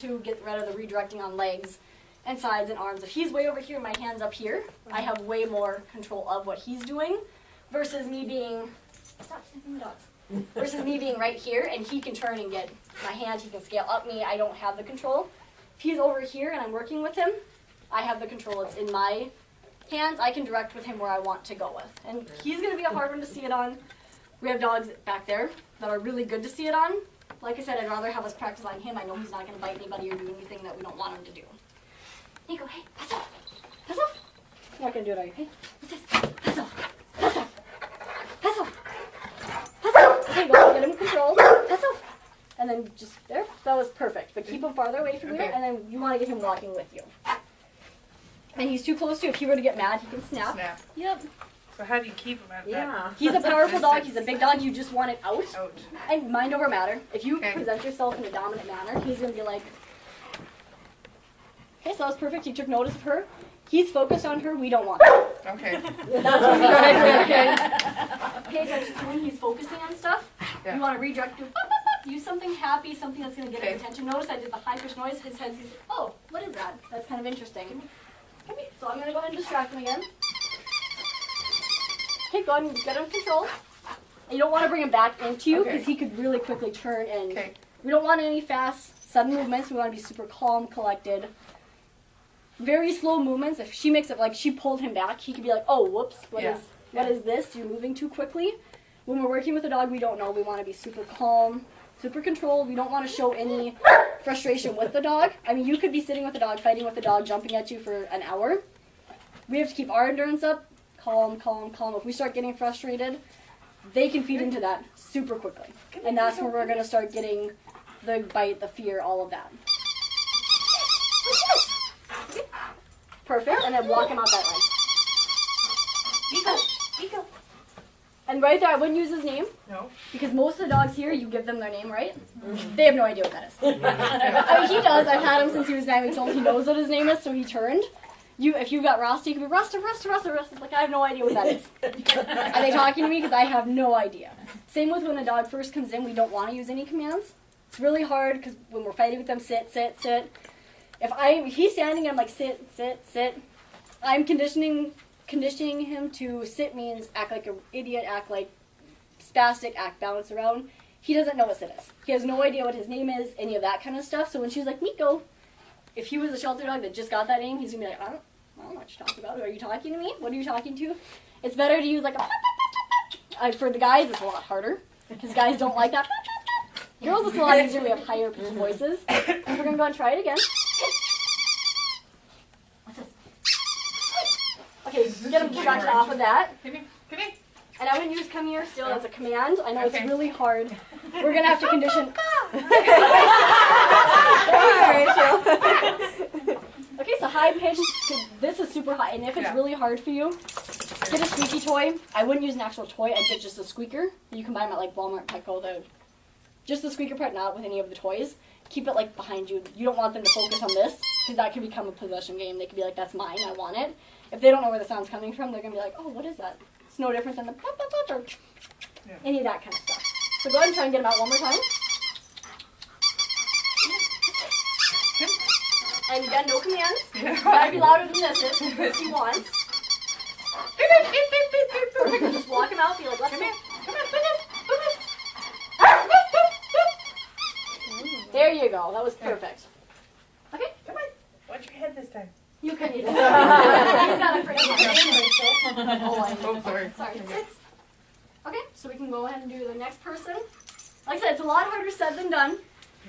to get rid of the redirecting on legs and sides and arms. If he's way over here and my hand's up here, I have way more control of what he's doing versus me being, stop sniffing the dogs, versus me being right here and he can turn and get my hand, he can scale up me, I don't have the control. If he's over here and I'm working with him, I have the control, it's in my hands, I can direct with him where I want to go with. And he's going to be a hard one to see it on. We have dogs back there that are really good to see it on. Like I said, I'd rather have us practice on him. I know he's not going to bite anybody or do anything that we don't want him to do. Nico, hey, pass off. Pass off. I'm not going to do it, are you? Hey, what's this? Pass off. Pass off. Pass off. Pass off. Okay, go. Get him in control. Pass off. And then just there. That was perfect. But keep him farther away from you, and then you want to get him walking with you. And he's too close to. If he were to get mad, he can snap. Yep. So how do you keep him at that? He's a powerful dog. He's a big dog. You just want it out. Out. And mind over matter. If you present yourself in a dominant manner, he's going to be like, okay, so that was perfect. He took notice of her. He's focused on her. We don't want her. Okay. That's what we got. Okay. Pay attention to when he's focusing on stuff. Yeah. You want to redirect to use something happy, something that's going to get his attention. Notice I did the high-pitched noise. His head's, he's like, oh, what is that? That's kind of interesting. Okay, so I'm going to go ahead and distract him again. Okay, go ahead and get him in control. And you don't want to bring him back into you because he could really quickly turn and we don't want any fast, sudden movements. We want to be super calm, collected. Very slow movements. If she makes it like she pulled him back, he could be like, oh, whoops, what is this? You're moving too quickly. When we're working with a dog, we don't know. We want to be super calm, super controlled. We don't want to show any frustration with the dog. I mean, you could be sitting with the dog, fighting with the dog, jumping at you for an hour. We have to keep our endurance up. Calm, calm, calm. If we start getting frustrated, they can feed into that super quickly. And that's where we're going to start getting the bite, the fear, all of that. Perfect. And then walk him out that way. Nico, Nico. And right there, I wouldn't use his name. No. Because most of the dogs here, you give them their name, right? They have no idea what that is. I mean, he does. I've had him since he was 9 weeks old. He knows what his name is, so he turned. If you've got Rasta, you could be Rasta. It's like, I have no idea what that is. Are they talking to me? Because I have no idea. Same with when a dog first comes in, we don't want to use any commands. It's really hard because when we're fighting with them, sit, sit, sit. If he's standing and I'm like, sit, sit, sit, I'm conditioning him to sit means act like an idiot, act like spastic, act bounce around. He doesn't know what sit is. He has no idea what his name is, any of that kind of stuff. So when she's like, Nico, if he was a shelter dog that just got that name, he's going to be like, I don't know what you're talking about. Are you talking to me? What are you talking to? It's better to use like a... For the guys, it's a lot harder. Because guys don't like that. Girls, it's a lot easier. We have higher pitched voices. And we're going to go and try it again. What's this? Okay, get him distracted off of that. Come here. And I wouldn't use come here still as a command. I know it's really hard. We're going to have to condition... Okay, so high pitch, this is super high, and if it's really hard for you, get a squeaky toy. I wouldn't use an actual toy, I'd get just a squeaker. You can buy them at like Walmart, Petco, just the squeaker part, not with any of the toys. Keep it like behind you. You don't want them to focus on this, because that can become a possession game. They can be like, that's mine, I want it. If they don't know where the sound's coming from, they're going to be like, oh, what is that? It's no different than the pop, pop, pop, or any of that kind of stuff. So go ahead and try and get them out one more time. And again, no commands. You gotta be louder than this is, because he wants. Perfect. Just walk him out. Be like, let's come here. There you go. That was perfect. Okay, Come on. Watch your head this time. you can use it. He's got a pretty Oh, sorry. Sorry. Okay, so we can go ahead and do the next person. Like I said, it's a lot harder said than done.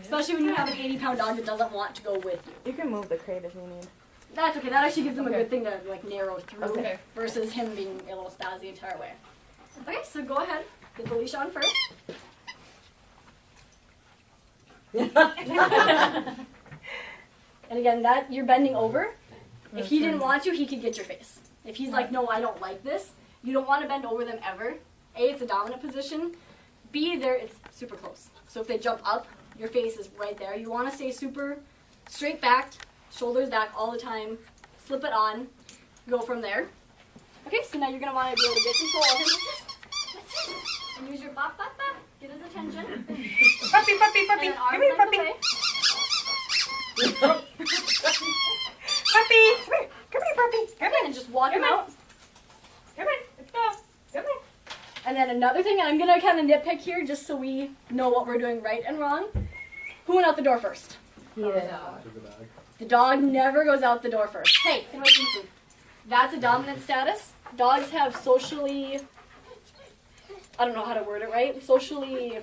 Especially when you have an 80-pound dog that doesn't want to go with you. You can move the crate if you need. That's okay. That actually gives them a good thing to like narrow through versus him being a little spazzy the entire way. Okay, so go ahead. Get the leash on first. And again, that you're bending over. If he didn't want to, he could get your face. If he's like, no, I don't like this, you don't want to bend over them ever. A, it's a dominant position. B, it's super close. So if they jump up, your face is right there. You want to stay super straight backed, shoulders back all the time. Slip it on. Go from there. Okay, so now you're going to want to be able to get control of him. And use your bop, bop, bop. Get his attention. Puppy. And then arms length away. Come here, puppy. Come in and just walk him out. Come on, let's go. Come on. And then another thing, and I'm gonna kind of nitpick here just so we know what we're doing right and wrong. Who went out the door first? The dog never goes out the door first. Hey, come on. That's a dominant status. Dogs have socially, I don't know how to word it right, socially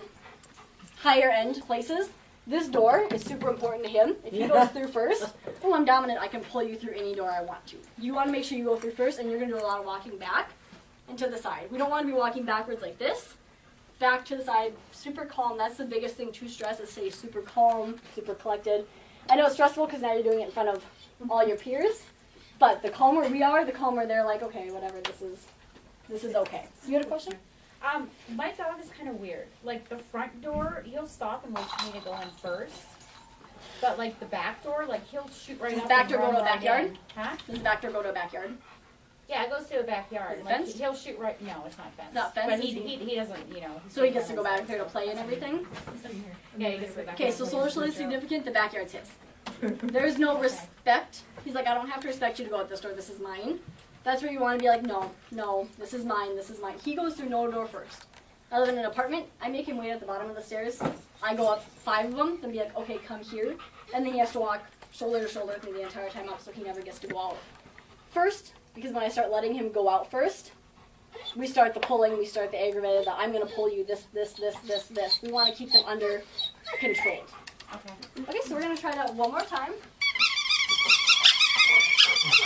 higher end places. This door is super important to him. If he goes through first, oh, I'm dominant, I can pull you through any door I want to. You want to make sure you go through first, and you're going to do a lot of walking back and to the side. We don't want to be walking backwards like this. Back to the side, super calm. That's the biggest thing to stress, is stay super calm, super collected. I know it's stressful because now you're doing it in front of all your peers, but the calmer we are, the calmer they're like, okay, whatever, this is okay. You had a question? My dog is kind of weird. Like the front door, he'll stop and wait for me to go in first. But like the back door, like he'll shoot right Does up. the back and door go run to a right backyard? in. Huh? Does the back door go to a backyard? Yeah, it goes to a backyard. Is it Like, fenced? he'll shoot right. No, it's not fenced. Not fenced, But is he doesn't, you know. So he gets to go back there to play and everything? Yeah, he gets to go back. Okay, so socially significant, the backyard's his. There's no respect. He's like, I don't have to respect you to go out this door, this is mine. That's where you want to be like, no, this is mine, this is mine. He goes through no door first. I live in an apartment, I make him wait at the bottom of the stairs. I go up 5 of them, then be like, okay, come here. And then he has to walk shoulder to shoulder with me the entire time up, so he never gets to go out first. Because when I start letting him go out first, we start the pulling, we start the aggravated, the I'm going to pull you, this. We want to keep them under control. Okay. Okay, so we're going to try that one more time.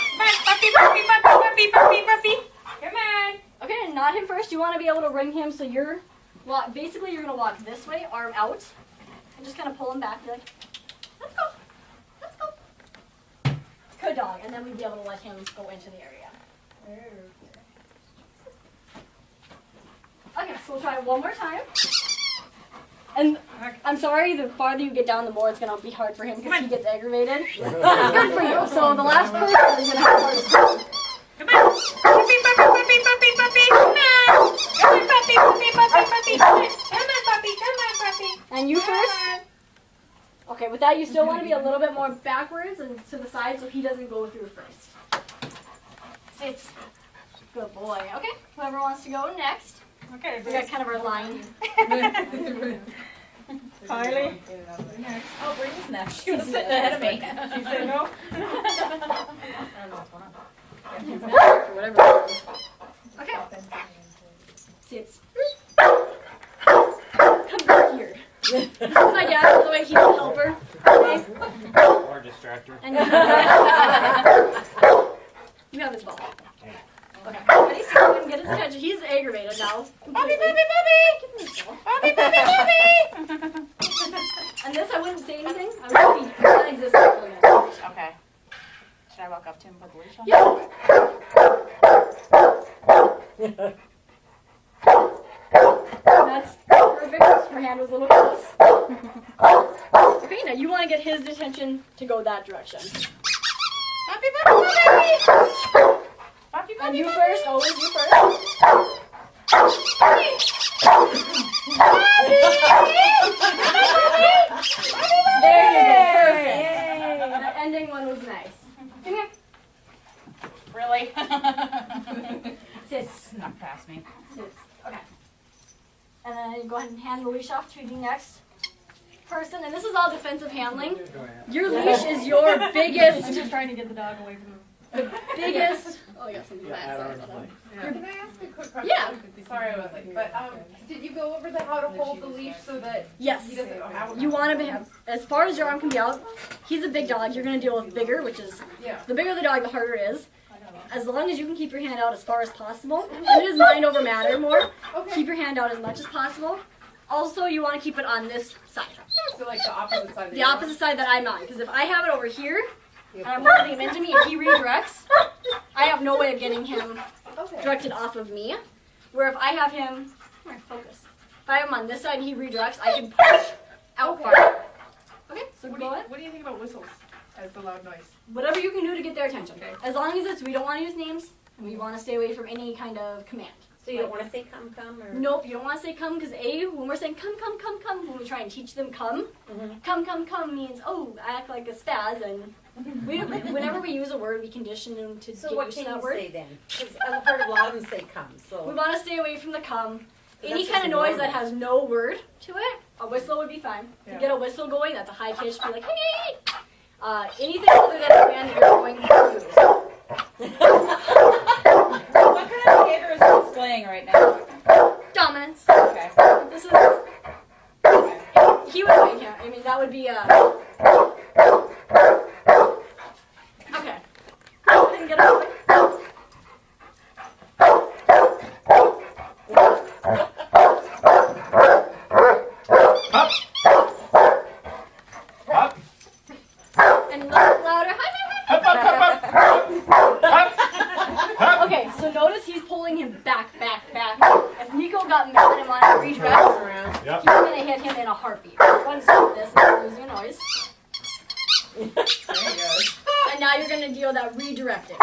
Come on, puppy. Come on. Okay, and not him first. You want to be able to bring him so you're, basically you're going to walk this way, arm out, and just kind of pull him back. Be like, let's go. Good dog. And then we'd be able to let him go into the area. Okay, so we'll try it one more time. And I'm sorry, the farther you get down, the more it's going to be hard for him because he gets aggravated. It's good for you. So the last person is going to have hard time. Come on. Puppy. Come on. Come on, puppy. Come on, puppy. And you first. Okay, with that, you still want to be a little bit more backwards and to the side so he doesn't go through first. It's good boy. Okay, whoever wants to go next. Okay, We got kind of our line. Kylie. Oh, Brittany's next. She was sitting ahead of me. You say no? I don't know what's going on. For whatever reason. Okay. See, it's. Come back here. This is my dad, by the way, he's a helper. Okay? Or distractor. And you have this ball. Okay. Ready? So we can get his attention. He's aggravated now. Puppy. Give him this ball. Puppy. And this, I wouldn't say anything. I would be non-existent for a minute. Okay. Should I walk up to him and put the leash on? Yeah. That's perfect. Her hand was a little close. Okay, now you want to get his attention to go that direction. Puppy. And you first, always you first. There you go, perfect. That ending one was nice. Come here. Really? Sit. Snuck past me. Sit. Okay. And then you go ahead and hand the leash off to the next person. And this is all defensive handling. Your leash is your biggest. I'm just trying to get the dog away from him. The biggest. Oh, I got something bad. Sorry about that. Can I ask a quick question? Yeah. Sorry I was late, but did you go over the how to hold the leash so that Yes. he doesn't know how? You want to be, as far as your arm can be out, he's a big dog. You're going to deal with bigger, which is, Yeah. the bigger the dog, the harder it is. As long as you can keep your hand out as far as possible, and it is mind over matter more, Okay. keep your hand out as much as possible. Also, you want to keep it on this side. So like the opposite side. The opposite side that I'm on. Because if I have it over here, and I'm holding him into me, and he redirects, I have no way of getting him Okay. directed off of me. Where if I have him, here, focus. If I have him on this side and he redirects, I can push out far. Okay, so go ahead. What do you think about whistles as the loud noise? Whatever you can do to get their attention. Okay. As long as it's, we don't want to use names. And we want to stay away from any kind of command. So you don't want to say come, or? Nope, you don't want to say come because when we're saying come, when we try and teach them come means, oh, I act like a spaz. And whenever we use a word, we condition them to So get what used can to that you word. say then? Because I've heard a lot of them say come, so. We want to stay away from the come. Any That's kind of just noise that normal. has no word to it, a whistle would be fine. Yeah. To get a whistle going, that's a high pitch, be like, hey! Anything other than a command that you're going to use. What kind of behavior is he displaying right now? Dominance. Okay. This is. He would wait here. I mean, that would be okay. Go ahead and get out of the way. Up. Up. And a little louder. Hi, hi, Up. Up. Up. Up. hi. Okay, so notice he's pulling him back. If Nico got mad and wanted to redirect, Yep. he's going to hit him in a heartbeat. One stop this, and losing a noise. There he goes. And now you're going to deal that redirecting.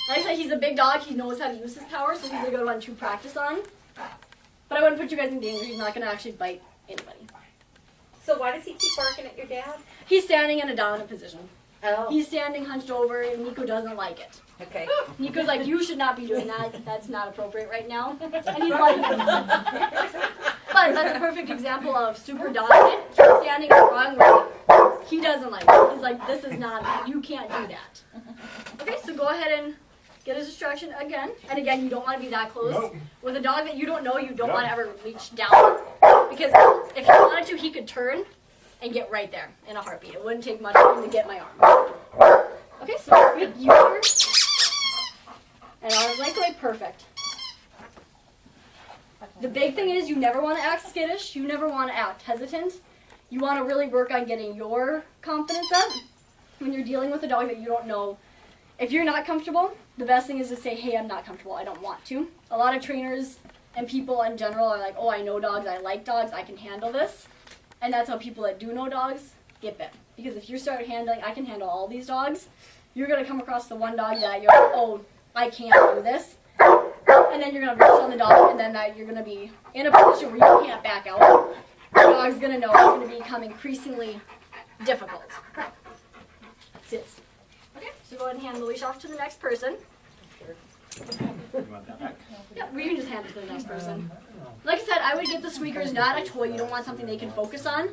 Like I said, he's a big dog. He knows how to use his power, so he's a good one to practice on. But I wouldn't put you guys in danger. He's not going to actually bite anybody. So why does he keep barking at your dad? He's standing in a dominant position. Oh. He's standing hunched over, and Nico doesn't like it. Okay. Nico's like, you should not be doing that. That's not appropriate right now. And he's like, but that's a perfect example of super dominant. He's standing the wrong way. He doesn't like it. He's like, this is not, you can't do that. Okay, so go ahead and get his distraction again. And again, you don't want to be that close. Nope. With a dog that you don't know, you don't Nope. want to ever reach down. Because if he wanted to, he could turn and get right there in a heartbeat. It wouldn't take much for him to get my arm. Okay, so big U. And arms length away, perfect. The big thing is you never want to act skittish. You never want to act hesitant. You want to really work on getting your confidence up when you're dealing with a dog that you don't know. If you're not comfortable, the best thing is to say, hey, I'm not comfortable. I don't want to. A lot of trainers and people in general are like, oh, I know dogs. I like dogs. I can handle this. And that's how people that do know dogs get bit. Because if you start handling, I can handle all these dogs, you're going to come across the one dog that you're like, oh, I can't do this. And then you're going to reach on the dog, and then you're going to be in a position where you can't back out. The dog's going to know it's going to become increasingly difficult. Sits. Okay, so go ahead and hand the leash off to the next person. You want that back? Yeah, we can just hand it to the next person. Like I said, I would get the squeakers not a toy. You don't want something they can focus on.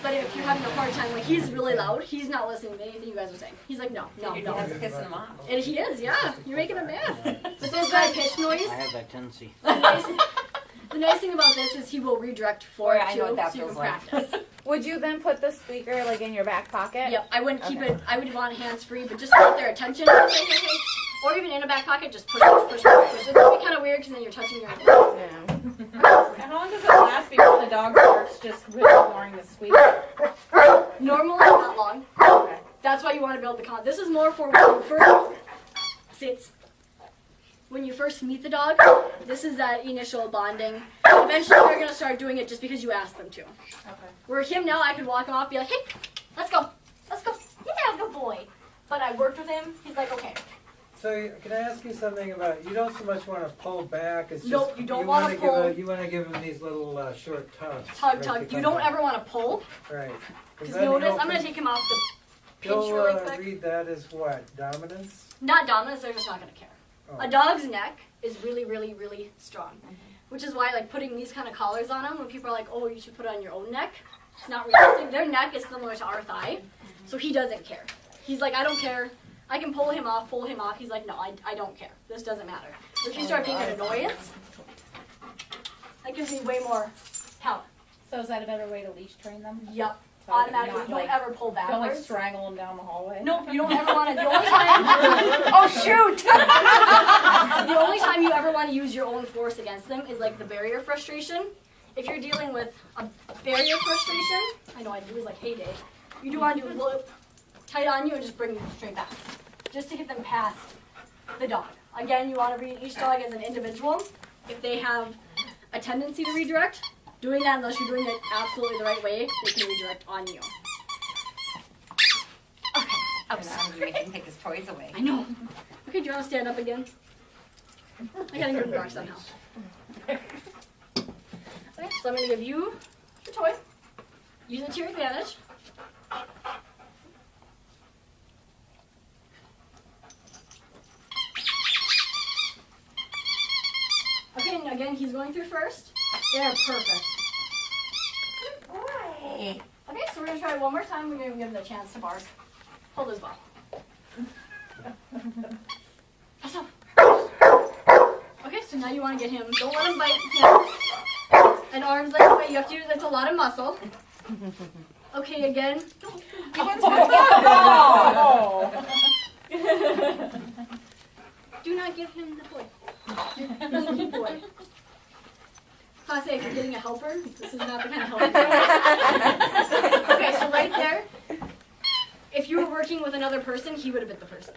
But if you're having a hard time, like he's really loud, he's not listening to anything you guys are saying. He's like, no. That's pissing him off. And he is, yeah. You're making him mad. But this high pitch noise, I have that tendency. the nice thing about this is he will redirect for Yeah, it I know too, what that so you can feels like. practice. Would you then put the squeaker like in your back pocket? Yep, I wouldn't keep Okay. it, I would want hands free, but just to get their attention, or even in a back pocket, just push. It's going to be kind of weird because then you're touching your Yeah. And how long does it last before the dog starts just really ignoring the squeaker? Normally, not long. Okay. That's why you want to build the this is more for when you first sits. When you first meet the dog, this is that initial bonding. Eventually, they're gonna start doing it just because you ask them to. Okay. Where him now, I could walk him off, be like, "Hey, let's go. Yeah, good boy." But I worked with him. He's like, "Okay." So can I ask you something about, you don't so much want to pull back, it's just, Nope, you don't you wanna wanna pull. you want to give them these little short tugs. Tug, right, tug. to You come don't back. ever want to pull. Right. Because then notice, he'll I'm gonna con- take him off the pinch He'll really quick. read that as what? Dominance? Not dominance. They're just not gonna care. Oh. A dog's neck is really, really, really strong. Which is why, like, putting these kind of collars on them, when people are like, oh, you should put it on your own neck, it's not realistic. Their neck is similar to our thigh, so he doesn't care. He's like, I don't care. I can pull him off. He's like, no, I don't care. This doesn't matter. So if you start being an annoyance, that gives me way more power. So is that a better way to leash train them? Yep. So Automatically. not, Don't like, ever pull Don't like backwards. strangle them down the hallway. Nope, you don't ever want to. The only time. Oh shoot! The only time you ever want to use your own force against them is like the barrier frustration. If you're dealing with a barrier frustration, I know I do is like heyday. You do want to do a loop tight on you and just bring them straight back, just to get them past the dog. Again, you want to read each dog as an individual. If they have a tendency to redirect, doing that unless you're doing it absolutely the right way, they can redirect on you. And I'm gonna make him take his toys away. I know. Okay, do you want to stand up again? I gotta get him back somehow. Okay, so I'm gonna give you the toy. Use it to your advantage. Okay, and again, he's going through first. There, perfect. Good boy. Okay, so we're gonna try it one more time. We're gonna give him the chance to bark. Hold his ball. Pass up. Okay, so now you want to get him. Don't let him bite him. And arms like the way you have to. That's a lot of muscle. Okay, again. Do not give him the toy. Good boy. I say, if you're getting a helper, this is not the kind of helper. Okay, so right there, if you were working with another person, he would have bit the person.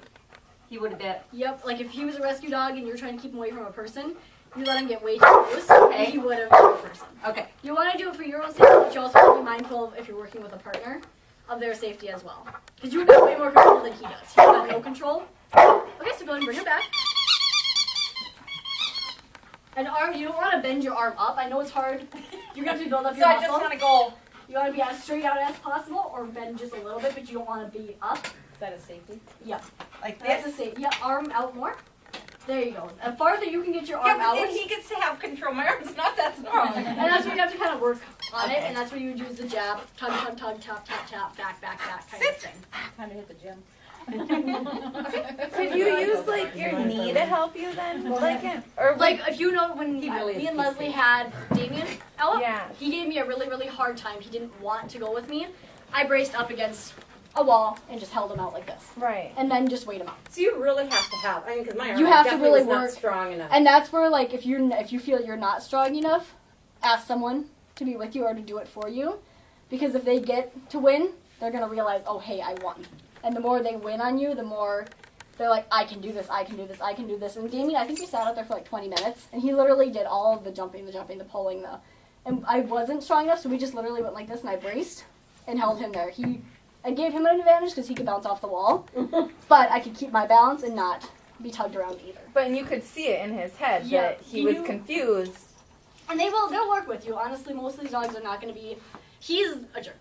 He would have bit. Yep, like if he was a rescue dog and you're trying to keep him away from a person, you let him get way too close, and he would have bit the person. Okay. You want to do it for your own safety, but you also have to be mindful of, if you're working with a partner, of their safety as well. Because you have way more control than he does. He's got no control. Okay, so go ahead and bring him back. And arm, you don't want to bend your arm up. I know it's hard. You're going to have to build up So your I muscle. just want to go. You want to be as straight out as possible, or bend just a little bit, but you don't want to be up. Is that a safety? Yep. Like That's this. the same. Yeah, arm out more. There you go. The farther you can get your Yeah, arm but out, then he gets to have control. My arm's not that strong. and that's where you have to kind of work on it, and that's where you would use the jab, tug, tug, tug, tap, tap, tap, back, back, back, kind of thing. Time to hit the gym. Could you use like your knee to help you then? Or Like, if you know, when He really me is and Leslie had Damien out, Yeah. he gave me a really, really hard time. He didn't want to go with me. I braced up against a wall and just held him out like this. Right. And then just weighed him out. So you really have to have. I mean, because my arm You have to definitely really was not work. strong enough. And that's where, like, if you feel you're not strong enough, ask someone to be with you or to do it for you. Because if they get to win, they're going to realize, oh, hey, I won. And the more they win on you, the more they're like, I can do this, I can do this, I can do this. And Damien, I think we sat out there for like 20 minutes, and he literally did all of the jumping, the pulling, and I wasn't strong enough, so we just literally went like this, and I braced and held him there. I gave him an advantage because he could bounce off the wall, but I could keep my balance and not be tugged around either. But you could see it in his head Yeah, that he he was knew- confused. And they'll work with you. Honestly, most of these dogs are not going to be, he's a jerk.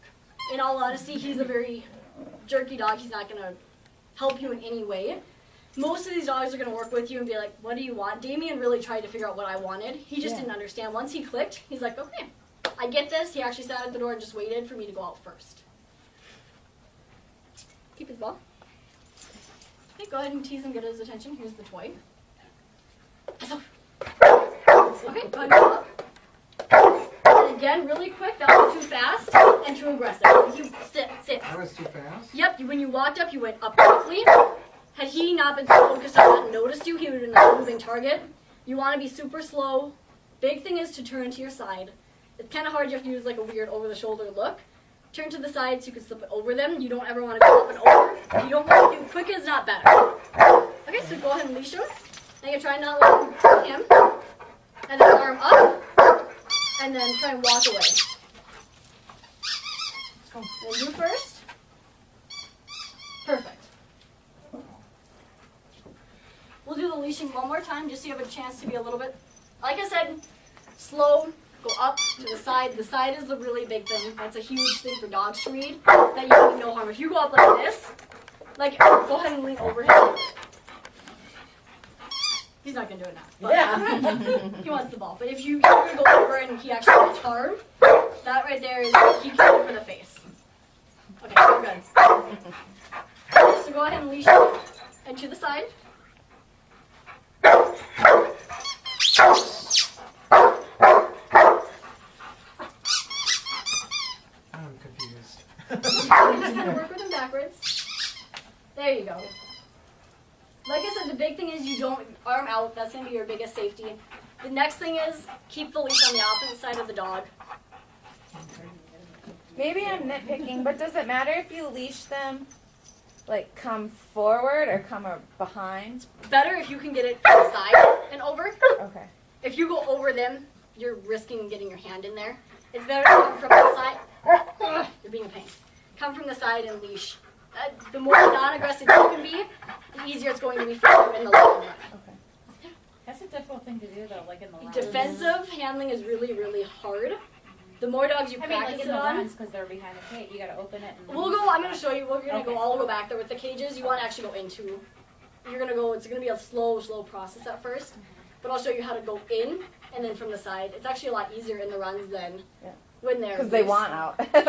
In all honesty, he's a very jerky dog. He's not going to help you in any way. Most of these dogs are going to work with you and be like, what do you want? Damien really tried to figure out what I wanted. He just didn't understand. Once he clicked, he's like, okay, I get this. He actually sat at the door and just waited for me to go out first. Keep his ball. Okay, go ahead and tease him, get his attention. Here's the toy. Okay, go ahead and go up. And again, really quick, that was too fast and too aggressive. You sit. That was too fast? Yep, when you walked up, you went up quickly. Had he not been so focused on not noticed you, he would have been a moving target. You want to be super slow. Big thing is to turn to your side. It's kind of hard. You have to use like a weird over-the-shoulder look. Turn to the side so you can slip it over them. You don't ever want to go up and over. You don't want to do quick is not better. Okay, so go ahead and leash him. And you try not to let him. And then arm up. And then try and walk away. Then you first. Perfect. We'll do the leashing one more time just so you have a chance to be a little bit, like I said, slow, go up to the side. The side is the really big thing. That's a huge thing for dogs to read, that you do no harm. If you go up like this, like, go ahead and lean over him. He's not going to do it now. But Yeah. he wants the ball. But if you go over and he actually gets harm, that right there is, he can go for the face. Okay, we're good. So go ahead and leash him and to the side. I'm confused. Just kind of work with him backwards. There you go. Like I said, the big thing is you don't arm out. That's going to be your biggest safety. The next thing is keep the leash on the opposite side of the dog. Maybe I'm nitpicking, but does it matter if you leash them, like come forward or come behind? Better if you can get it from the side and over. Okay. If you go over them, you're risking getting your hand in there. It's better to come from the side. Ugh, you're being a pain. Come from the side and leash the more non-aggressive you can be, the easier it's going to be for you in the long run. That's a difficult thing to do though, like in the runs. Defensive handling is really, really hard. The more dogs you I mean, practice like in it the on, runs because they're behind the cage. You got to open it. And we'll go. I'm going to show you. We're going to Okay. go. I'll go back there with the cages. You want to actually go into. You're going to go. It's going to be a slow process at first, but I'll show you how to go in and then from the side. It's actually a lot easier in the runs than when they're Because they want out. They're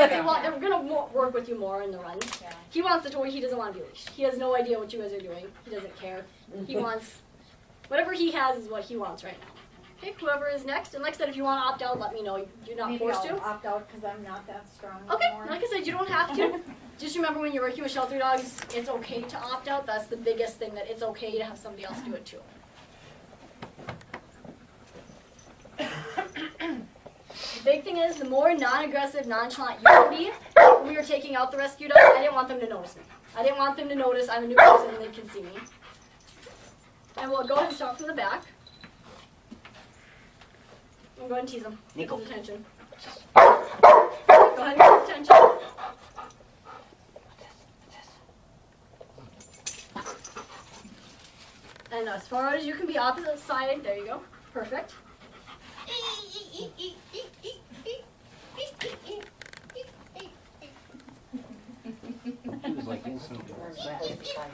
going to work with you more in the runs. Yeah. He wants the toy. He doesn't want to be leashed. He has no idea what you guys are doing. He doesn't care. He wants whatever he has is what he wants right now. Okay, whoever is next. And like I said, if you want to opt out, let me know. You're not Maybe forced I'll to. opt out because I'm not that strong Okay, anymore. like I said, you don't have to. Just remember when you're working with shelter dogs, it's okay to opt out. That's the biggest thing, that it's okay to have somebody else do it too. The big thing is, the more non-aggressive, nonchalant you can be, when we were taking out the rescue dog, I didn't want them to notice me. I didn't want them to notice I'm a new person and they can see me. And we'll go ahead and start from the back. I'm going to tease him. Get his attention. Go ahead and get his attention. And as far as you can be opposite side, there you go. Perfect. He was like instantly.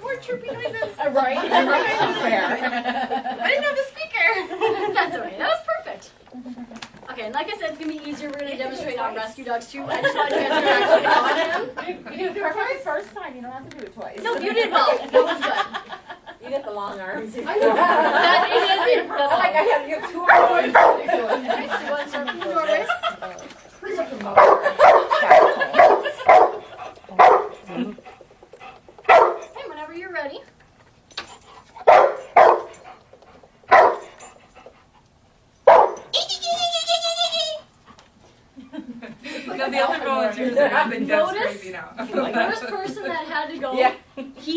More chirpy noises. Right? Fair. I didn't have the speaker. That's okay. That was perfect. Okay, and like I said, it's going to be easier. We're going to demonstrate on rescue dogs too. I just wanted you guys to actually know him. You do it for the first time. You don't have to do it twice. No, you did well. That was good. You get the long arms. That it is. That's Like I fine. have to get 2 hours. Okay, so go ahead and start from the doorways. Okay, whenever you're ready. No, the other volunteers are having death Notice crazy now. the first person that had to go, Yeah.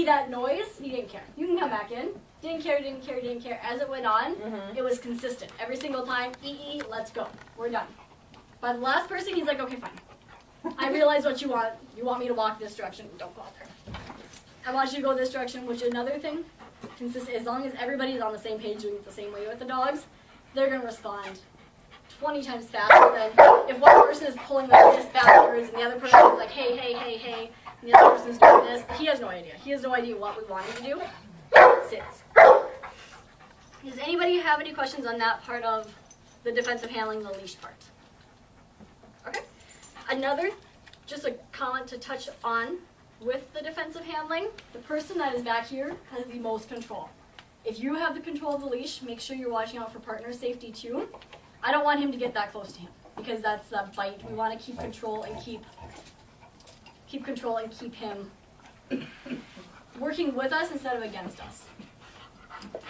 that noise, he didn't care. You can come back in. Didn't care. As it went on, it was consistent. Every single time, let's go. We're done. By the last person, he's like, okay, fine. I realize what you want. You want me to walk this direction. Don't go out there. I want you to go this direction, which is another thing. As long as everybody's on the same page doing it the same way with the dogs, they're going to respond 20 times faster than if one person is pulling like this backwards and the other person is like, hey, and the other person's doing this. He has no idea. He has no idea what we want him to do. Sits. Does anybody have any questions on that part of the defensive handling, the leash part? Okay. Another, just a comment to touch on with the defensive handling, the person that is back here has the most control. If you have the control of the leash, make sure you're watching out for partner safety too. I don't want him to get that close to him because that's the bite. We want to keep control and keep him working with us instead of against us.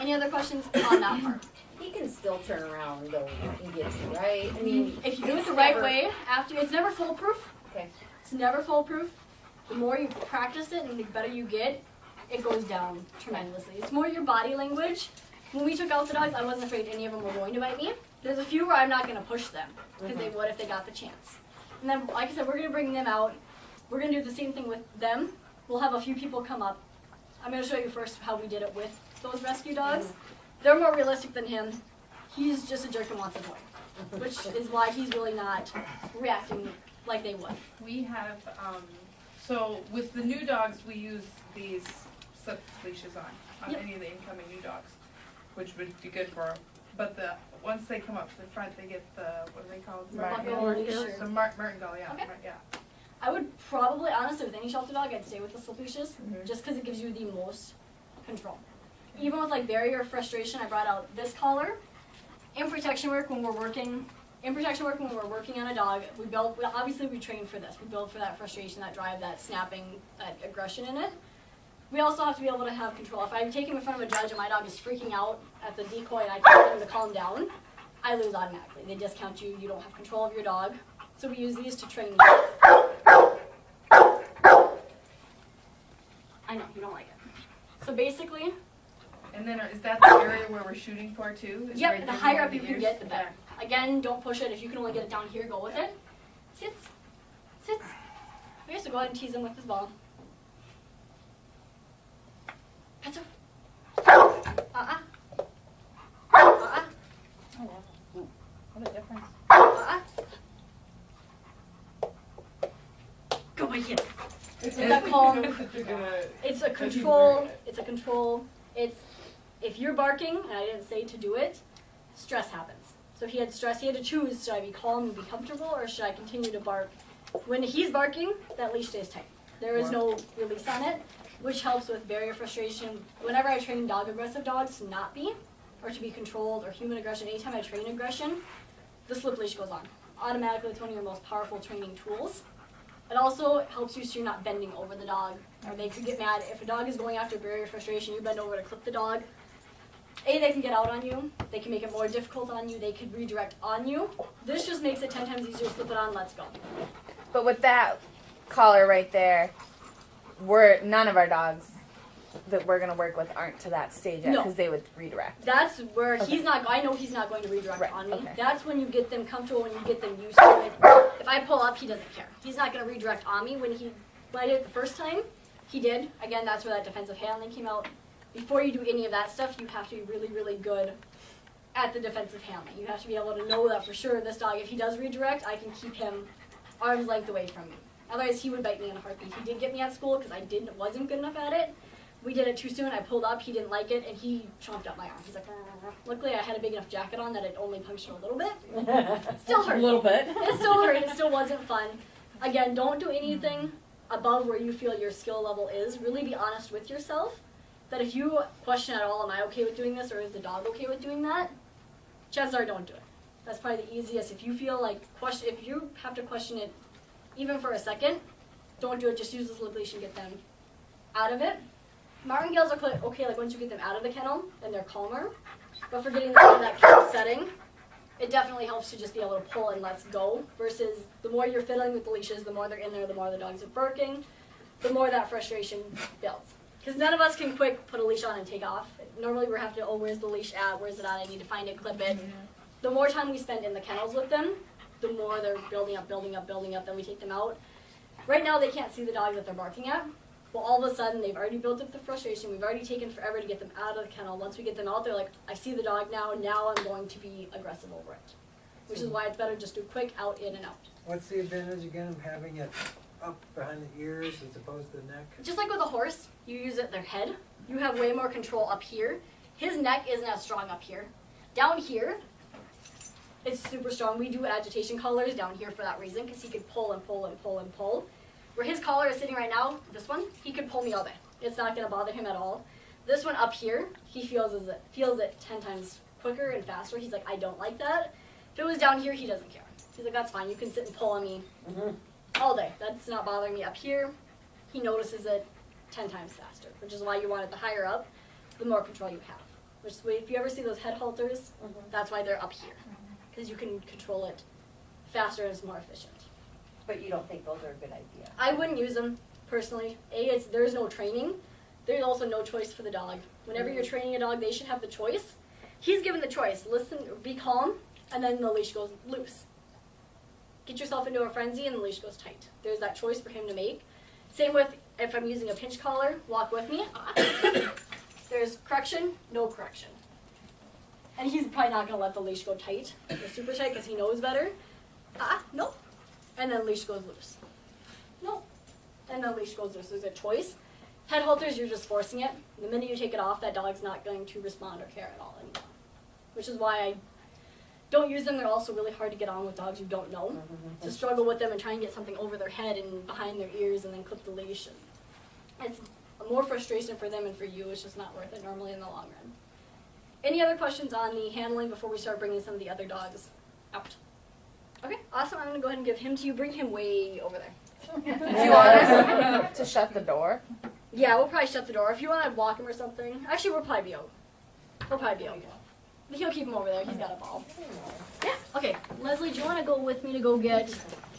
Any other questions on that part? He can still turn around and go and get you, right? I mean, If you do it the right way, it's never foolproof. Okay. It's never foolproof. The more you practice it and the better you get, it goes down tremendously. It's more your body language. When we took out the dogs, I wasn't afraid any of them were going to bite me. There's a few where I'm not going to push them because they would if they got the chance. And then, like I said, we're going to bring them out. We're going to do the same thing with them. We'll have a few people come up. I'm going to show you first how we did it with those rescue dogs. They're more realistic than him. He's just a jerk and wants a toy, which is why he's really not reacting like they would. We have, so with the new dogs, we use these slip leashes on Yep. any of the incoming new dogs, which would be good for them. But once they come up to the front, they get the, what are they called? Buckle leash or- The martingale, yeah. Okay. Yeah. I would probably, honestly, with any shelter dog, I'd stay with the slip leashes, just because it gives you the most control. Even with like barrier or frustration, I brought out this collar. In protection work, when we're working on a dog, obviously we train for this. We build for that frustration, that drive, that snapping, that aggression in it. We also have to be able to have control. If I take him in front of a judge and my dog is freaking out at the decoy and I can't get him to calm down, I lose automatically. They discount you. You don't have control of your dog. So we use these to train you. I know, you don't like it. So basically, And then is that the area where we're shooting for too? Is yep, right the there higher where up you can ears? get, the better. Again, don't push it. If you can only get it down here, go with it. Sits. Sits. Okay, so go ahead and tease him with his ball. Heads up. Uh-uh. Uh-uh. Oh, wow. What a difference. Uh-uh. Go my kid. It's Is that calm? that you're gonna. It's a control. It's a control. It's if you're barking, and I didn't say to do it, stress happens. So if he had stress, he had to choose, should I be calm and be comfortable, or should I continue to bark? When he's barking, that leash stays tight. There is no release on it, which helps with barrier frustration. Whenever I train aggressive dogs to not be, or to be controlled, or human aggression, anytime I train aggression, the slip leash goes on. Automatically, it's one of your most powerful training tools. It also helps you so you're not bending over the dog, or they could get mad. If a dog is going after barrier frustration, you bend over to clip the dog. A, they can get out on you. They can make it more difficult on you. They could redirect on you. This just makes it 10 times easier to slip it on. Let's go. But with that collar right there, none of our dogs that we're gonna work with aren't to that stage yet No. because they would redirect. That's where Okay. he's not. I know he's not going to redirect Right, on me. okay. That's when you get them comfortable. When you get them used to it. If I pull up, he doesn't care. He's not going to redirect on me. When I did it the first time, he did. Again, that's where that defensive handling came out. Before you do any of that stuff, you have to be really, really good at the defensive handling. You have to be able to know that for sure this dog, if he does redirect, I can keep him arm's length away from me. Otherwise, he would bite me in a heartbeat. He did get me at school because I wasn't good enough at it. We did it too soon. I pulled up. He didn't like it, and he chomped up my arm. He's like, "Rrr." Luckily, I had a big enough jacket on that it only punctured a little bit. Still hurt. A little bit. It still hurt. It still wasn't fun. Again, don't do anything above where you feel your skill level is. Really be honest with yourself. That if you question at all, am I okay with doing this, or is the dog okay with doing that? Chances are, don't do it. That's probably the easiest. If you feel like if you have to question it, even for a second, don't do it. Just use the slip leash and get them out of it. Martingales are okay, like once you get them out of the kennel and they're calmer. But for getting them out of that kennel setting, it definitely helps to just be able to pull and let's go. Versus the more you're fiddling with the leashes, the more they're in there, the more the dogs are barking, the more that frustration builds. Because none of us can quick put a leash on and take off. Normally we have to, oh, where's the leash at? Where's it at? I need to find it, clip it. The more time we spend in the kennels with them, the more they're building up, then we take them out. Right now they can't see the dog that they're barking at. Well, all of a sudden they've already built up the frustration. We've already taken forever to get them out of the kennel. Once we get them out, they're like, I see the dog now I'm going to be aggressive over it. Which is why it's better just do quick out, in, and out. What's the advantage again of having it up behind the ears as opposed to the neck? Just like with a horse, you use it their head. You have way more control up here. His neck isn't as strong up here. Down here, it's super strong. We do agitation collars down here for that reason, because he could pull and pull and pull and pull. Where his collar is sitting right now, this one, he could pull me all day. It's not going to bother him at all. This one up here, he feels it 10 times quicker and faster. He's like, I don't like that. If it was down here, he doesn't care. He's like, that's fine. You can sit and pull on me all day. That's not bothering me. Up here, he notices it 10 times faster, which is why you want it the higher up, the more control you have. Which is why if you ever see those head halters, that's why they're up here, because you can control it faster and it's more efficient. But you don't think those are a good idea? I wouldn't use them personally. There's no training. There's also no choice for the dog. Whenever you're training a dog, they should have the choice. He's given the choice. Listen, be calm, and then the leash goes loose. Get yourself into a frenzy, and the leash goes tight. There's that choice for him to make. Same with if I'm using a pinch collar, walk with me. There's correction, no correction. And he's probably not going to let the leash go tight, or super tight, because he knows better. No. And then leash goes loose. No. And then leash goes loose. There's a choice. Head halters, you're just forcing it. The minute you take it off, that dog's not going to respond or care at all anymore. Which is why I don't use them. They're also really hard to get on with dogs you don't know. To struggle with them and try and get something over their head and behind their ears and then clip the leash. It's more frustration for them and for you. It's just not worth it normally in the long run. Any other questions on the handling before we start bringing some of the other dogs out? Okay, awesome. I'm going to go ahead and give him to you. Bring him way over there. Do you want us to shut the door? Yeah, we'll probably shut the door. If you want to walk him or something. Actually, we'll probably be okay. He'll keep him over there. He's got a ball. Yeah. Okay, Leslie, do you want to go with me to go get,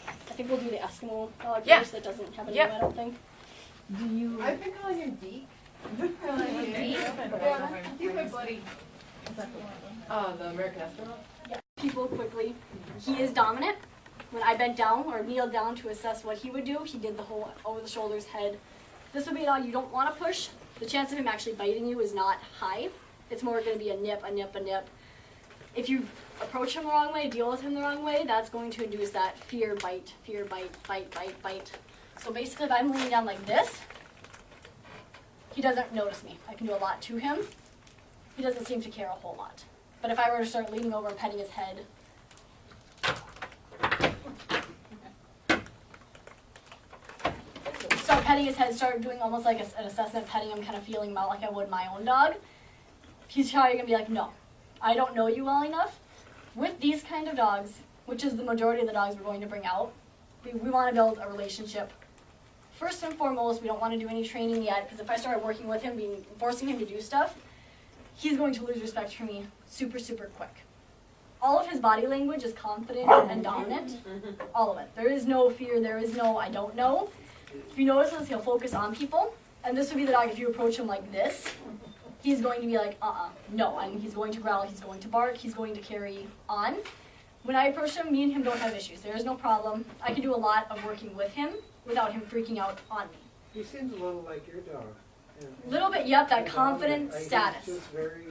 I think we'll do the Eskimo dog first. That doesn't have any, I don't think. Do you? I've been calling him Deke. Yeah, he's my buddy. The American astronaut. Yeah. People quickly. He is dominant. When I bent down or kneeled down to assess what he would do, he did the whole over the shoulders, head. This would be a dog you don't want to push. The chance of him actually biting you is not high. It's more going to be a nip, a nip, a nip. If you approach him the wrong way, deal with him the wrong way, that's going to induce that fear, bite, bite, bite. So basically, if I'm leaning down like this, he doesn't notice me. I can do a lot to him. He doesn't seem to care a whole lot. But if I were to start leaning over and petting his head, start petting his head, start doing almost like an assessment, petting him, kind of feeling him out like I would my own dog, he's probably going to be like, no, I don't know you well enough. With these kind of dogs, which is the majority of the dogs we're going to bring out, we want to build a relationship. First and foremost, we don't want to do any training yet, because if I start working with him, forcing him to do stuff, he's going to lose respect for me super, super quick. All of his body language is confident and dominant. All of it. There is no fear, there is no I don't know. If you notice this, he'll focus on people, and this would be the dog if you approach him like this. He's going to be like, no, and he's going to growl, he's going to bark, he's going to carry on. When I approach him, me and him don't have issues. There is no problem. I can do a lot of working with him without him freaking out on me. He seems a little like your dog. Little bit, yep, that confident He's status. just very,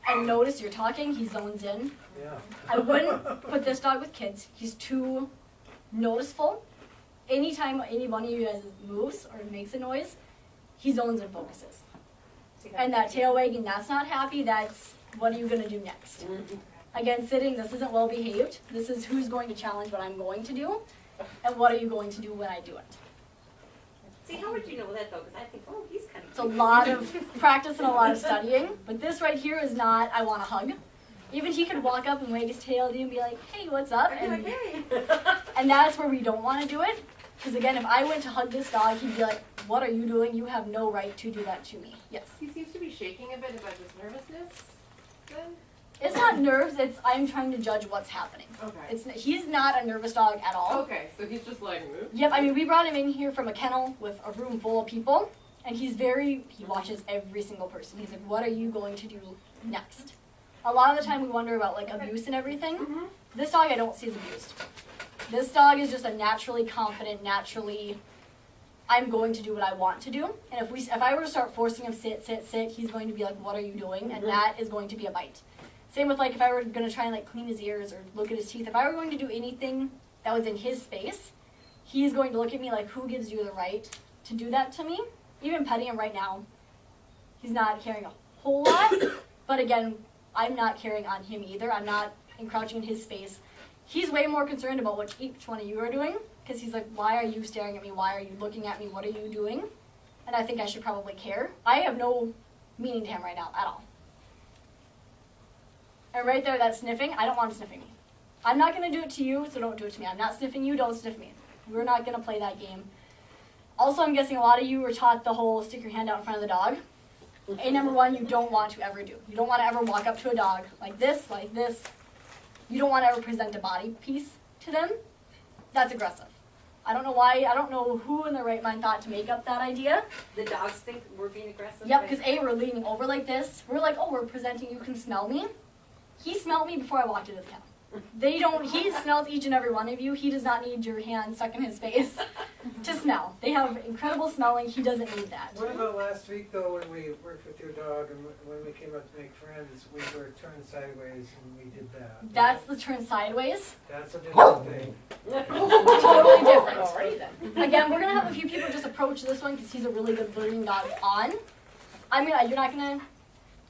And notice you're talking, he zones in. yeah. I wouldn't put this dog with kids. He's too noticeable. Anytime any one of you guys moves or makes a noise, he zones and focuses. And that tail wagging, that's not happy, that's what are you going to do next? Again, sitting, this isn't well behaved. This is who's going to challenge what I'm going to do, and what are you going to do when I do it. See, how would you know that though? Because I think, oh, he's kind of. It's a lot of practice and a lot of studying, but this right here is not, I want a hug. Even he could walk up and wag his tail at you and be like, hey, what's up? Like, hey. And that's where we don't want to do it. Because again, if I went to hug this dog, he'd be like, what are you doing? You have no right to do that to me. Yes. He seems to be shaking a bit about his nervousness then? It's not nerves, it's I'm trying to judge what's happening. Okay. He's not a nervous dog at all. Okay, so he's just like, Yep, I mean, we brought him in here from a kennel with a room full of people, and he watches every single person. He's like, what are you going to do next? A lot of the time we wonder about like abuse and everything. This dog I don't see as abused. This dog is just a naturally confident, I'm going to do what I want to do. And if I were to start forcing him sit, he's going to be like, what are you doing? And that is going to be a bite. Same with like if I were going to try and like clean his ears or look at his teeth. If I were going to do anything that was in his space, he's going to look at me like, who gives you the right to do that to me? Even petting him right now, he's not caring a whole lot. But again, I'm not caring on him either. I'm not encroaching in his space. He's way more concerned about what each one of you are doing, because he's like, why are you staring at me? Why are you looking at me? What are you doing? And I think I should probably care. I have no meaning to him right now at all. And right there, that sniffing, I don't want him sniffing me. I'm not going to do it to you, so don't do it to me. I'm not sniffing you, don't sniff me. We're not going to play that game. Also, I'm guessing a lot of you were taught the whole stick your hand out in front of the dog. Number one, you don't want to ever do. You don't want to ever walk up to a dog like this. You don't want to ever present a body piece to them. That's aggressive. I don't know why. I don't know who in their right mind thought to make up that idea. The dogs think we're being aggressive? Yep, because we're leaning over like this. We're like, oh, we're presenting, you can smell me. He smelled me before I walked into the kennel. He smells each and every one of you. He does not need your hand stuck in his face to smell. They have incredible smelling. He doesn't need that. What about last week though, when we worked with your dog and when we came up to make friends, we were turned sideways and we did that? That's the turn sideways. That's a different thing. Totally different. Already then. Again, we're going to have a few people just approach this one because he's a really good learning dog on. You're not going to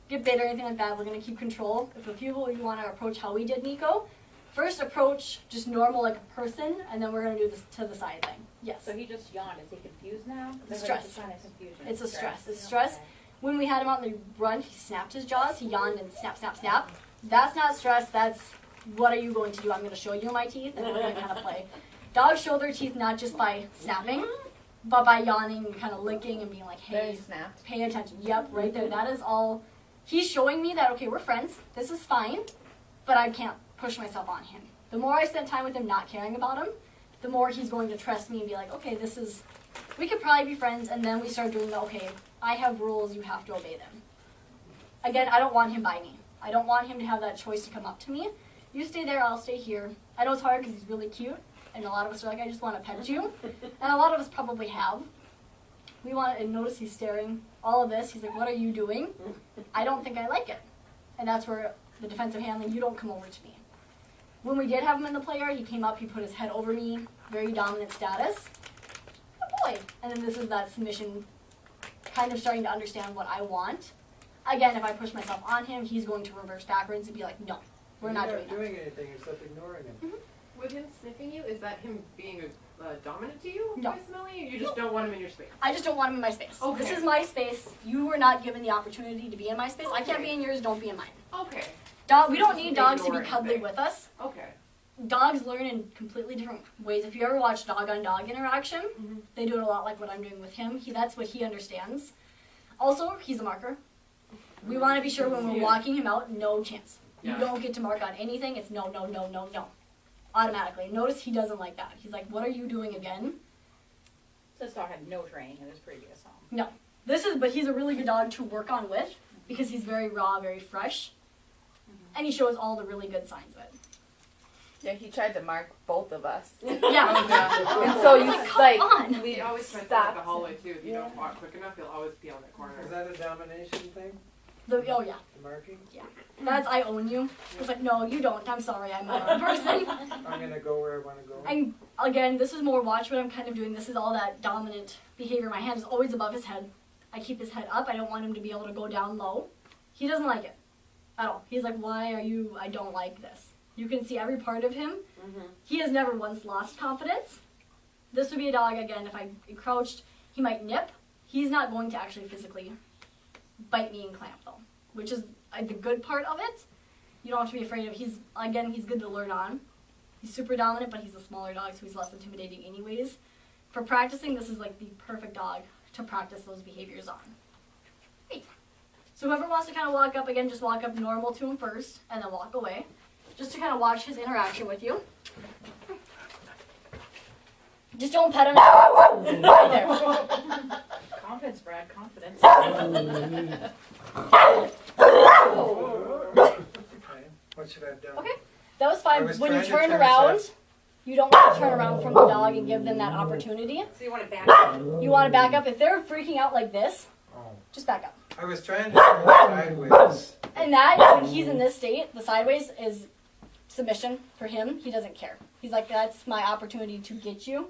get bit or anything like that. We're going to keep control. If a few of you want to approach how we did Nico, first approach just normal like a person, and then we're going to do this to the side thing. Yes. So he just yawned. Is he confused now? It's stress. Kind of confusion. It's a stress. It's stress. Okay. When we had him out in the run, he snapped his jaws. He yawned and snap, snap, snap. That's not stress. That's what are you going to do? I'm going to show you my teeth, and we're going to kind of play. Dogs show their teeth not just by snapping, but by yawning and kind of licking and being like, hey, snapped. pay attention. Yep, right there. That is all. He's showing me that, okay, we're friends. This is fine, but I can't push myself on him. The more I spend time with him not caring about him, the more he's going to trust me and be like, okay, we could probably be friends, and then we start doing the, okay, I have rules, you have to obey them. Again, I don't want him by me. I don't want him to have that choice to come up to me. You stay there, I'll stay here. I know it's hard because he's really cute, and a lot of us are like, I just want to pet you. And a lot of us probably have. We want, and notice he's staring. All of this, he's like, what are you doing? I don't think I like it. And that's where the defensive handling, you don't come over to me. When we did have him in the play yard, he came up, he put his head over me, very dominant status. Good boy. And then this is that submission, kind of starting to understand what I want. Again, if I push myself on him, he's going to reverse backwards and be like, no, we're not doing that. You're not doing anything except ignoring him. With him sniffing you, is that him being dominant to you No. by smelling you? You just don't want him in your space? I just don't want him in my space. Okay. This is my space. You were not given the opportunity to be in my space. I can't be in yours, don't be in mine. Okay. We don't need dogs to be Ignore cuddly anything. with us. Okay. Dogs learn in completely different ways. If you ever watch dog-on-dog interaction, they do it a lot like what I'm doing with him. That's what he understands. Also, he's a marker. We want to be sure when we're walking him out, no chance. You don't get to mark on anything. It's no, no, no, no, no. Automatically. Notice he doesn't like that. He's like, what are you doing again? This dog had no training in his previous home. But he's a really good dog to work on with because he's very raw, very fresh. And he shows all the really good signs of it. Yeah, he tried to mark both of us. Yeah. And so you Come like, on. We always try to Stop. like the hallway too. If you don't walk quick enough, you'll always be on that corner. Is that a domination thing, Oh yeah. the marking? That's I own you. It's like, no, you don't. I'm sorry, I'm my own person. I'm gonna go where I wanna go. And again, this is more watch what I'm kind of doing. This is all that dominant behavior. My hand is always above his head. I keep his head up. I don't want him to be able to go down low. He doesn't like it at all. He's like, why are you, I don't like this. You can see every part of him. He has never once lost confidence. This would be a dog, again, if I crouched, he might nip. He's not going to actually physically bite me and clamp though, which is the good part of it. You don't have to be afraid of. He's good to learn on. He's super dominant, but he's a smaller dog, so he's less intimidating anyways. For practicing, this is like the perfect dog to practice those behaviors on. Great. So whoever wants to kind of walk up, again, just walk up normal to him first, and then walk away. Just to kind of watch his interaction with you. Just don't pet him. Right there. Confidence, Brad, confidence. Okay, what should I have done? Okay. That was fine. I was When you trying to turn turn around, aside. you don't want to turn around from the dog and give them that opportunity. So you want to back up? You want to back up. If they're freaking out like this, Oh. just back up. I was trying to turn sideways. And that, when he's in this state, the sideways is submission for him. He doesn't care. He's like, that's my opportunity to get you.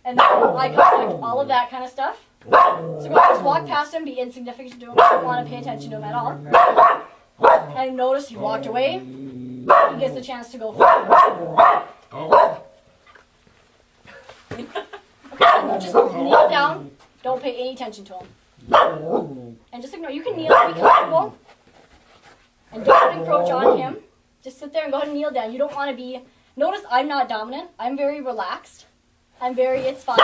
And then eye contact, all of that kind of stuff. So go ahead, just walk past him, be insignificant to him. Don't want to pay attention to him at all. And notice he walked away. He gets the chance to go forward. Okay, just kneel down. Don't pay any attention to him. And just ignore. You can kneel, be comfortable. And don't encroach on him. Just sit there and go ahead and kneel down. You don't want to be... Notice I'm not dominant. I'm very relaxed. It's fine.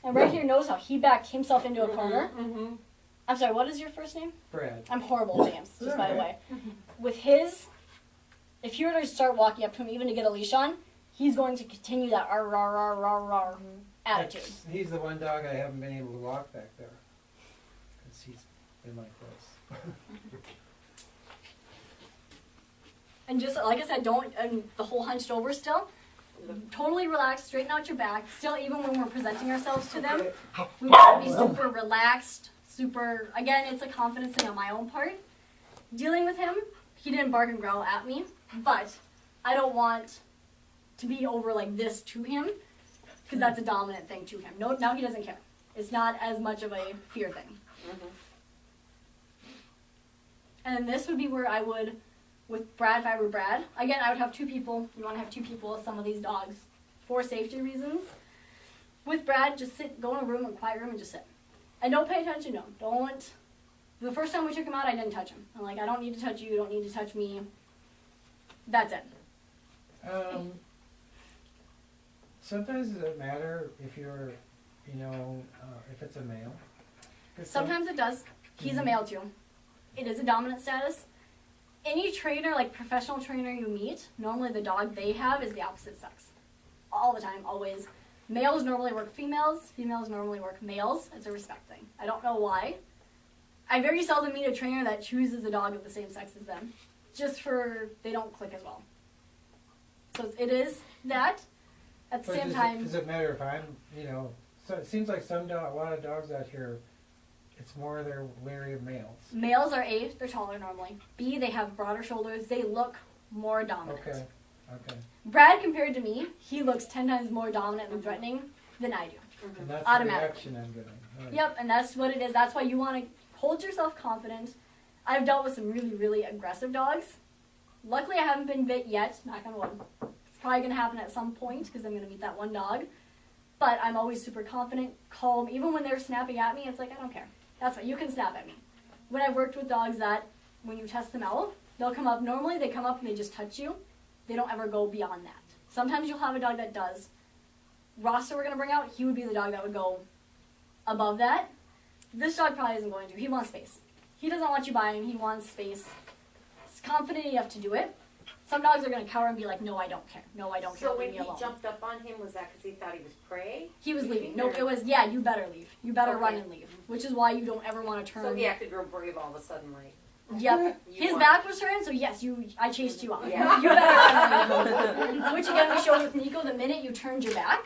And right here, notice how he backed himself into a corner. I'm sorry, what is your first name? Brad. I'm horrible with names, just by the way. With his, if you were to start walking up to him, even to get a leash on, he's going to continue that rar, rar, rar, rar, rar attitude. He's the one dog I haven't been able to walk back there. Because he's been like this. And just, like I said, don't, and the whole hunched over still. Totally relaxed, straighten out your back. Still, even when we're presenting ourselves to them, we want to be super relaxed, super, again, it's a confidence thing on my own part. Dealing with him, he didn't bark and growl at me, but I don't want to be over like this to him, because that's a dominant thing to him. No, now he doesn't care. It's not as much of a fear thing. And then this would be where I would, with Brad, if I were Brad, again, I would have two people. You want to have two people with some of these dogs for safety reasons. With Brad, just sit, go in a room, a quiet room, and just sit. And don't pay attention to him. Don't. The first time we took him out, I didn't touch him. I'm like, I don't need to touch you. You don't need to touch me. That's it. Sometimes does it matter if you're, if it's a male? Sometimes it does. He's a male too. It is a dominant status. Any trainer, like professional trainer you meet, normally the dog they have is the opposite sex. All the time, always. Males normally work females. Females normally work males. It's a respect thing. I don't know why. I very seldom meet a trainer that chooses a dog of the same sex as them. just for they don't click as well. So it is that. At the But same does time, does it matter if I'm, so it seems like a lot of dogs out here, it's more they're wary of males. males are A, they're taller normally. B, they have broader shoulders. They look more dominant. Okay. Brad, compared to me, he looks 10 times more dominant and threatening than I do. And that's the Automatically. reaction I'm getting. Right. Yep, and that's what it is. That's why you want to hold yourself confident. I've dealt with some really, really aggressive dogs. Luckily, I haven't been bit yet, knock on wood. It's probably going to happen at some point because I'm going to meet that one dog. But I'm always super confident, calm. Even when they're snapping at me, it's like, I don't care. That's fine. You can snap at me. When I've worked with dogs that, when you test them out, they'll come up. Normally, they come up and they just touch you. They don't ever go beyond that. Sometimes you'll have a dog that does. Roster we're going to bring out, he would be the dog that would go above that. This dog probably isn't going to. He wants space. He doesn't want you by him. He wants space. He's confident enough to do it. Some dogs are going to cower and be like, no, I don't care. No, I don't care. So Leave when me he alone. jumped up on him, was that because he thought he was prey? He was leaving. Nope, it was, yeah, you better leave. You better Okay. run and leave. Which is why you don't ever want to turn. So he acted real brave all of a sudden, like. Yep. You His won. back was turned, so yes, I chased you out. Yeah. You better run and leave. Which again, we showed with Nico, the minute you turned your back,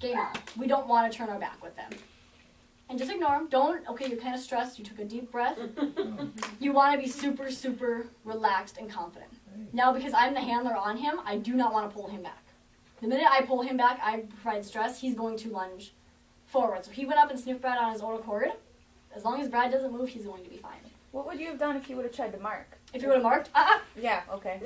game on. We don't want to turn our back with them. And just ignore them. Don't, okay, you're kind of stressed. You took a deep breath. You want to be super, super relaxed and confident. Now, because I'm the handler on him, I do not want to pull him back. The minute I pull him back, I provide stress, he's going to lunge forward. So he went up and sniffed Brad on his own accord. As long as Brad doesn't move, he's going to be fine. What would you have done if you would have tried to mark? If you would have marked, Yeah, okay.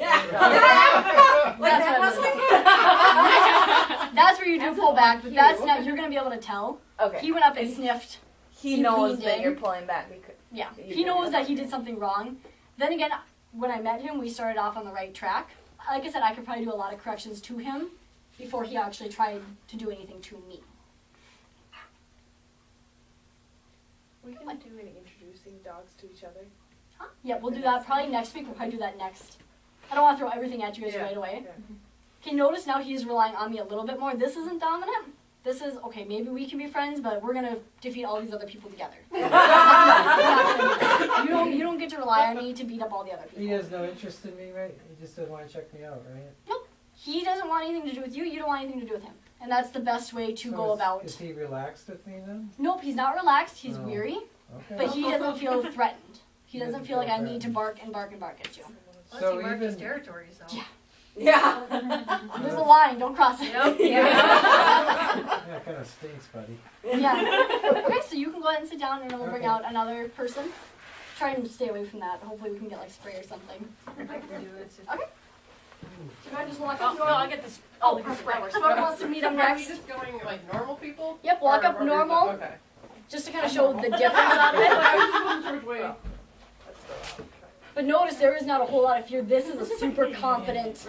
that's where you do pull back, but that's not, you're going to be able to tell. Okay. He went up and sniffed. He he knows leaned that in. you're pulling back because Yeah, You he did, knows yeah. that he did something wrong. Then again, when I met him, we started off on the right track. Like I said, I could probably do a lot of corrections to him before he actually tried to do anything to me. We can do any introducing dogs to each other. Yeah, we'll do that probably next week. We'll probably do that next. I don't want to throw everything at you guys right away. Yeah. Okay, notice now he's relying on me a little bit more. This isn't dominant. This is, okay, maybe we can be friends, but we're going to defeat all these other people together. We're not gonna do that. You don't get to rely on me to beat up all the other people. He has no interest in me, right? He just doesn't want to check me out, right? He doesn't want anything to do with you. You don't want anything to do with him. And that's the best way to So go about. Is he relaxed with me then? Nope, he's not relaxed. He's Oh. weary, Okay. but he doesn't feel threatened. He He doesn't doesn't feel like feel I need to threatened. bark and bark and bark at you. Unless So he marked his even- territory, so. Yeah. Yeah. There's a line. Don't cross it. Yeah, kind of stinks, buddy. Yeah. Okay, so you can go ahead and sit down, and then we'll bring out another person. Try and stay away from that. Hopefully, we can get like spray or something. I can do it. Okay. So I just walk up. No, I'll get this. Oh, perfect. Whoever wants to meet him Are we next. just going like normal people? Yep, walk up Or- normal, Okay. just to kind of show the difference of it. I was just wondering which way. Let's go out. But notice there is not a whole lot of fear. This is a super confident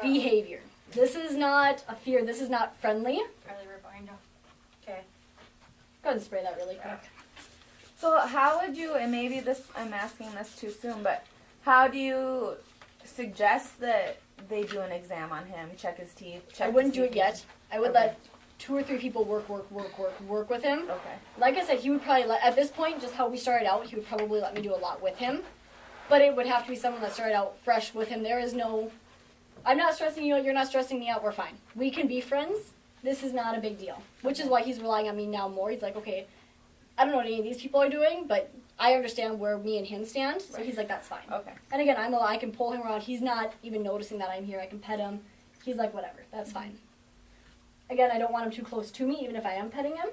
behavior. This is not a fear. This is not friendly. Okay. Go ahead and spray that really quick. So how would you, and maybe this, I'm asking this too soon, but how do you suggest that they do an exam on him, check his teeth, check I wouldn't to do see it if yet. I would Okay. let 2 or 3 people work with him. he's- Okay. Like I said, he would probably let, at this point, just how we started out, he would probably let me do a lot with him. But it would have to be someone that started out fresh with him. There is no, I'm not stressing you out, you're not stressing me out, we're fine. We can be friends. This is not a big deal. Which is why he's relying on me now more. He's like, okay, I don't know what any of these people are doing, but I understand where me and him stand. So he's like, that's fine. Okay. And again, I can pull him around. He's not even noticing that I'm here. I can pet him. He's like, whatever, that's fine. Again, I don't want him too close to me, even if I am petting him.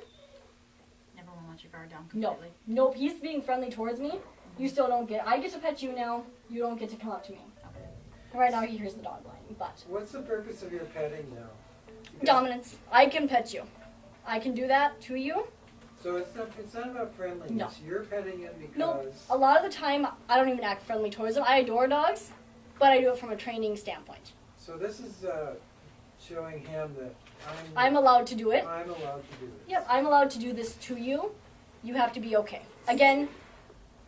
Never want to let your guard down No. completely. Nope, he's being friendly towards me. You still don't get, I get to pet you now. You don't get to come up to me. And right now he hears the dog whining, but. What's the purpose of your petting now? Dominance. I can pet you. I can do that to you. So it's not about friendliness. No. You're petting him because Nope. A lot of the time, I don't even act friendly towards them. I adore dogs, but I do it from a training standpoint. So this is showing him that I'm allowed to do it. I'm allowed to do this. Yep, I'm allowed to do this to you. You have to be okay. Again,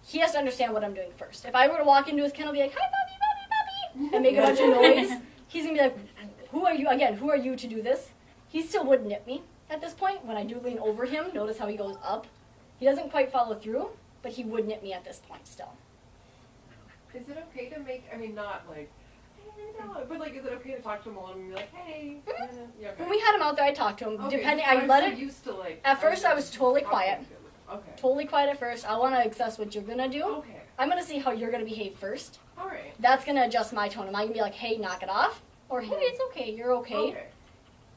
he has to understand what I'm doing first. If I were to walk into his kennel and be like, hi, puppy, puppy, puppy, and make a bunch of noise, he's going to be like, who are you? Again, who are you to do this? He still would nip me at this point. When I do lean over him, notice how he goes up. He doesn't quite follow through, but he would nip me at this point still. Is it okay to make, I mean, not like, hey, no, but like, is it okay to talk to him alone and be like, hey? Yeah, okay. When we had him out there, I talked to him. Okay, Depending, so I I'm let so it. used to, like, At first, I was totally quiet. Okay. Totally quiet at first. I want to assess what you're gonna do. Okay. I'm gonna see how you're gonna behave first. All right. That's gonna adjust my tone. Am I gonna be like, hey, knock it off? Or hey, it's okay, you're okay. Okay.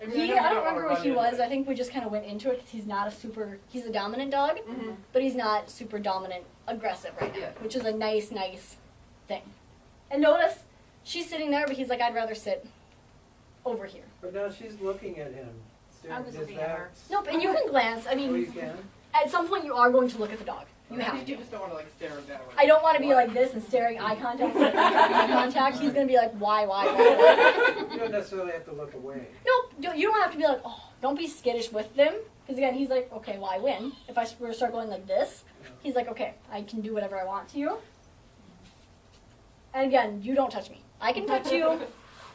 I mean, I know don't we remember wanna what he run was. into I think we just kind of went into it because he's a dominant dog, Mhm. but he's not super dominant aggressive right now, Yeah. which is a nice thing. And notice, she's sitting there, but he's like, I'd rather sit over here. But now she's looking at him. I was Is looking that- at her. Nope, and you can glance. I Oh, you mean, can? at some point you are going to look at the dog. You I have think to. you just don't want to like stare him down. I don't want to be like this and staring eye contact. Eye contact. He's gonna be like, why? You don't necessarily have to look away. Nope. You don't have to be like, oh, don't be skittish with them. Because again, he's like, okay, well, I win. If I were to start going like this, he's like, okay, I can do whatever I want to you. And again, you don't touch me. I can touch you.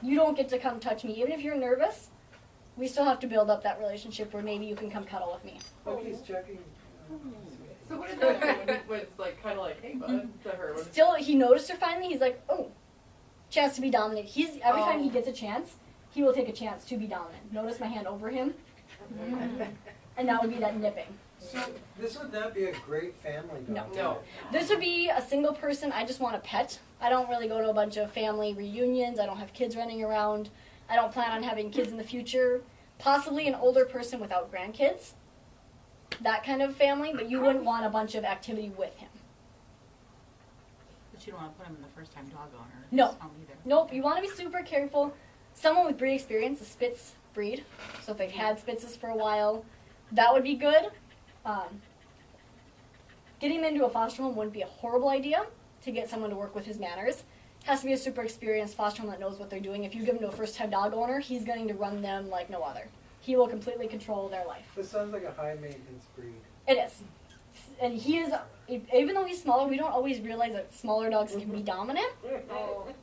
You don't get to come touch me. Even if you're nervous, we still have to build up that relationship where maybe you can come cuddle with me. Like he's checking. So what did that do when it's like kind of like, hey bud, to her? What is- Still, he noticed her finally. He's like, oh, chance to be dominant. Every time he gets a chance, he will take a chance to be dominant. Notice my hand over him, and that would be that nipping. So this would not be a great family dog. No. This would be a single person. I just want a pet. I don't really go to a bunch of family reunions. I don't have kids running around. I don't plan on having kids in the future. Possibly an older person without grandkids. That kind of family, but you wouldn't want a bunch of activity with him. But you don't want to put him in the first time dog owner. No. Either. Nope, you want to be super careful. Someone with breed experience, a Spitz breed. So if they've had Spitzes for a while, that would be good. Getting him into a foster home wouldn't be a horrible idea to get someone to work with his manners. Has to be a super experienced foster home that knows what they're doing. If you give him to a first-time dog owner, he's going to run them like no other. He will completely control their life. This sounds like a high maintenance breed. It is. And he is, even though he's smaller, we don't always realize that smaller dogs can be dominant.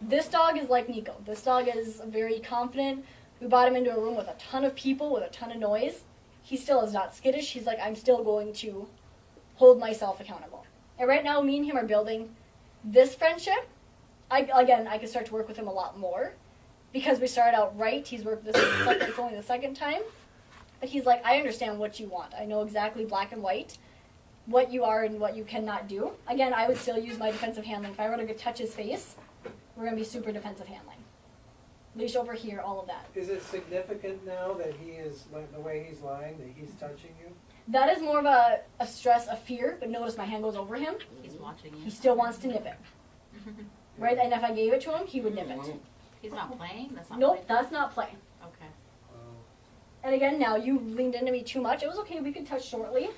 This dog is like Nico. This dog is very confident. We brought him into a room with a ton of people, with a ton of noise. He still is not skittish. He's like, I'm still going to hold myself accountable. And right now, me and him are building this friendship. I could start to work with him a lot more. Because we started out right. He's worked this it's only the second time. But he's like, I understand what you want. I know exactly black and white what you are and what you cannot do. Again, I would still use my defensive handling. If I were to touch his face, we're going to be super defensive handling. Leash over here, all of that. Is it significant now that he is, like the way he's lying, that he's touching you? That is more of a stress, a fear, but notice my hand goes over him. He's watching you. He still wants to nip it. Right? And if I gave it to him, he would nip it. He's not playing? That's not Nope, playing? that's not play. Okay. And again, now you leaned into me too much. It was okay, we could touch shortly,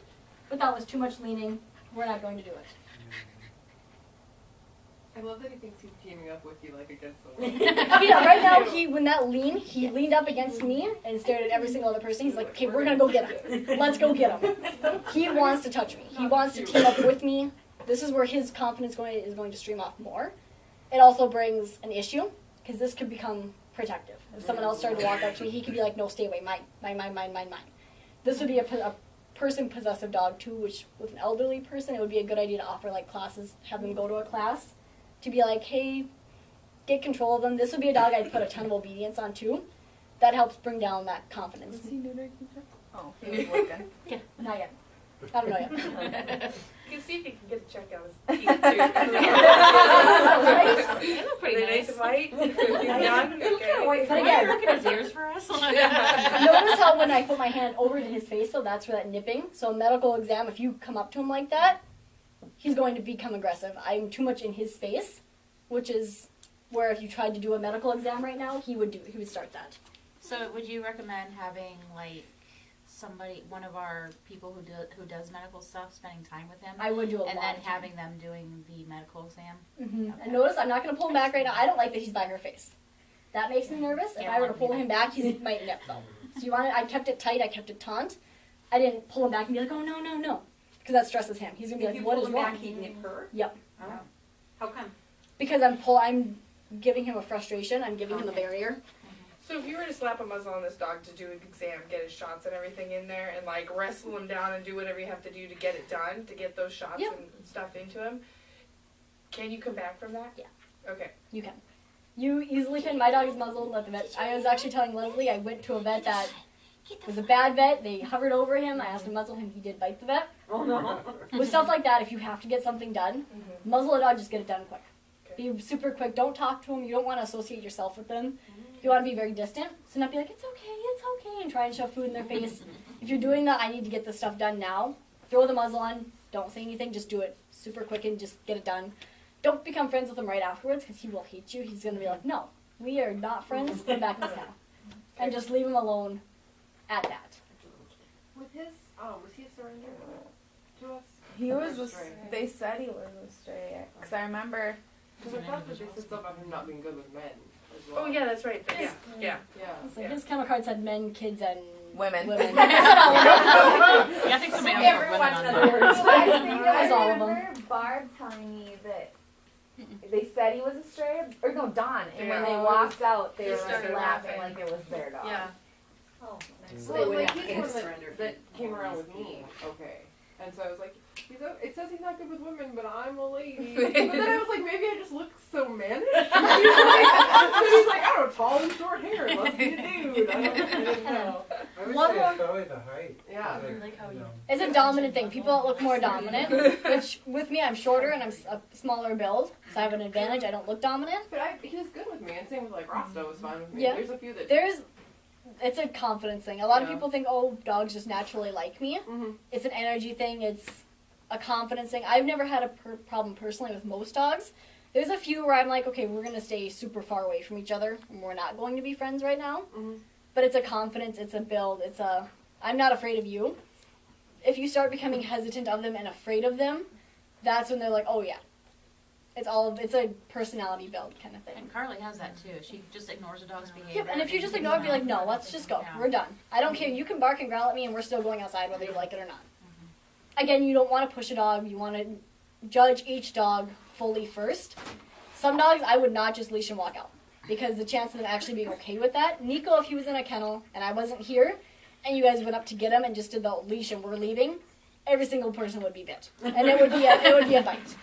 but that was too much leaning. We're not going to do it. I love that he thinks he's teaming up with you like against the wall. Yeah, right now, when that he leaned up against me and stared at every single other person. He's like, okay, we're going to go get him. Let's go get him. He wants to touch me. He wants to team up with me. This is where his confidence is going to stream off more. It also brings an issue, because this could become protective. If someone else started to walk up to me, he could be like, no, stay away, mine. This would be a person-possessive dog, too, which with an elderly person, it would be a good idea to offer, like, classes, have them go to a class, to be like, hey, get control of them. This would be a dog I'd put a ton of obedience on, too. That helps bring down that confidence. Oh, he was looking. Not yet. I don't know yet. You can see if you can get a check out his teeth Right? They look pretty nice. white. But again, Look at his ears for us. notice how when I put my hand over to his face, so that's for that nipping. So medical exam, if you come up to him like that, he's going to become aggressive. I'm too much in his space, which is where if you tried to do a medical exam right now, he would start that. So would you recommend having one of our people who does medical stuff, spending time with him, I would do a and lot. then of time. having them doing the medical exam? Mm-hmm. Okay. And notice I'm not going to pull him back right now. I don't like that he's by her face. That makes me nervous. If Yeah, I were to like pull me. him back, he might nip though. So I kept it tight. I kept it taut. I didn't pull him back and be like, oh no, because that stresses him. He's gonna be like, what is wrong? He'd nip her? Yep. Oh. How come? Because I'm giving him a frustration. I'm giving him a barrier. So if you were to slap a muzzle on this dog to do an exam, get his shots and everything in there, and like wrestle him down and do whatever you have to do to get it done, to get those shots Yep. and stuff into him, Can you come back from that? Yeah. Okay. You can. You easily can. My dog is muzzled at the vet. I was actually telling Leslie I went to a vet that was a bad vet. They hovered over him. I asked him to muzzle him. He did bite the vet. Oh no. With stuff like that, if you have to get something done, muzzle a dog, just get it done quick. Be super quick. Don't talk to them. You don't want to associate yourself with them. You want to be very distant. So not be like, it's okay, and try and shove food in their face. If you're doing that, I need to get this stuff done now. Throw the muzzle on. Don't say anything. Just do it super quick and just get it done. Don't become friends with him right afterwards because he will hate you. He's going to be like, no, we are not friends. Get back in this kennel. And just leave him alone at that. With his, was he a surrender to us? He was. a stray. They said he was a stray. Because I remember. Because I thought that they said stuff about him not being good with men as well. Oh yeah, that's right. Yeah. Yeah. Yeah. So his kennel card said men, kids, and Women. women. Yeah, I think somebody else wrote women on there. That's all of them. I remember Barb telling me that they said he was a stray, or no, Don. And when they walked out, they were started laughing laughing. like it was their dog. Yeah. Oh, So Well, they like wouldn't he's have the one surrendered. that came around with me. Okay. And so I was like, it says he's not good with women, but I'm a lady. But then I was like, maybe I just look so mannish. He's like, I don't know, tall and short hair. Must be a dude. I didn't know. I would One say more- it's probably the height. Yeah. It's a dominant thing. People that look more dominant, which with me, I'm shorter and I'm a smaller build, so I have an advantage. I don't look dominant. But he was good with me, and same with like Rasta was fine with me. Yeah. There's a few that. It's a confidence thing. A lot of Yeah. people think, oh, dogs just naturally like me. Mm-hmm. It's an energy thing. It's a confidence thing. I've never had a problem personally with most dogs. There's a few where I'm like, okay, we're going to stay super far away from each other, and we're not going to be friends right now. Mm-hmm. But it's a confidence, it's a build, I'm not afraid of you. If you start becoming hesitant of them and afraid of them, that's when they're like, oh yeah. It's a personality build kind of thing. And Carly has that too. She just ignores a dog's behavior. Yep, and if you just ignore it, be like, no, let's just go. We're done. I don't care. You can bark and growl at me and we're still going outside whether you like it or not. Again, you don't want to push a dog. You want to judge each dog fully first. Some dogs, I would not just leash and walk out because the chance of them actually being okay with that. Nico, if he was in a kennel and I wasn't here and you guys went up to get him and just did the leash and we're leaving, every single person would be bit. And it would be a bite.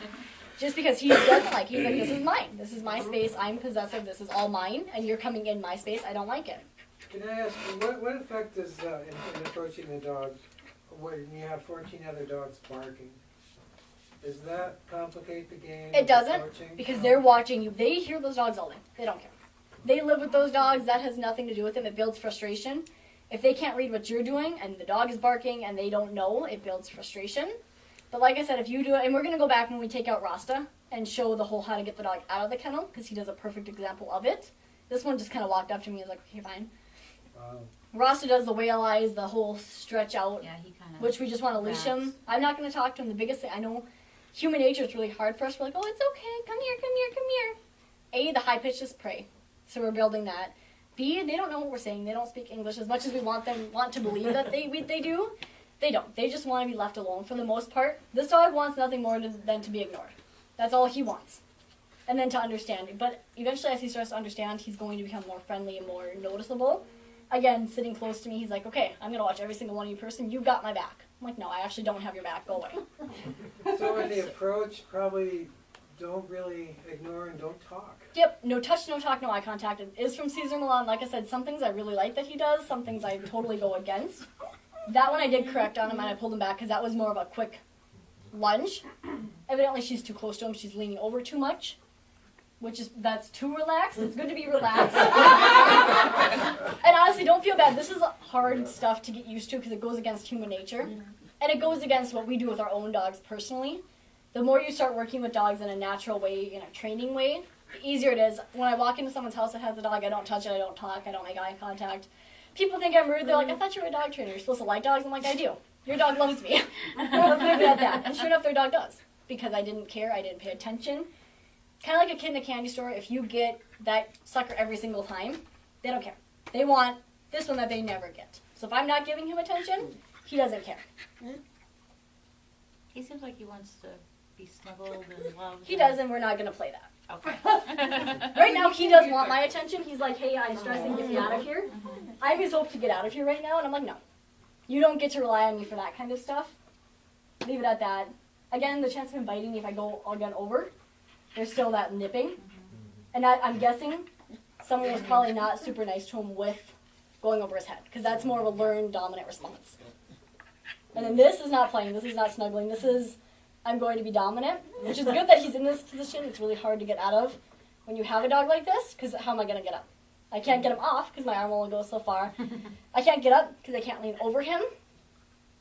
Just because he doesn't like, he's like, this is mine. This is my space. I'm possessive. This is all mine. And you're coming in my space. I don't like it. Can I ask, what effect does in approaching the dog when you have 14 other dogs barking? Does that complicate the game? It of doesn't, approaching? because they're watching you. They hear those dogs all day. They don't care. They live with those dogs. That has nothing to do with them. It builds frustration. If they can't read what you're doing and the dog is barking and they don't know, it builds frustration. But like I said, if you do it, and we're going to go back when we take out Rasta and show the whole how to get the dog out of the kennel, because he does a perfect example of it. This one just kind of walked up to me and was like, okay, fine. Wow. Rasta does the whale eyes, the whole stretch out, Yeah, he kind of. which we just want to leash him. I'm not going to talk to him. The biggest thing, I know human nature, it's really hard for us. We're like, oh, it's okay. Come here, come here, come here. A, the high pitch is prey. So we're building that. B, they don't know what we're saying. They don't speak English as much as we want to believe that they do. They don't. They just want to be left alone for the most part. This dog wants nothing more than to be ignored. That's all he wants. And then to understand. But eventually, as he starts to understand, he's going to become more friendly and more noticeable. Again, sitting close to me, he's like, okay, I'm going to watch every single one of you person. You've got my back. I'm like, no, I actually don't have your back. Go away. So in the approach, probably don't really ignore and don't talk. Yep, no touch, no talk, no eye contact. It is from Cesar Milan. Like I said, some things I really like that he does. Some things I totally go against. That one I did correct on him and I pulled him back because that was more of a quick lunge. Evidently she's too close to him. She's leaning over too much, that's too relaxed. It's good to be relaxed. And honestly, don't feel bad. This is hard stuff to get used to because it goes against human nature. And it goes against what we do with our own dogs personally. The more you start working with dogs in a natural way, in a training way, the easier it is. When I walk into someone's house that has a dog, I don't touch it, I don't talk, I don't make eye contact. People think I'm rude. They're like, I thought you were a dog trainer. You're supposed to like dogs. I'm like, I do. Your dog loves me. Let's leave it at that. And sure enough, their dog does. Because I didn't care. I didn't pay attention. Kind of like a kid in a candy store. If you get that sucker every single time, they don't care. They want this one that they never get. So if I'm not giving him attention, he doesn't care. He seems like he wants to be snuggled and loved. He does, and we're not going to play that. Okay. Right now, he does want my attention. He's like, hey, I'm stressing, get me out of here. I'm his hope to get out of here right now, and I'm like, no. You don't get to rely on me for that kind of stuff. Leave it at that. Again, the chance of him biting me if I go again over, there's still that nipping. And that, I'm guessing someone was probably not super nice to him with going over his head, because that's more of a learned dominant response. And then this is not playing, this is not snuggling, this is, I'm going to be dominant, which is good that he's in this position. It's really hard to get out of when you have a dog like this, because how am I going to get up? I can't get him off because my arm only goes so far. I can't get up because I can't lean over him.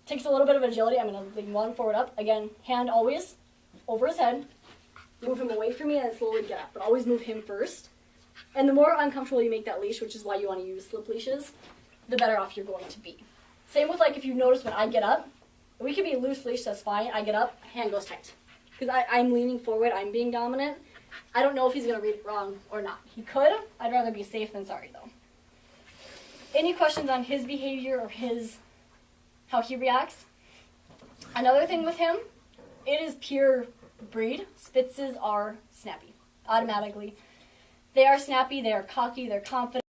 Takes a little bit of agility. I'm going to lean one forward up. Again, hand always over his head. Move him away from me and then slowly get up, but always move him first. And the more uncomfortable you make that leash, which is why you want to use slip leashes, the better off you're going to be. Same with like if you notice when I get up, we could be a loose leash, that's fine. I get up, hand goes tight. Because I'm leaning forward, I'm being dominant. I don't know if he's going to read it wrong or not. He could. I'd rather be safe than sorry though. Any questions on his behavior or how he reacts? Another thing with him, it is pure breed. Spitzes are snappy, automatically. They are snappy, they are cocky, they're confident.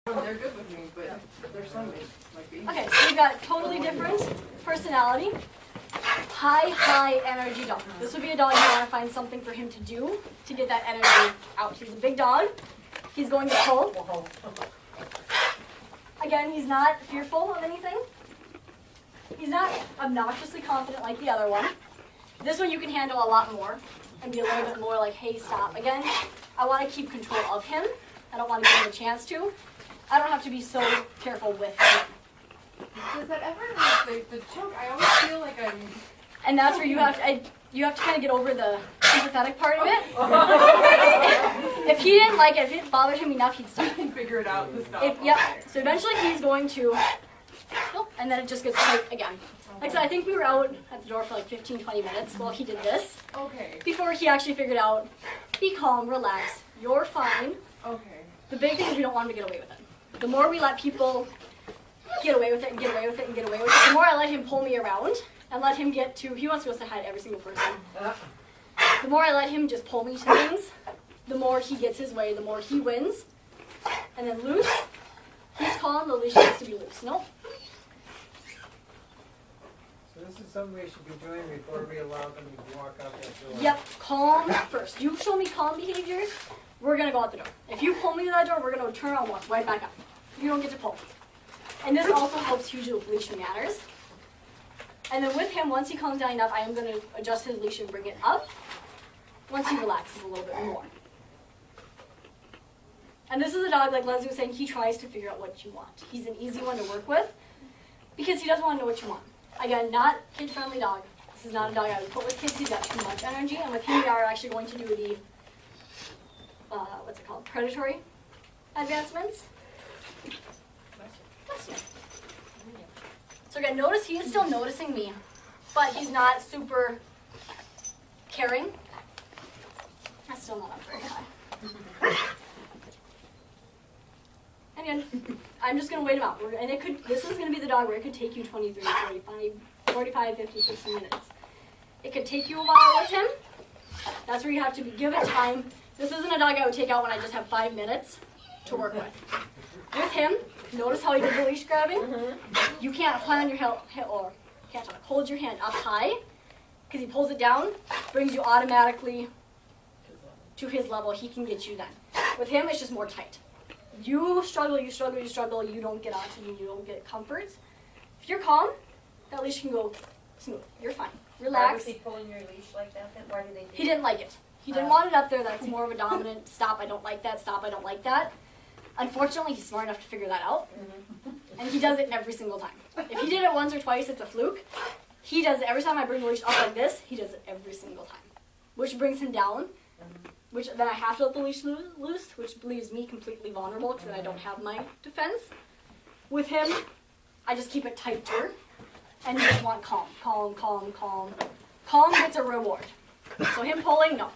They're good with me, but their Sunday might be. Okay, so we've got totally different personality. High energy dog. This would be a dog you want to find something for him to do to get that energy out. He's a big dog. He's going to pull. Again, he's not fearful of anything. He's not obnoxiously confident like the other one. This one you can handle a lot more and be a little bit more like, hey, stop. Again, I want to keep control of him. I don't want to give him a chance to. I don't have to be so careful with him. Does that ever, like, the choke, I always feel like I'm... And that's where you have to kind of get over the sympathetic part of it. If he didn't like it, if it bothered him enough, he'd stop. figure it out to stop. Yep. So eventually he's going to, and then it just gets tight again. Like I said, I think we were out at the door for like 15, 20 minutes while he did this. Okay. Before he actually figured out, be calm, relax, you're fine. Okay. The big thing is we don't want him to get away with it. The more we let people get away with it and get away with it and get away with it, the more I let him pull me around. and let him get to, he wants to go say hi to every single person. The more I let him just pull me to things, the more he gets his way, the more he wins. And then loose, he's calm, the leash needs to be loose. Nope. So this is something we should be doing before we allow them to walk out that door. Yep, calm first. You show me calm behavior, we're gonna go out the door. If you pull me to that door, we're gonna turn around and walk right back up. You don't get to pull. And this also helps hugely with leash manners. And then with him, once he calms down enough, I am gonna adjust his leash and bring it up once he relaxes a little bit more. And this is a dog, like Leslie was saying, he tries to figure out what you want. He's an easy one to work with because he doesn't want to know what you want. Again, not kid-friendly dog. This is not a dog I would put with kids. He's got too much energy. And with him, we are actually going to do the, what's it called, predatory advancements. So again, notice he is still noticing me, but he's not super caring. That's still not up very high. And again, I'm just going to wait him out. And this is going to be the dog where it could take you 23, 45, 50, 60 minutes. It could take you a while with him. That's where you have to give it time. This isn't a dog I would take out when I just have 5 minutes to work with. With him, notice how he did the leash grabbing? You can't plan your hold your hand up high because he pulls it down, brings you automatically to his level. He can get you then. With him, it's just more tight. You struggle, you don't get oxygen, you don't get comfort. If you're calm, that leash can go smooth. You're fine. Relax. Why was he pulling your leash like that then? Why did they do He didn't like it. He didn't want it up there. That's more of a dominant stop, I don't like that, stop, I don't like that. Unfortunately, he's smart enough to figure that out. And he does it every single time. If he did it once or twice, it's a fluke. He does it every time I bring the leash up like this, he does it every single time. Which brings him down. Which then I have to let the leash loose, which leaves me completely vulnerable because then I don't have my defense. With him, I just keep it tighter, and you just want calm, calm, calm, calm. Calm gets a reward. So him pulling, no.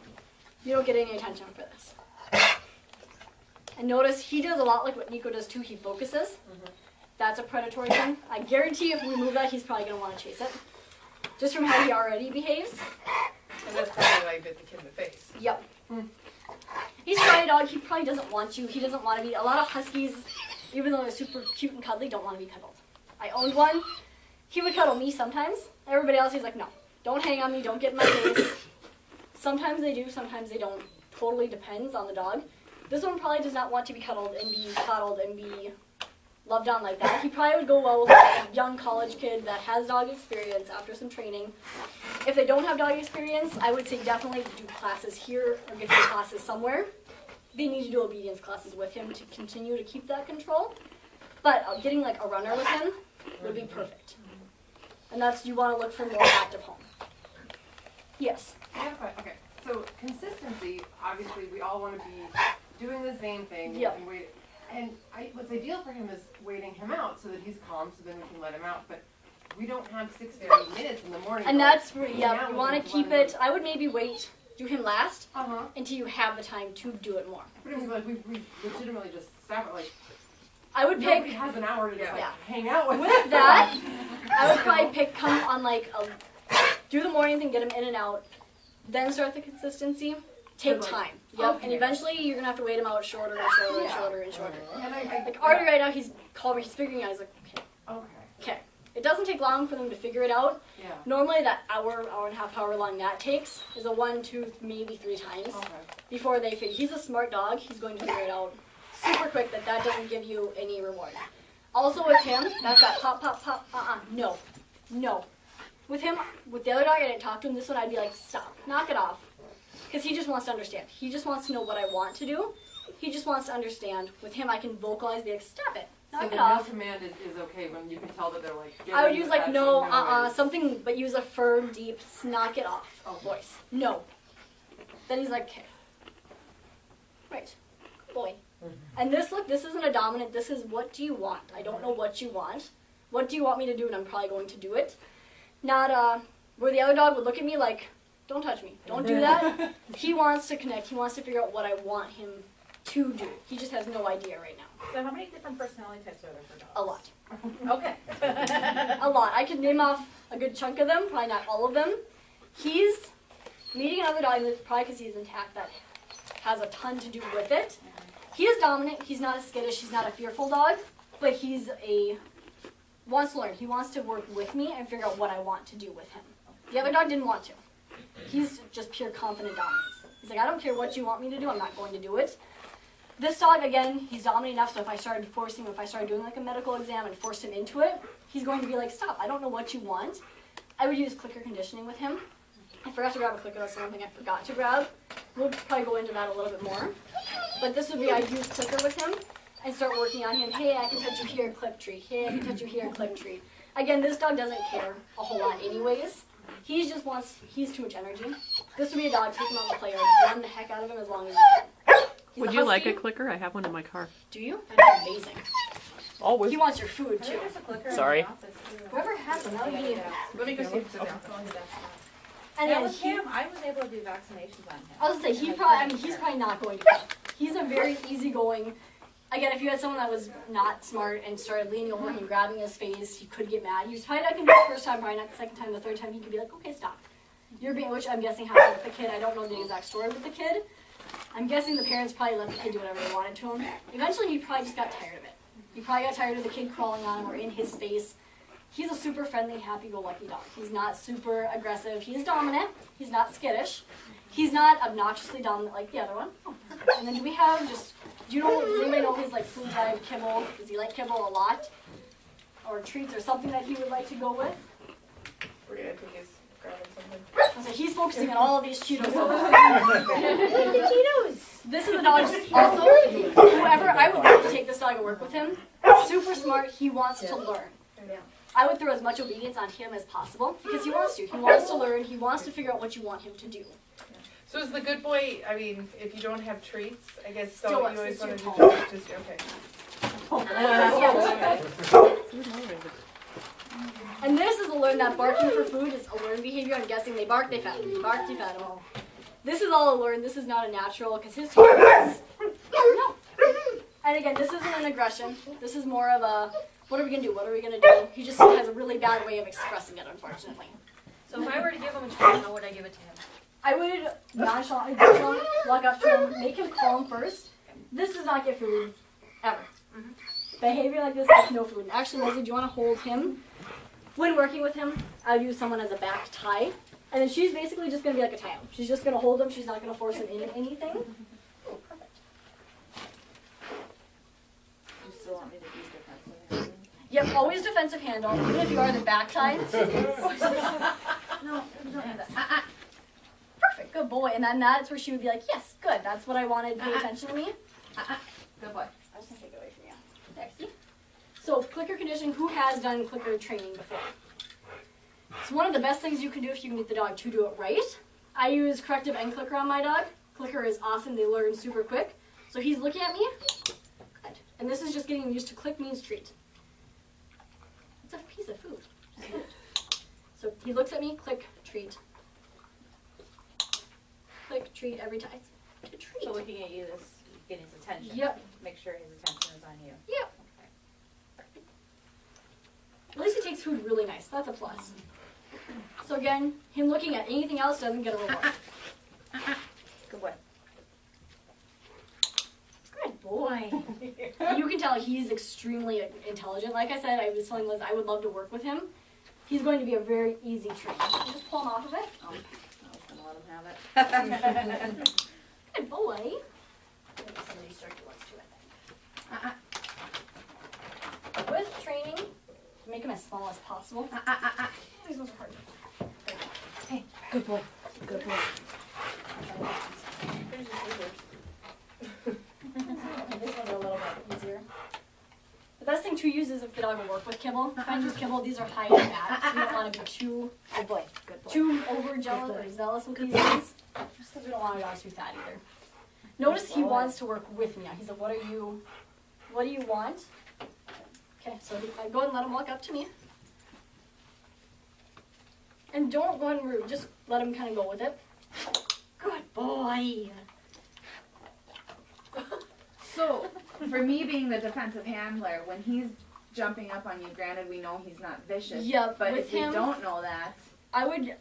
You don't get any attention for this. And notice he does a lot like what Nico does too, he focuses. That's a predatory thing. I guarantee if we move that, he's probably going to want to chase it. Just from how he already behaves. And that's probably why I bit the kid in the face. Yep. He's probably a dog, he probably doesn't want you, he doesn't want to be, a lot of huskies, even though they're super cute and cuddly, don't want to be cuddled. I owned one, he would cuddle me sometimes, everybody else he's like, no, don't hang on me, don't get in my face. Sometimes they do, sometimes they don't, totally depends on the dog. This one probably does not want to be cuddled and be coddled and be loved on like that. He probably would go well with a young college kid that has dog experience after some training. If they don't have dog experience, I would say definitely do classes here or get their classes somewhere. They need to do obedience classes with him to continue to keep that control. But getting like a runner with him would be perfect. And that's, you want to look for more active home. Yes. Yeah, okay. So consistency, obviously we all want to be doing the same thing. Yep. And what's ideal for him is waiting him out so that he's calm, so then we can let him out. But we don't have 60 or 80 minutes in the morning. And that's where, yeah, you want to keep it, I would maybe wait, do him last, until you have the time to do it more. But I mean, like, we legitimately just stop it, like, I would pick, nobody has an hour to just, like, hang out with with that, I would probably pick, come on like, do the morning thing, get him in and out, then start the consistency. Take time. Yep. Okay. And eventually you're gonna have to wait him out shorter and shorter and shorter and shorter. And Like Artie right now, he's calm, he's figuring out, he's like, okay. Okay. Okay. It doesn't take long for them to figure it out. Yeah. Normally that hour and a half, however long that takes, is a 1, 2, maybe 3 times Okay. before they figure. He's a smart dog, he's going to figure it out super quick that doesn't give you any reward. Also with him, that's that pop, pop, pop, no. No. With him, with the other dog, I didn't talk to him, this one I'd be like, stop, knock it off. Because he just wants to understand. He just wants to know what I want to do. He just wants to understand. With him, I can vocalize, be like, stop it, knock it off. So the no command is okay when you can tell that they're like. I would use like no, is- something, but use a firm, deep, knock it off voice. No. Then he's like, okay. Right. Boy. And this, look, this isn't a dominant. This is what do you want? I don't know what you want. What do you want me to do? And I'm probably going to do it. Not where the other dog would look at me like, don't touch me. Don't do that. He wants to connect. He wants to figure out what I want him to do. He just has no idea right now. So how many different personality types are there for dogs? A lot. Okay. A lot. I could name off a good chunk of them, probably not all of them. He's meeting another dog, probably because he's intact, that has a ton to do with it. He is dominant. He's not a skittish. He's not a fearful dog, but wants to learn. He wants to work with me and figure out what I want to do with him. The other dog didn't want to. He's just pure confident dominance. He's like, I don't care what you want me to do. I'm not going to do it. This dog, again, he's dominant enough, so if I started doing like a medical exam and forced him into it, he's going to be like, stop, I don't know what you want. I would use clicker conditioning with him. I forgot to grab a clicker. That's the one thing I forgot to grab. We'll probably go into that a little bit more. But this would be, I'd use clicker with him and start working on him. Hey, I can touch you here, click treat. Hey, I can touch you here, click treat. Again, this dog doesn't care a whole lot anyways. He's too much energy. This would be a dog, take him on the playground, run the heck out of him as long as you can. Would you like a clicker? I have one in my car. Do you? That'd be amazing. Always. He wants your food too. There's a clicker Sorry. in the office, too. Whoever has one, that would be. Let me go see if it's in there. And Yeah, then with him, I was able to do vaccinations on him. I was gonna say he's probably not going to come. He's a very easygoing. Again, if you had someone that was not smart and started leaning over him, grabbing his face, he could get mad. He was probably not gonna do it the first time, probably not the second time, the third time. He could be like, okay, stop. You're being, which I'm guessing happened with the kid. I don't know the exact story with the kid. I'm guessing the parents probably let the kid do whatever they wanted to him. Eventually, he probably just got tired of it. He probably got tired of the kid crawling on him or in his space. He's a super friendly, happy-go-lucky dog. He's not super aggressive. He is dominant. He's not skittish. He's not obnoxiously dominant like the other one. Oh, and then do does anybody know his like food type, kibble? Does he like kibble a lot? Or treats or something that he would like to go with? Weird, I think he's grabbing something. So he's focusing on all of these Cheetos. Cheetos. This is a dog also, whoever, I would love to take this dog and work with him. Super smart, he wants to learn. I would throw as much obedience on him as possible because he wants to. He wants to learn, he wants to figure out what you want him to do. So is the good boy, I mean, if you don't have treats, I guess Still don't works, you always it's want to your do just okay. And this is a learn that barking for food is a learned behavior. I'm guessing they bark, they fed him. He barked, he fed him. This is all a learn. This is not a natural because his tone is no. And again, this isn't an aggression. This is more of a what are we gonna do? What are we gonna do? He just has a really bad way of expressing it, unfortunately. So if I were to give him a treat, how would I give it to him? I would nonchalantly walk up to him, make him calm first. This does not get food, ever. Behavior like this gets no food. Actually, Leslie, do you want to hold him? When working with him, I'll use someone as a back tie. And then she's basically just going to be like a tie-up. She's just going to hold him. She's not going to force him into anything. Oh, perfect. You still want me to do defensive? Yep, always defensive handle, even if you are the back tie. No, you don't have that. Perfect, good boy. And then that's where she would be like, yes, good. That's what I wanted. Pay attention to me. Good boy. I was going to take it away from you. There, see? So clicker conditioning, who has done clicker training before? It's one of the best things you can do if you can get the dog to do it right. I use corrective and clicker on my dog. Clicker is awesome. They learn super quick. So he's looking at me. Good. And this is just getting used to click means treat. It's a piece of food. So he looks at me, click, treat. Click, treat every time. It's a treat. So looking at you is getting his attention. Yep. Make sure his attention is on you. Yep. At least he takes food really nice. That's a plus. So again, him looking at anything else doesn't get a reward. Good boy. Good boy. You can tell he's extremely intelligent. Like I said, I was telling Liz I would love to work with him. He's going to be a very easy train. Just pull him off of it. I was going to let him have it. Good boy. Maybe some of these turkey ones too, I think. With training, make him as small as possible. These ones are hard. Hey, good boy. Good boy. There's your scissors. This one's a little bit easier. The best thing to use is if the dog will work with kibble. Try and use kibble. These are high in fat, so you don't want to be too Good boy. Good boy. too overjealous or zealous with these things. Just because we don't want our dogs to be fat either. Notice he wants to work with me now. He's like, what do you want? Okay, so I go ahead and let him walk up to me. And don't go ahead and rude. Just let him kind of go with it. Good boy. for me being the defensive handler, when he's jumping up on you, granted we know he's not vicious, Yep, but with if we him- don't know that, I would,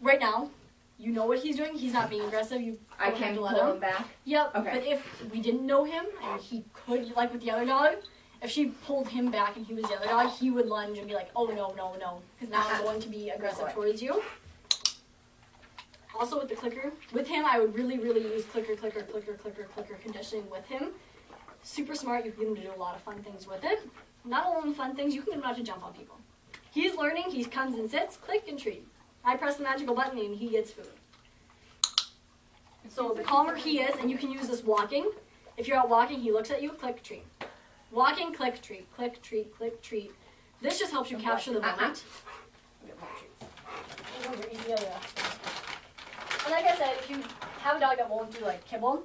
right now, you know what he's doing. He's not being aggressive. You I don't have can to pull let him back. Yep. Okay. But if we didn't know him and he could, like with the other dog, if she pulled him back and he was the other dog, he would lunge and be like, oh no, no, no, because now I'm going to be aggressive towards you. Also with the clicker, with him, I would really, really use clicker conditioning with him. Super smart. You can get him to do a lot of fun things with it. Not only fun things, you can get him not to jump on people. He's learning. He comes and sits, click and treat. I press the magical button and he gets food. So the calmer he is, and you can use this walking. If you're out walking, he looks at you, click, treat. Walking, click, treat, click, treat, click, treat. This just helps you capture the moment. Get more treats. Those are easy to. And like I said, if you have a dog that won't do like kibble,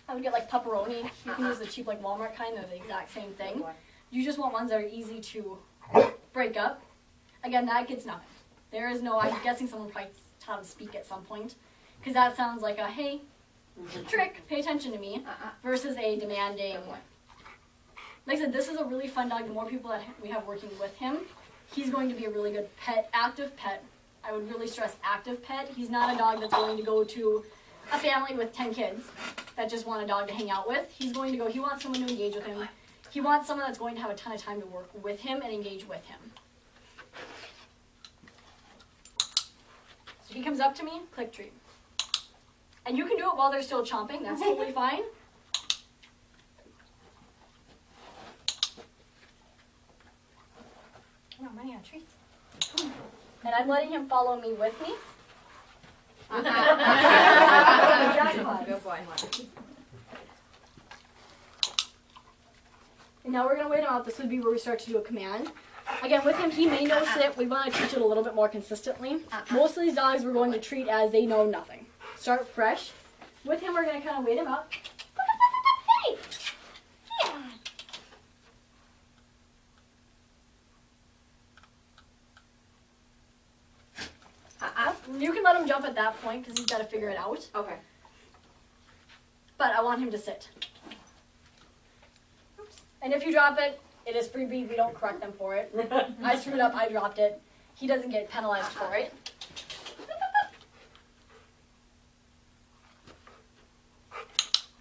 I would get like pepperoni. You can use the cheap like Walmart kind. They're the exact same thing. You just want ones that are easy to break up. Again, that gets nothing. There is no, I'm guessing someone probably taught him to speak at some point. Because that sounds like a, hey, trick, pay attention to me, versus a demanding. Like I said, this is a really fun dog. The more people that we have working with him, he's going to be a really good pet, active pet. I would really stress active pet. He's not a dog that's going to go to a family with 10 kids that just want a dog to hang out with. He's going to go, he wants someone to engage with him. He wants someone that's going to have a ton of time to work with him and engage with him. So he comes up to me, click treat. And you can do it while they're still chomping. That's totally fine. I'm running out of treats. And I'm letting him follow me with me. Good boy. And now we're going to wait him out. This would be where we start to do a command. Again, with him, he may know sit. We want to teach it a little bit more consistently. Most of these dogs we're going to treat as they know nothing. Start fresh. With him, we're going to kind of wait him out. Hey! Yeah. You can let him jump at that point because he's got to figure it out. Okay. But I want him to sit. And if you drop it, it is freebie. We don't correct them for it. I screwed up. I dropped it. He doesn't get penalized for it.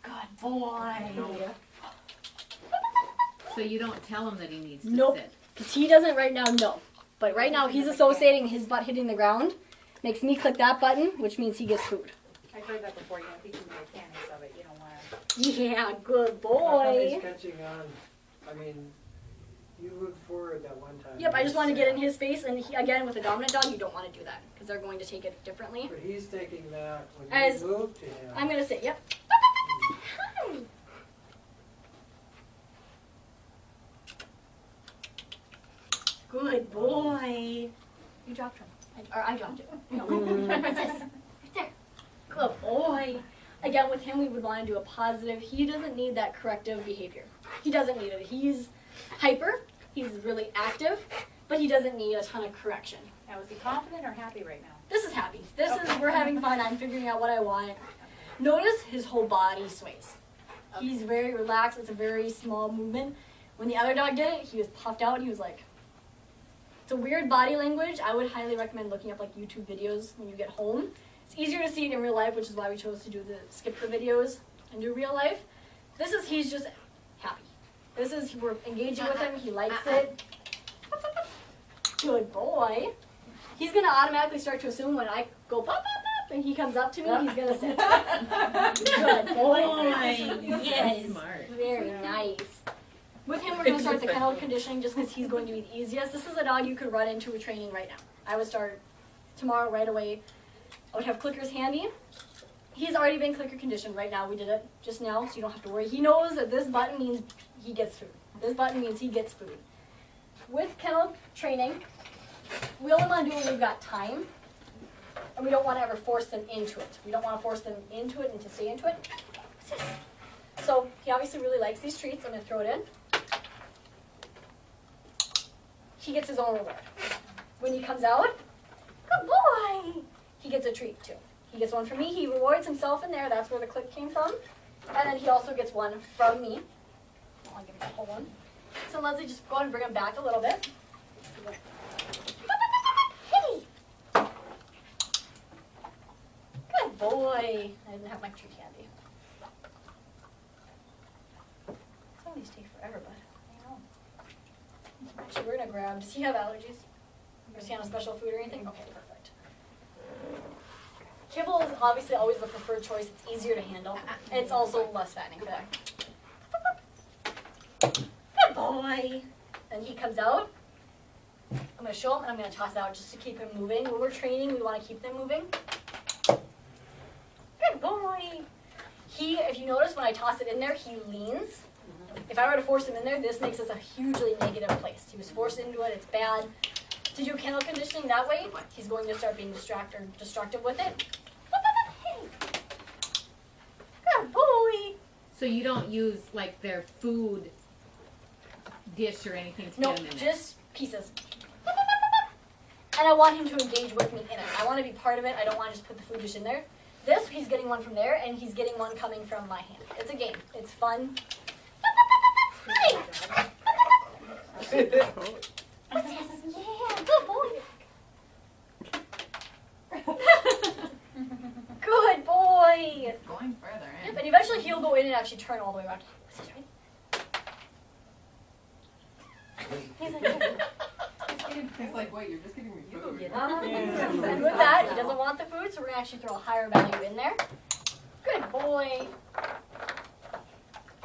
Good boy. So you don't tell him that he needs to Nope. sit. Because he doesn't right now know. But right now he's associating his butt hitting the ground. Makes me click that button, which means he gets food. I've heard that before. You know, teaching mechanics of it. You don't want to. Yeah, good How come he's boy. catching on? I mean, you moved forward that one time. Yep, I just want to get in his face. And he, again, with a dominant dog, you don't want to do that. Because they're going to take it differently. But he's taking that when As- you move to him. I'm going to say, yep. Hi. Good boy. You dropped him. I dropped it. No. Right there. Good boy. Again, with him, we would want to do a positive. He doesn't need that corrective behavior. He doesn't need it. He's hyper. He's really active. But he doesn't need a ton of correction. Now, is he confident or happy right now? This is happy. This is, we're having fun. I'm figuring out what I want. Notice his whole body sways. He's very relaxed. It's a very small movement. When the other dog did it, he was puffed out. He was like, it's a weird body language. I would highly recommend looking up like YouTube videos when you get home. It's easier to see it in real life, which is why we chose to do skip the videos and do real life. This is, he's just happy. This is, we're engaging with him. He likes it. Good boy. He's going to automatically start to assume when I go pop, pop, pop, and he comes up to me, he's going to sit. Good boy. Yes. Smart. Very nice. With him, we're going to start the kennel conditioning just because he's going to be the easiest. This is a dog you could run into a training right now. I would start tomorrow right away. I would have clickers handy. He's already been clicker conditioned right now. We did it just now, so you don't have to worry. He knows that this button means he gets food. This button means he gets food. With kennel training, we only want to do when we've got time, and we don't want to ever force them into it. We don't want to force them into it and to stay into it. So he obviously really likes these treats. I'm going to throw it in. He gets his own reward. When he comes out, good boy, he gets a treat too. He gets one from me. He rewards himself in there. That's where the click came from. And then he also gets one from me. I'll give him the whole one. So Leslie, just go ahead and bring him back a little bit. Hey! Good boy. I didn't have my treat candy. Some of these take forever, but I know. Actually, we're gonna grab, does he have allergies? Does he have a special food or anything? Okay, perfect. Kibble is obviously always the preferred choice. It's easier to handle. And it's also less fattening for them. Good boy. And he comes out. I'm going to show him and I'm going to toss it out just to keep him moving. When we're training, we want to keep them moving. Good boy. If you notice, when I toss it in there, he leans. If I were to force him in there, this makes us a hugely negative place. He was forced into it. It's bad. To do kennel conditioning that way, he's going to start being destructive with it. Good boy. So you don't use like their food dish or anything to No, get them in just pieces. And I want him to engage with me in it. I want to be part of it. I don't want to just put the food dish in there. This, he's getting one from there, and he's getting one coming from my hand. It's a game. It's fun. Hey! What's this? Yeah, good boy. Good boy. Going further in. Yep, and eventually he'll go in and actually turn all the way around. Is this right? He's like, He's like, wait, you're just getting me food. and with that, he doesn't want the food, so we're gonna actually throw a higher value in there. Good boy.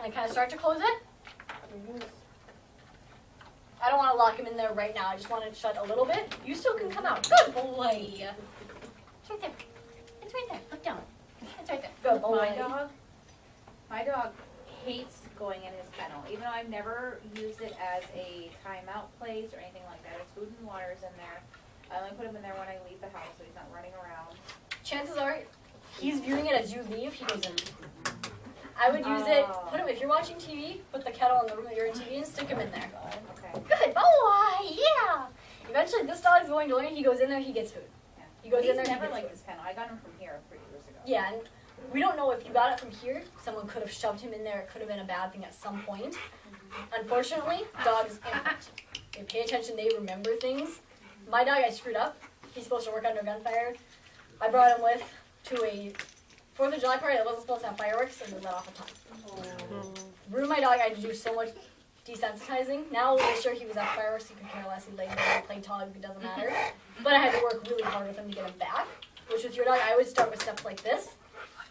And kind of start to close it. I don't want to lock him in there right now. I just want to shut a little bit. You still can come out. Good boy. It's right there. It's right there. Look down. It's right there. Good boy. My dog hates going in his kennel, even though I've never used it as a timeout place or anything like that. His food and water is in there. I only put him in there when I leave the house, so he's not running around. Chances are, he's viewing it as you leave, he goes in. I would use it, put him, if you're watching TV, put the kettle in the room that you're in TV and stick him in there. Okay. Good boy, yeah. Eventually, this dog's going to learn. He goes in there, he gets food. Yeah. He goes in He's there, he never gets liked food. this kennel. I got him from here 3 years ago. Yeah, and we don't know if you got it from here. Someone could have shoved him in there. It could have been a bad thing at some point. Unfortunately, dogs imprint. They pay attention. They remember things. My dog, I screwed up. He's supposed to work under gunfire. I brought him with to a 4th of July party that wasn't supposed to have fireworks, and we let off a ton. Ruined my dog. I had to do so much desensitizing. Now, this year he was at fireworks. He could care less. He played tug. It doesn't matter. But I had to work really hard with him to get him back. Which with your dog, I would start with steps like this.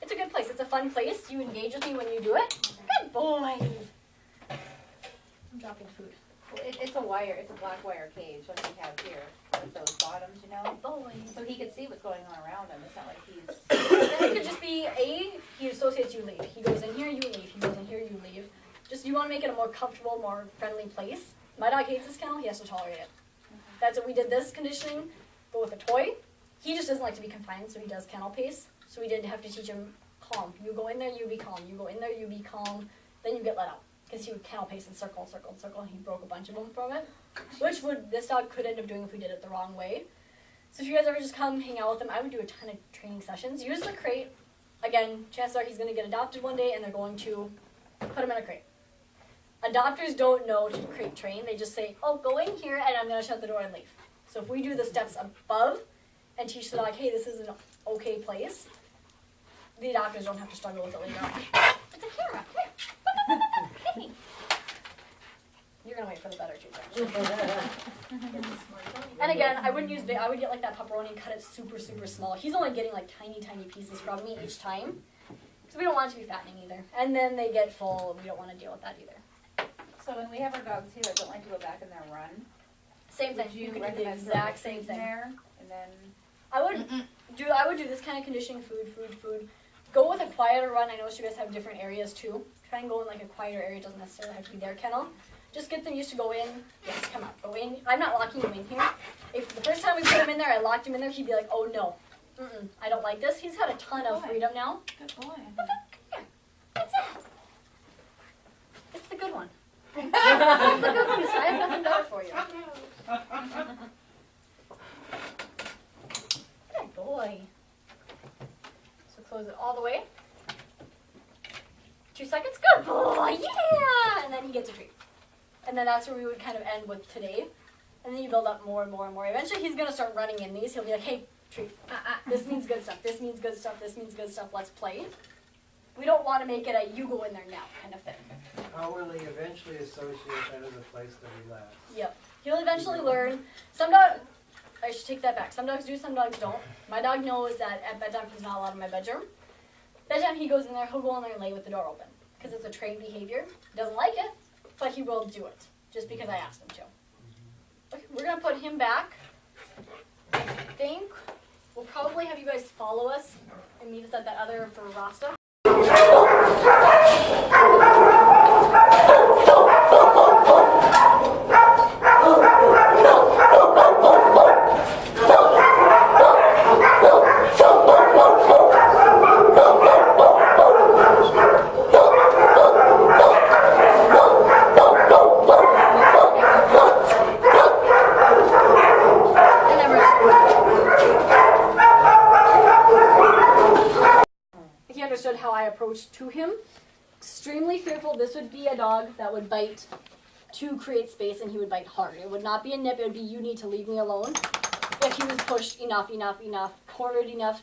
It's a good place. It's a fun place. You engage with me when you do it. Good boy. I'm dropping food. Well, it's a wire. It's a black wire cage like we have here with those bottoms, you know. Good boy. So he can see what's going on around him. It's not like he's. Then it could just be he associates you leave. He goes in here, you leave. He goes in here, you leave. Just you want to make it a more comfortable, more friendly place. My dog hates this kennel. He has to tolerate it. That's what we did this conditioning, but with a toy. He just doesn't like to be confined, so he does kennel pace. So we did have to teach him calm. You go in there, you be calm. You go in there, you be calm. Then you get let out. Because he would kennel pace and circle, circle, circle. And he broke a bunch of them from it. Which this dog could end up doing if we did it the wrong way. So if you guys ever just come hang out with him, I would do a ton of training sessions. Use the crate. Again, chances are he's going to get adopted one day and they're going to put him in a crate. Adopters don't know to crate train. They just say, oh, go in here and I'm going to shut the door and leave. So if we do the steps above and teach the dog, hey, this is an okay place, the adopters don't have to struggle with it later on. It's a camera. Hey. You're going to wait for the better treatment. And again, I wouldn't use big. I would get like that pepperoni and cut it super, super small. He's only getting like tiny, tiny pieces from me each time. Because we don't want it to be fattening either. And then they get full. We don't want to deal with that either. So when we have our dogs here that don't like to go back in their run, Same thing. would You you could do the recommend exact same thing. there and then I would do this kind of conditioning, food. Go with a quieter run. I noticed you guys have different areas too. Try and go in like a quieter area. It doesn't necessarily have to be their kennel. Just get them used to go in. Yes, come on, go in. I'm not locking him in here. If the first time we put him in there, I locked him in there, he'd be like, oh no, I don't like this. He's got a ton of freedom now. Good boy. Here, that's it. It's the good one. It's the good one. I have nothing better for you. Good boy. So close it all the way. 2 seconds, good boy, yeah! And then he gets a treat. And then that's where we would kind of end with today. And then you build up more and more and more. Eventually he's gonna start running in these. He'll be like, hey, treat. This means good stuff, this means good stuff, this means good stuff, let's play. We don't want to make it a you go in there now kind of thing. How will he eventually associate that as a place that he laughs? Yep. He'll eventually learn. Some dogs, I should take that back. Some dogs do, some dogs don't. My dog knows that at bedtime he's not allowed in my bedroom. Bedtime he goes in there, he'll go in there and lay with the door open. Because it's a trained behavior. He doesn't like it, but he will do it. Just because I asked him to. Okay, we're going to put him back. I think we'll probably have you guys follow us and meet us at that other for Rasta. He understood how I approached to him. Extremely fearful. This would be a dog that would bite to create space, and he would bite hard. It would not be a nip. It would be, you need to leave me alone. If he was pushed enough, cornered enough.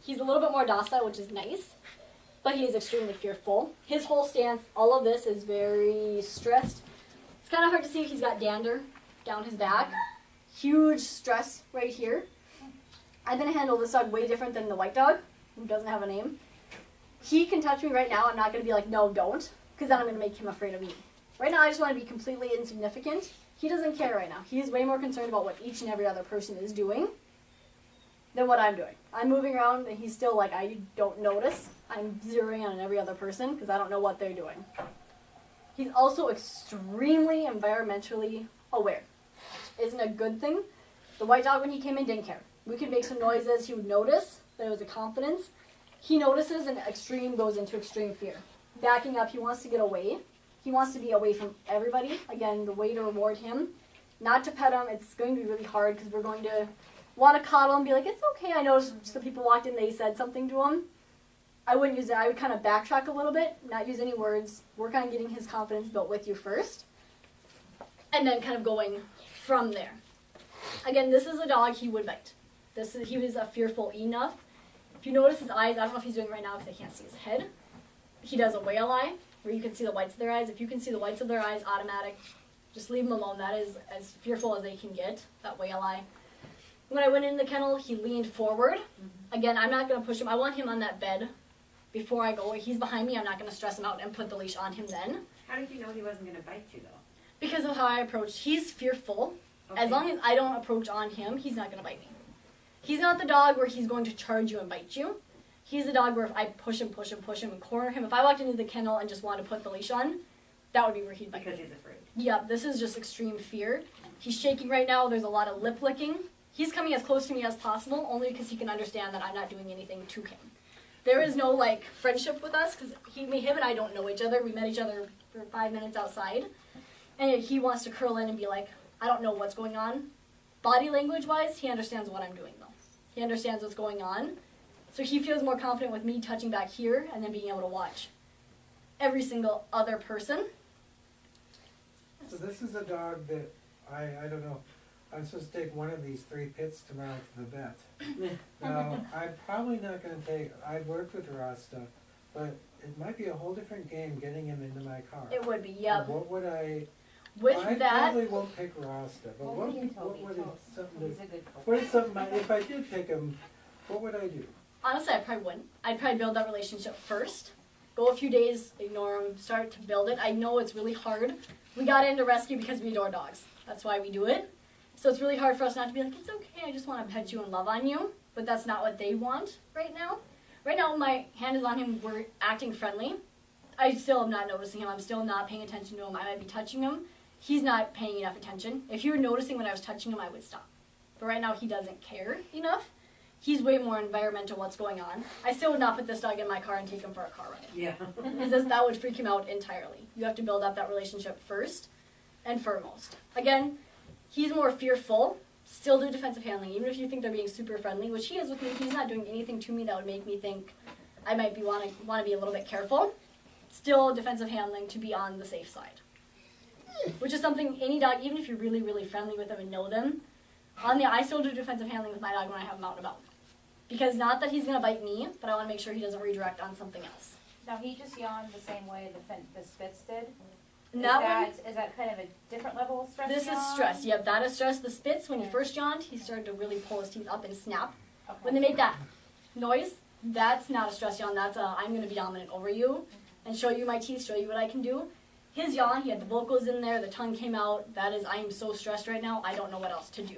He's a little bit more docile, which is nice, but he is extremely fearful. His whole stance, all of this is very stressed. It's kind of hard to see. He's got dander down his back. Huge stress right here. I'm going to handle this dog way different than the white dog, who doesn't have a name. He can touch me right now. I'm not going to be like, no, don't, because then I'm going to make him afraid of me. Right now, I just want to be completely insignificant. He doesn't care right now. He's way more concerned about what each and every other person is doing than what I'm doing. I'm moving around, and he's still like, I don't notice. I'm zeroing in on every other person because I don't know what they're doing. He's also extremely environmentally aware. Isn't a good thing. The white dog, when he came in, didn't care. We could make some noises. He would notice. There was a confidence. He notices, and extreme goes into extreme fear. Backing up, he wants to get away. He wants to be away from everybody. Again, the way to reward him, not to pet him. It's going to be really hard because we're going to want to coddle and be like, it's okay. I noticed some people walked in, they said something to him. I wouldn't use it. I would kind of backtrack a little bit, not use any words, work on getting his confidence built with you first, and then kind of going from there. Again, this is a dog he would bite. He was fearful enough. If you notice his eyes, I don't know if he's doing it right now because I can't see his head. He does a whale eye, where you can see the whites of their eyes. If you can see the whites of their eyes, automatic, just leave him alone. That is as fearful as they can get, that whale eye. When I went in the kennel, he leaned forward. Again, I'm not going to push him. I want him on that bed before I go. He's behind me. I'm not going to stress him out and put the leash on him then. How did you know he wasn't going to bite you, though? Because of how I approached. He's fearful. Okay. As long as I don't approach on him, he's not going to bite me. He's not the dog where he's going to charge you and bite you. He's the dog where if I push him, and corner him, if I walked into the kennel and just wanted to put the leash on, that would be where he'd bite me. Because he's afraid. Yep, this is just extreme fear. He's shaking right now. There's a lot of lip licking. He's coming as close to me as possible, only because he can understand that I'm not doing anything to him. There is no, friendship with us, because him and I don't know each other. We met each other for 5 minutes outside. And he wants to curl in and be like, I don't know what's going on. Body language-wise, he understands what I'm doing, though. He understands what's going on. So he feels more confident with me touching back here and then being able to watch every single other person. So this is a dog that, I don't know, I'm supposed to take one of these 3 pits tomorrow to the vet. Now, I'm probably not going to take, I've worked with Rasta, but it might be a whole different game getting him into my car. It would be, yep. What would I With that, probably won't pick Rasta, but what would something He's a good coach. what is something, if I did pick him, what would I do? honestly, I probably wouldn't. I'd probably build that relationship first. Go a few days, ignore them, start to build it. I know it's really hard. We got into rescue because we adore dogs. That's why we do it. So it's really hard for us not to be like, it's okay, I just want to pet you and love on you. But that's not what they want right now. Right now, my hand is on him. We're acting friendly. I still am not noticing him. I'm still not paying attention to him. I might be touching him. He's not paying enough attention. If you were noticing when I was touching him, I would stop. But right now, he doesn't care enough. He's way more environmental what's going on. I still would not put this dog in my car and take him for a car ride. Yeah. Because that would freak him out entirely. You have to build up that relationship first and foremost. Again, he's more fearful. Still do defensive handling. Even if you think they're being super friendly, which he is with me, he's not doing anything to me that would make me think I might be want to be a little bit careful. still defensive handling to be on the safe side. Which is something any dog, even if you're really, really friendly with them and know them, I still do defensive handling with my dog when I have him out and about. Because not that he's going to bite me, but I want to make sure he doesn't redirect on something else. Now, he just yawned the same way the Spitz did. Is that kind of a different level of stress? This yawn? is stress. Yep, that is stress. The Spitz, when he first yawned, he started to really pull his teeth up and snap. Okay. When they make that noise, that's not a stress yawn. That's a I'm going to be dominant over you and show you my teeth, show you what I can do. His yawn, he had the vocals in there, the tongue came out. That is, I am so stressed right now, I don't know what else to do.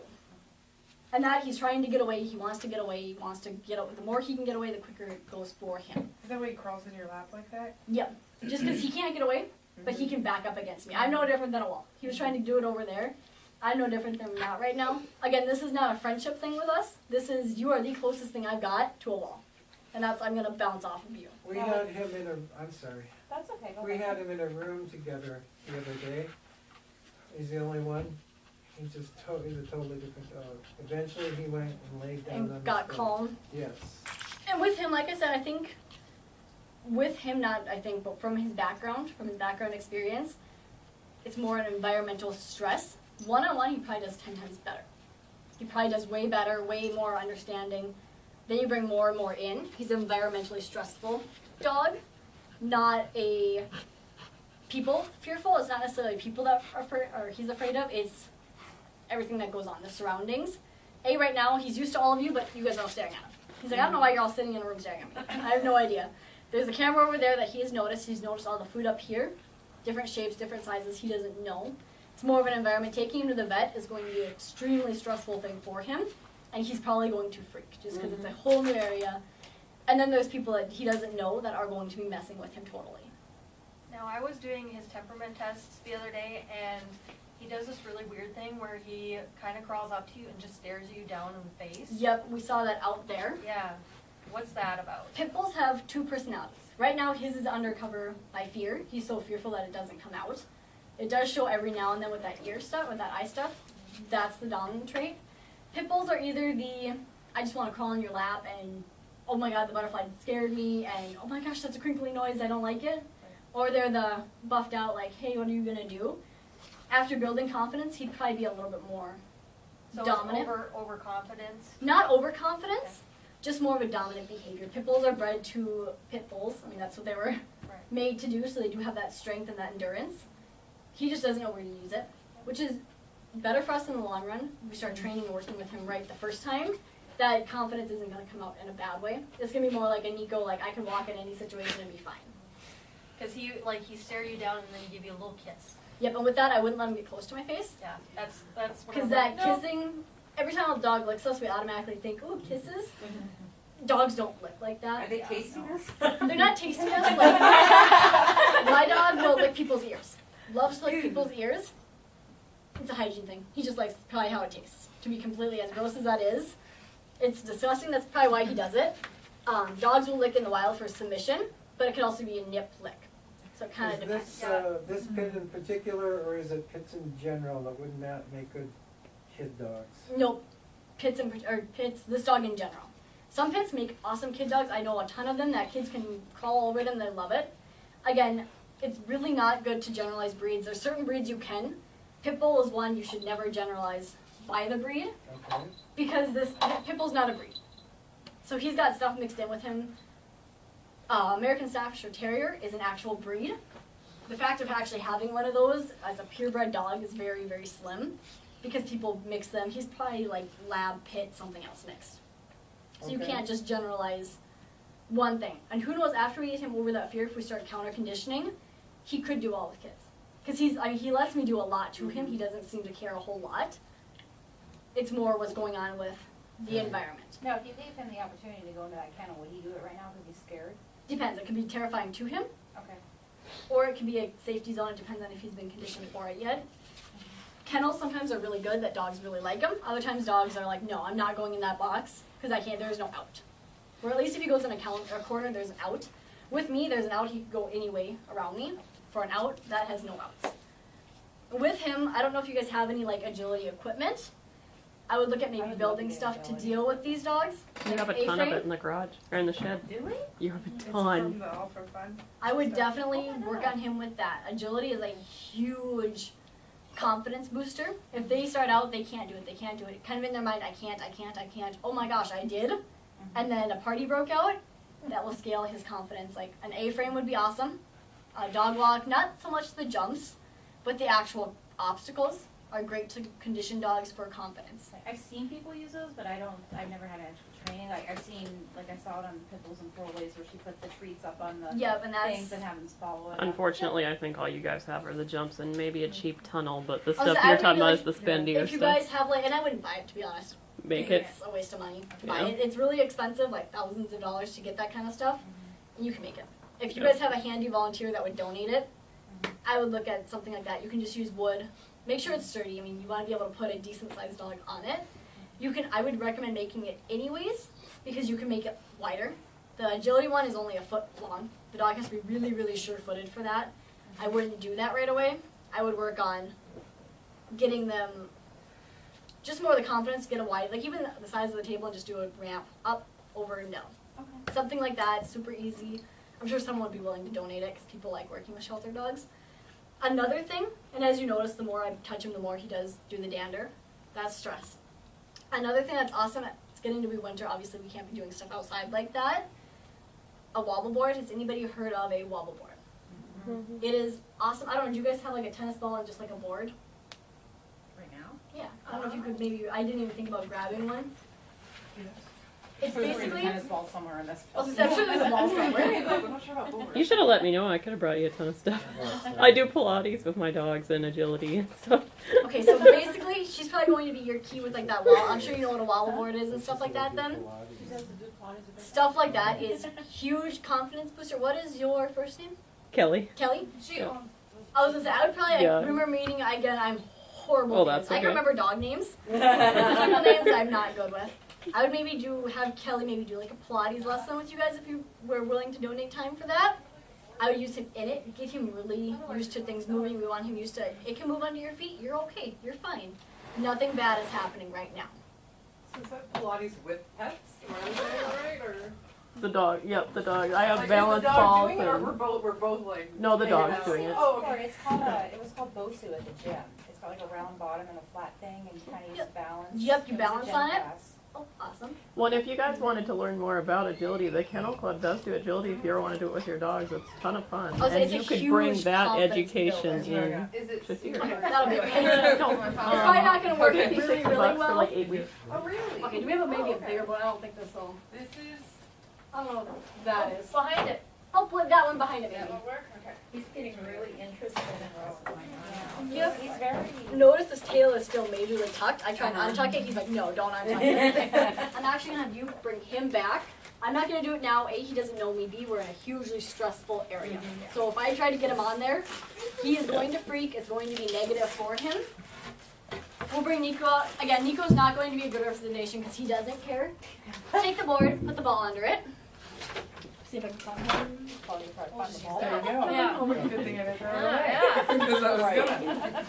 And that he's trying to get away, he wants to get away, he wants to get away. The more he can get away, the quicker it goes for him. Is that why he crawls in your lap like that? Yep. Just because he can't get away, but he can back up against me. I'm no different than a wall. He was trying to do it over there. I'm no different than that right now. Again, this is not a friendship thing with us. This is, you are the closest thing I've got to a wall. And that's, I'm going to bounce off of you. We had him in a, I'm sorry. That's okay. Go We ahead. had him in a room together the other day. He's the only one. He's just he's a totally different dog. Eventually he went and laid down on And got his bed. calm. Yes. And with him, like I said, I think, with him, but from his background experience, it's more an environmental stress. One-on-one, he probably does 10 times better. He probably does way better, way more understanding. Then you bring more and more in. He's an environmentally stressful dog, not a people fearful. It's not necessarily people that he's afraid of. It's everything that goes on, the surroundings. Right now, he's used to all of you, but you guys are all staring at him. He's like, I don't know why you're all sitting in a room staring at me. I have no idea. There's a camera over there that he has noticed. He's noticed all the food up here. Different shapes, different sizes. He doesn't know. It's more of an environment. Taking him to the vet is going to be an extremely stressful thing for him. And he's probably going to freak just because it's a whole new area. And then there's people that he doesn't know that are going to be messing with him totally. Now, I was doing his temperament tests the other day, and he does this really weird thing where he kind of crawls up to you and just stares you down in the face. Yep, we saw that out there. Yeah. What's that about? Pit bulls have two personalities. Right now, his is undercover by fear. He's so fearful that it doesn't come out. It does show every now and then with that ear stuff, with that eye stuff. That's the dominant trait. Pit bulls are either the, I just want to crawl in your lap and, oh my god, the butterfly scared me, and oh my gosh, that's a crinkly noise, I don't like it. Or they're the buffed out, like, hey, what are you going to do? After building confidence, he'd probably be a little bit more dominant. So overconfidence? Not overconfidence, just more of a dominant behavior. Pit bulls are bred to pit bulls. I mean, that's what they were made to do, so they do have that strength and that endurance. He just doesn't know where to use it, which is better for us in the long run. We start training and working with him right the first time. That confidence isn't going to come out in a bad way. It's going to be more like a Nico, like I can walk in any situation and be fine. Because he stare you down and then he give you a little kiss. Yep, and with that, I wouldn't let him get close to my face. Yeah, that's what Because that kissing, every time a dog licks us, we automatically think, ooh, kisses. Dogs don't lick like that. Are they tasting us? They're not tasting us. Like, my dog will lick people's ears. Loves to lick people's ears. It's a hygiene thing. He just likes probably how it tastes. To be completely, as gross as that is, it's disgusting. That's probably why he does it. Dogs will lick in the wild for submission, but it can also be a nip lick. So it kind of depends. This pit in particular, or is it pits in general that would not make good kid dogs? Nope. Pits, this dog in general. Some pits make awesome kid dogs. I know a ton of them that kids can crawl over them. They love it. Again, it's really not good to generalize breeds. There's certain breeds you can. Pit bull is one you should never generalize by the breed. Okay. Because this pit bull's not a breed. So he's got stuff mixed in with him. American Staffordshire Terrier is an actual breed. The fact of actually having one of those as a purebred dog is very, very slim because people mix them. He's probably like lab, pit, something else mixed. So you can't just generalize one thing. And who knows, after we get him over that fear, if we start counter conditioning, he could do all with kids. Because he lets me do a lot to him. He doesn't seem to care a whole lot. It's more what's going on with the environment. Now, if you gave him the opportunity to go into that kennel, would he do it right now because he's scared? Depends. It could be terrifying to him. Okay. Or it could be a safety zone. It depends on if he's been conditioned for it yet. Kennels sometimes are really good that dogs really like them. Other times dogs are like, no, I'm not going in that box because I can't. There's no out. Or at least if he goes in a corner, there's an out. With me, there's an out. He could go any way around me. For an out, that has no outs. With him, I don't know if you guys have any like agility equipment. I would look at maybe building stuff to deal with these dogs. You like have a an ton of A-frame. it in the garage or in the shed. Do we? You have a It's ton. from the All for Fun. I would stuff. definitely work on him with that. Agility is a huge confidence booster. If they start out, they can't do it, kind of in their mind, I can't, oh my gosh, I did. And then a party broke out, that will scale his confidence. Like an A-frame would be awesome. A dog walk, not so much the jumps, but the actual obstacles are great to condition dogs for confidence. I've seen people use those, but I've never had actual training. Like I've seen, like I saw it on Pit Bulls and 4-Ways where she put the treats up on the Yep, and that's things and have them follow it. Unfortunately, I think all you guys have are the jumps and maybe a cheap tunnel, but the Also, stuff I you're would talking be about like, is the spendier if you stuff. guys have like, and I wouldn't buy it to be honest. Make it. It's a waste of money to buy Yeah. it. It's really expensive, like thousands of dollars to get that kind of stuff. And you can make it. If you Yeah. guys have a handy volunteer that would donate it, I would look at something like that. You can just use wood. Make sure it's sturdy. I mean, you want to be able to put a decent sized dog on it. I would recommend making it anyways because you can make it wider. The agility one is only a foot long. The dog has to be really, really sure-footed for that. I wouldn't do that right away. I would work on getting them just more of the confidence, get a wide, like even the size of the table and just do a ramp up, over, and down. Okay. Something like that, super easy. I'm sure someone would be willing to donate it because people like working with shelter dogs. Another thing, and as you notice, the more I touch him, the more he does do the dander. That's stress. Another thing that's awesome, it's getting to be winter, obviously we can't be doing stuff outside like that. A wobble board, has anybody heard of a wobble board? Mm-hmm. It is awesome. I don't know, do you guys have like a tennis ball and just like a board? Right now? Yeah. I don't know if you could maybe, I didn't even think about grabbing one. Yes. It's There's a basically, tennis ball somewhere in this well, place. I'm sure there's a ball somewhere. I'm not sure about board. You should have let me know. I could have brought you a ton of stuff. I do Pilates with my dogs and agility and stuff. Okay, so basically, she's probably going to be your key with like that wall. I'm sure you know what a wobble board is and stuff like that then. Stuff like that is huge confidence booster. What is your first name? Kelly. Kelly? Yeah. I was gonna say, I would probably, Yeah. I remember meeting, again, I'm horrible Oh, with names. that's I okay. can remember dog names. People names I'm not good with. I would maybe have Kelly maybe do like a Pilates lesson with you guys if you were willing to donate time for that. I would use him in it, get him really used to things moving. We want him used to, it can move under your feet, you're okay, you're fine. Nothing bad is happening right now. So is that Pilates with pets? Am I understanding right? Or The dog. Yep, the dog. I have like, balance is the dog balls. doing it, or And we're both like? No, the hanging dog's out? doing it. Oh, Or okay. it's called it was called Bosu at the gym. It's got like a round bottom and a flat thing, and you kind of use balance. Yep, you It was a balance gym on it. class. Oh, awesome. well, if you guys wanted to learn more about agility, the Kennel Club does do agility. If you ever want to do it with your dogs, it's a ton of fun. Oh, so And it's a you could bring huge that confidence education builder. in. Is it Just super here. hard? That'll be okay. No, It's probably not going to work okay. really, $60 really for well. like 8 weeks. Oh really? Okay, do we have maybe a bigger one? I don't think this will. This is. I don't know what that is. Behind it. I'll put that one behind it maybe. That will work. Okay. He's getting really interested in what's going on. Yep. He's very. Notice this tail is still majorly tucked. I try to untuck it. He's like, no, don't untuck it. I'm actually going to have you bring him back. I'm not going to do it now. A, he doesn't know me. B, we're in a hugely stressful area. So if I try to get him on there, he is going to freak. It's going to be negative for him. We'll bring Nico out. Again, Nico's not going to be a good representation because he doesn't care. Take the board, put the ball under it. See if I can find him. Probably try to find the ball. There you go. Yeah. Good thing I didn't throw it away. Yeah. Because I was gonna.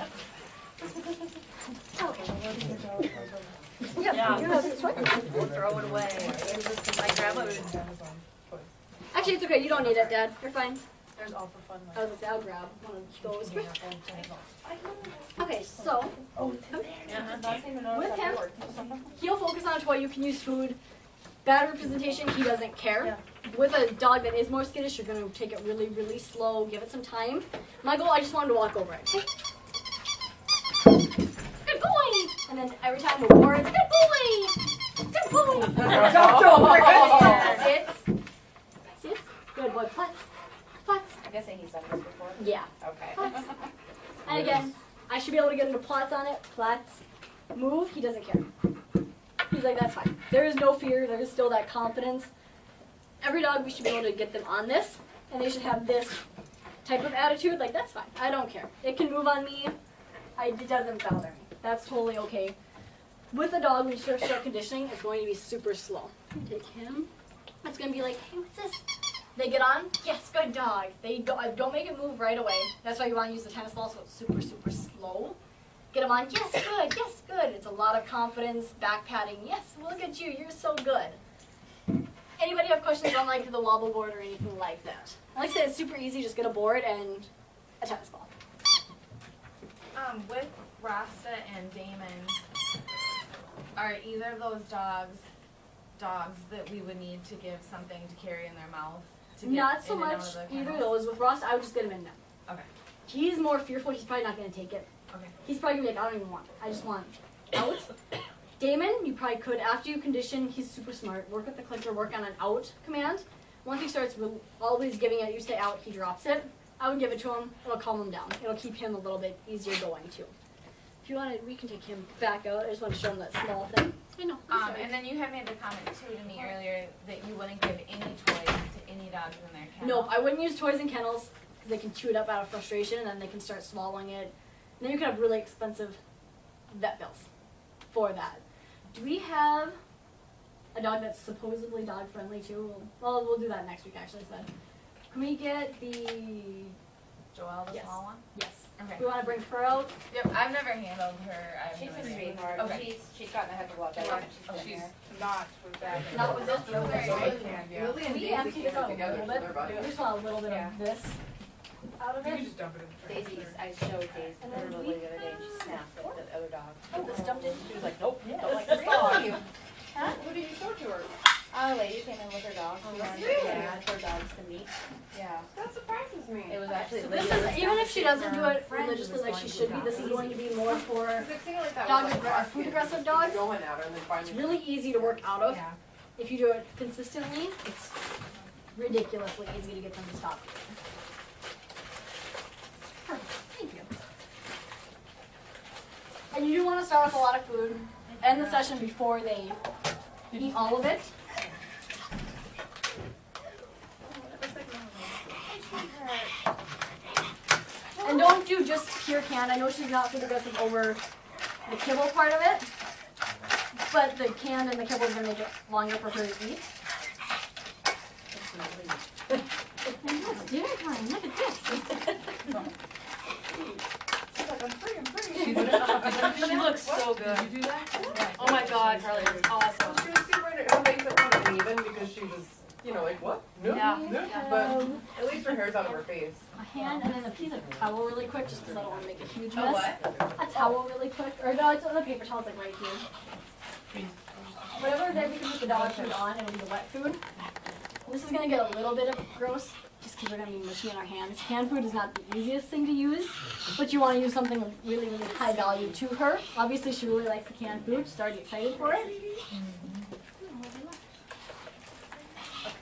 Okay. Yeah. You have this one. We'll throw it away. My grandma would. Actually, it's okay. You don't need it, Dad. You're fine. There's all for fun. I was gonna say, I'll grab one of those. Okay, so with him, he'll focus on a toy. You can use food. Bad representation, he doesn't care. With a dog that is more skittish, you're gonna take it really, really slow. Give it some time. My goal, I just want him to walk over it. Good boy! And then every time we ward, good boy! Good boy! That's it. See it? Good boy. Putz. Putz. I'm guessing he's done this before. Yeah. Okay. Putz. And again, I should be able to get into plots on it. Plots. Move. He doesn't care. He's like, that's fine. There is no fear. There is still that confidence. Every dog, we should be able to get them on this, and they should have this type of attitude. Like, that's fine. I don't care. It can move on me. It doesn't bother me. That's totally okay. With a dog, when you start conditioning, it's going to be super slow. Take him. It's going to be like, hey, what's this? They get on. Yes, good dog. They don't make it move right away. That's why you want to use the tennis ball so it's super, super slow. get them on, yes, good, yes, good. It's a lot of confidence, back patting, yes, look at you, you're so good. Anybody have questions on like the wobble board or anything like that? Like I said, it's super easy, just get a board and a tennis ball. With Rasta and Damon, are either of those dogs that we would need to give something to carry in their mouth? To get Not so in and out much of the either of kennels? those. With Ross, I would just get him in now. Okay. He's more fearful, he's probably not going to take it. Okay. He's probably going to be like, I don't even want it. I just want out. Damon, you probably could, after you condition, he's super smart. Work with the clicker, work on an out command. Once he starts always giving it, you say out, he drops it. I would give it to him, it'll calm him down. It'll keep him a little bit easier going too. If you wanted, we can take him back out. I just want to show him that small thing. I know. And then you had made the comment too to me earlier that you wouldn't give any toys to any dogs in their kennel. Nope, I wouldn't use toys in kennels because they can chew it up out of frustration and then they can start swallowing it. And then you could have really expensive vet bills for that. Do we have a dog that's supposedly dog friendly too? Well, we'll do that next week actually. So can we get the Joelle, the yes. small one? Yes. Okay. We want to bring her out. Yep, I've never handled her. I have She's no a idea. sweetheart. Okay. She's gotten ahead of a lot better since she's She's been here. not with that. Not with this. So Very I good. can, yeah. Lily and Can we Daisy empty came this out a together, little so bit? they're buddies. We just want a little bit Yeah. of this out of You can it. just dump it in the trash. Daisy's, I showed Daisy And her then Lily the other day and she snapped at the other dog. Oh, this dumped in. She was like, nope, Yeah, don't like this this dog. dog. Huh? Who did you show to her? A lady came in with her dog. She wanted her dogs to meet. Yeah. That surprises me. It was actually So this is, even if she doesn't do it religiously like she should be, this is going to be more for Because I've seen it like that dog with, like, food Ross aggressive kids. dogs. Going at her and then finally. It's really easy to work out of. Yeah. If you do it consistently, it's ridiculously easy to get them to stop. Perfect. Thank you. And you do want to start with a lot of food. End the session before they eat all of it. And don't do just pure canned. I know she's not food aggressive over the kibble part of it, but the canned and the kibble is going to make it longer for her to eat. And look, dinner time. Look at this. She's like, I'm free, I'm free. She looks so good. Did you do that? Oh my god, Carly, it's awesome. She was super into her face that wasn't even because she was, you know, like, what? No, Yeah. no. But at least her hair's out of her face. A hand and then a piece of towel really quick, just because I don't want to make a huge Oh, mess. what? A towel really quick. Or no, it's the paper towel's like right here. Whatever day we can put the dog food on, it'll be the wet food. This is going to get a little bit of gross, just because we're going to be mushy in our hands. Canned food is not the easiest thing to use, but you want to use something of really, really high value to her. Obviously, she really likes the canned food. She's already excited for it.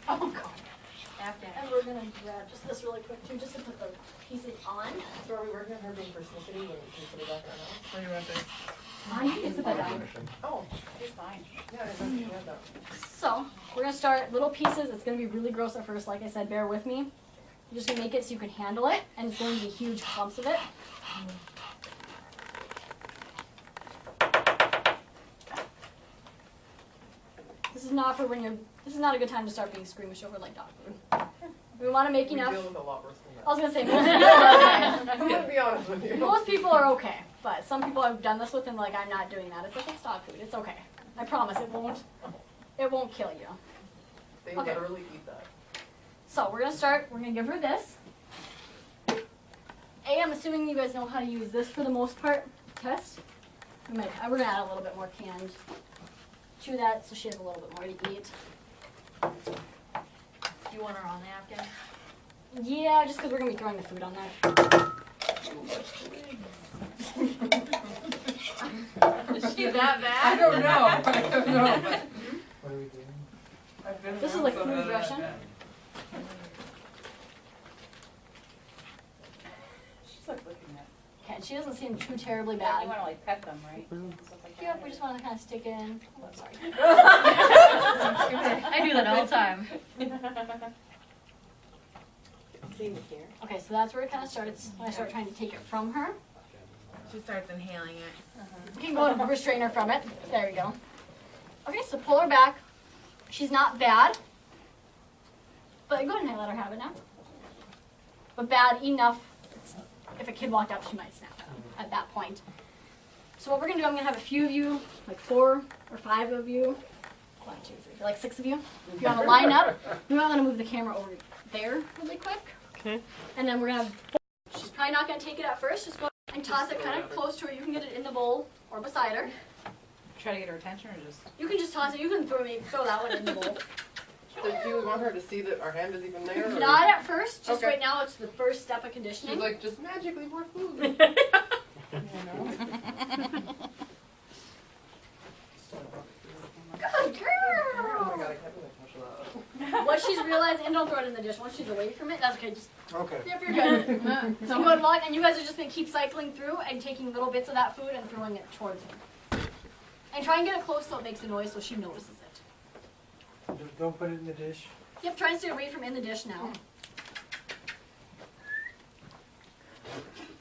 Oh, God. And we're going to grab just this really quick, too, just to put the pieces on. So are we working on her being persnickety when we put it back on now? Where you at there? I can put that down. Oh, She's fine. yeah, I didn't know that. So, we're going to start little pieces. It's going to be really gross at first. Like I said, bear with me. You're just going to make it so you can handle it, and it's going to be huge clumps of it. This is not for when you're, this is not a good time to start being squeamish over like dog food. We want to make We enough. deal with a lot worse than I was that. going to say, most people are okay. I'm gonna be honest with you. Most people are okay, but some people I've done this with and like, I'm not doing that. It's like, it's dog food. It's okay. I promise it won't kill you. They Okay. literally eat that. So we're gonna start, we're gonna give her this. I'm assuming you guys know how to use this for the most part. Test. We're gonna add a little bit more canned to that so she has a little bit more to eat. Do you want her on the napkin? Yeah, just because we're gonna be throwing the food on there. Is she that I bad? don't know. I don't know. But What are we doing? I've been This is around like some food of that. aggression. She's like looking at. Okay, and she doesn't seem too terribly You bad. want to like pet them, right? Stuff like Yep, that. we just want to kind of stick in. Oh, sorry. I do that all the time. Same with here. Okay, so that's where it kind of starts when I start trying to take it from her. She starts inhaling it. You can go to restrain her from it. There we go. Okay, so pull her back. She's not bad. But go ahead and let her have it now. But bad enough. If a kid walked up, she might snap at that point. So what we're gonna do, I'm gonna have a few of you, like 4 or 5 of you, 1, 2, 3, like 6 of you. If you wanna line up, we might wanna move the camera over there really quick. Okay. And then we're gonna have, she's probably not gonna take it at first, just go and toss it kind of close to her. You can get it in the bowl or beside her. Try to get her attention or just? You can just toss it, you can throw that one in the bowl. Do you want her to see that our hand is even there? Or? Not at first, just Okay. Right now it's the first step of conditioning. She's like, just magically more food. Good Oh girl! my god, I can't really touch that. What she's realized, and don't throw it in the dish, once she's away from it, that's okay, just, Okay. yep, you're good. So go and walk, and you guys are just gonna keep cycling through and taking little bits of that food and throwing it towards her. And try and get it close so it makes a noise so she notices it. Don't put it in the dish. Yep, try and stay away from in the dish now.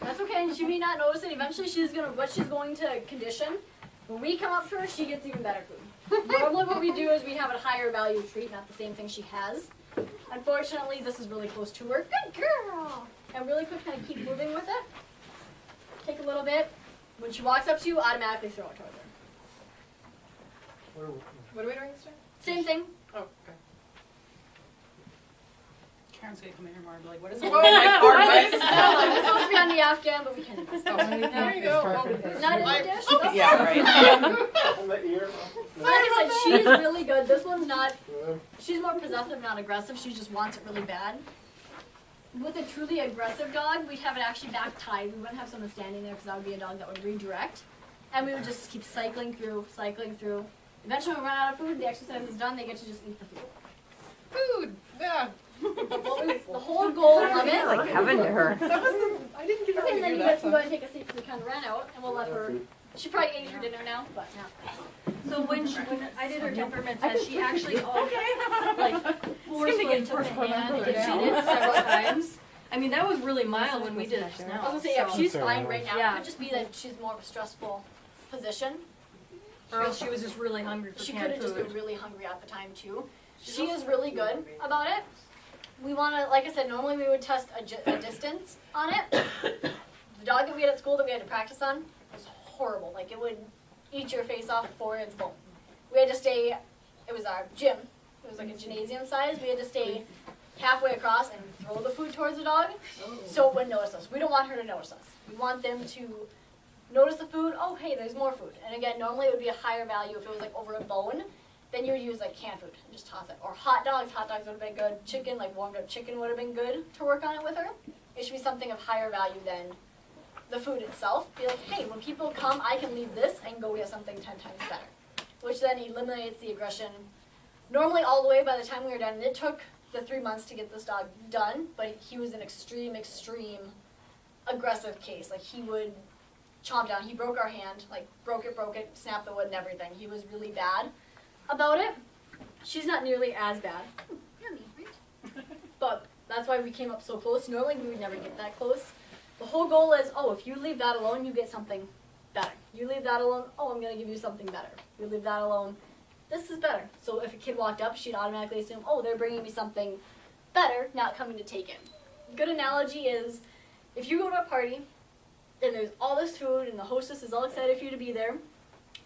That's okay, and she may not notice it. Eventually what she's going to condition, when we come up to her, she gets even better food. Normally what we do is we have a higher value treat, not the same thing she has. Unfortunately, this is really close to her. Good girl! And really quick, kind of keep moving with it. Take a little bit. When she walks up to you, automatically throw it towards her. What are we doing this time? Same thing. Oh, okay. Karen's gonna come in here more and be like, what is Oh my It's supposed to be on the Afghan, but we can't do this. There you go. Not in the dish? Yeah, right. On the ear. So like I said, she's really good. This one's not, she's more possessive, not aggressive. She just wants it really bad. With a truly aggressive dog, we'd have it actually back tied. We wouldn't have someone standing there because that would be a dog that would redirect. And we would just keep cycling through. Eventually when we run out of food, the exercise is done, they get to just eat the food. Food, yeah. The whole goal of it. Like heaven to her. That was I didn't get her Okay, to and then do you that. guys can go ahead and take a seat because we kind of ran out, and we'll let her. She probably ate her dinner now, but now. So when I did her temperament test, she actually forcefully took a hand and did it several times. I mean, that was really mild when we did it just now. I was gonna say, yeah, so- she's fine right now. Yeah. It could just be that she's more of a stressful position. Or else she was just really hungry for She could canned have just food. been really hungry at the time too. She is really good about it. We want to, like I said, normally we would test a distance on it. The dog that we had at school that we had to practice on was horrible. Like it would eat your face off for its bone. We had to stay, it was our gym. It was like a gymnasium size. We had to stay halfway across and throw the food towards the dog so it wouldn't notice us. We don't want her to notice us. We want them to notice the food. Oh, hey, there's more food. And again, normally it would be a higher value if it was like over a bone. Then you would use like canned food and just toss it. Or hot dogs would have been good. Chicken, like warmed up chicken would have been good to work on it with her. It should be something of higher value than the food itself. Be like, hey, when people come, I can leave this and go get something 10 times better. Which then eliminates the aggression. Normally all the way by the time we were done, and it took the 3 months to get this dog done, but he was an extreme aggressive case. Like he would chomp down. He broke our hand, like broke it, snapped the wood and everything. He was really bad about it. She's not nearly as bad. Yummy, right? But that's why we came up so close. Normally we would never get that close. The whole goal is, oh, if you leave that alone, you get something better. You leave that alone, oh, I'm going to give you something better. You leave that alone, this is better. So if a kid walked up, she'd automatically assume, oh, they're bringing me something better, not coming to take it. Good analogy is, if you go to a party, and there's all this food, and the hostess is all excited for you to be there,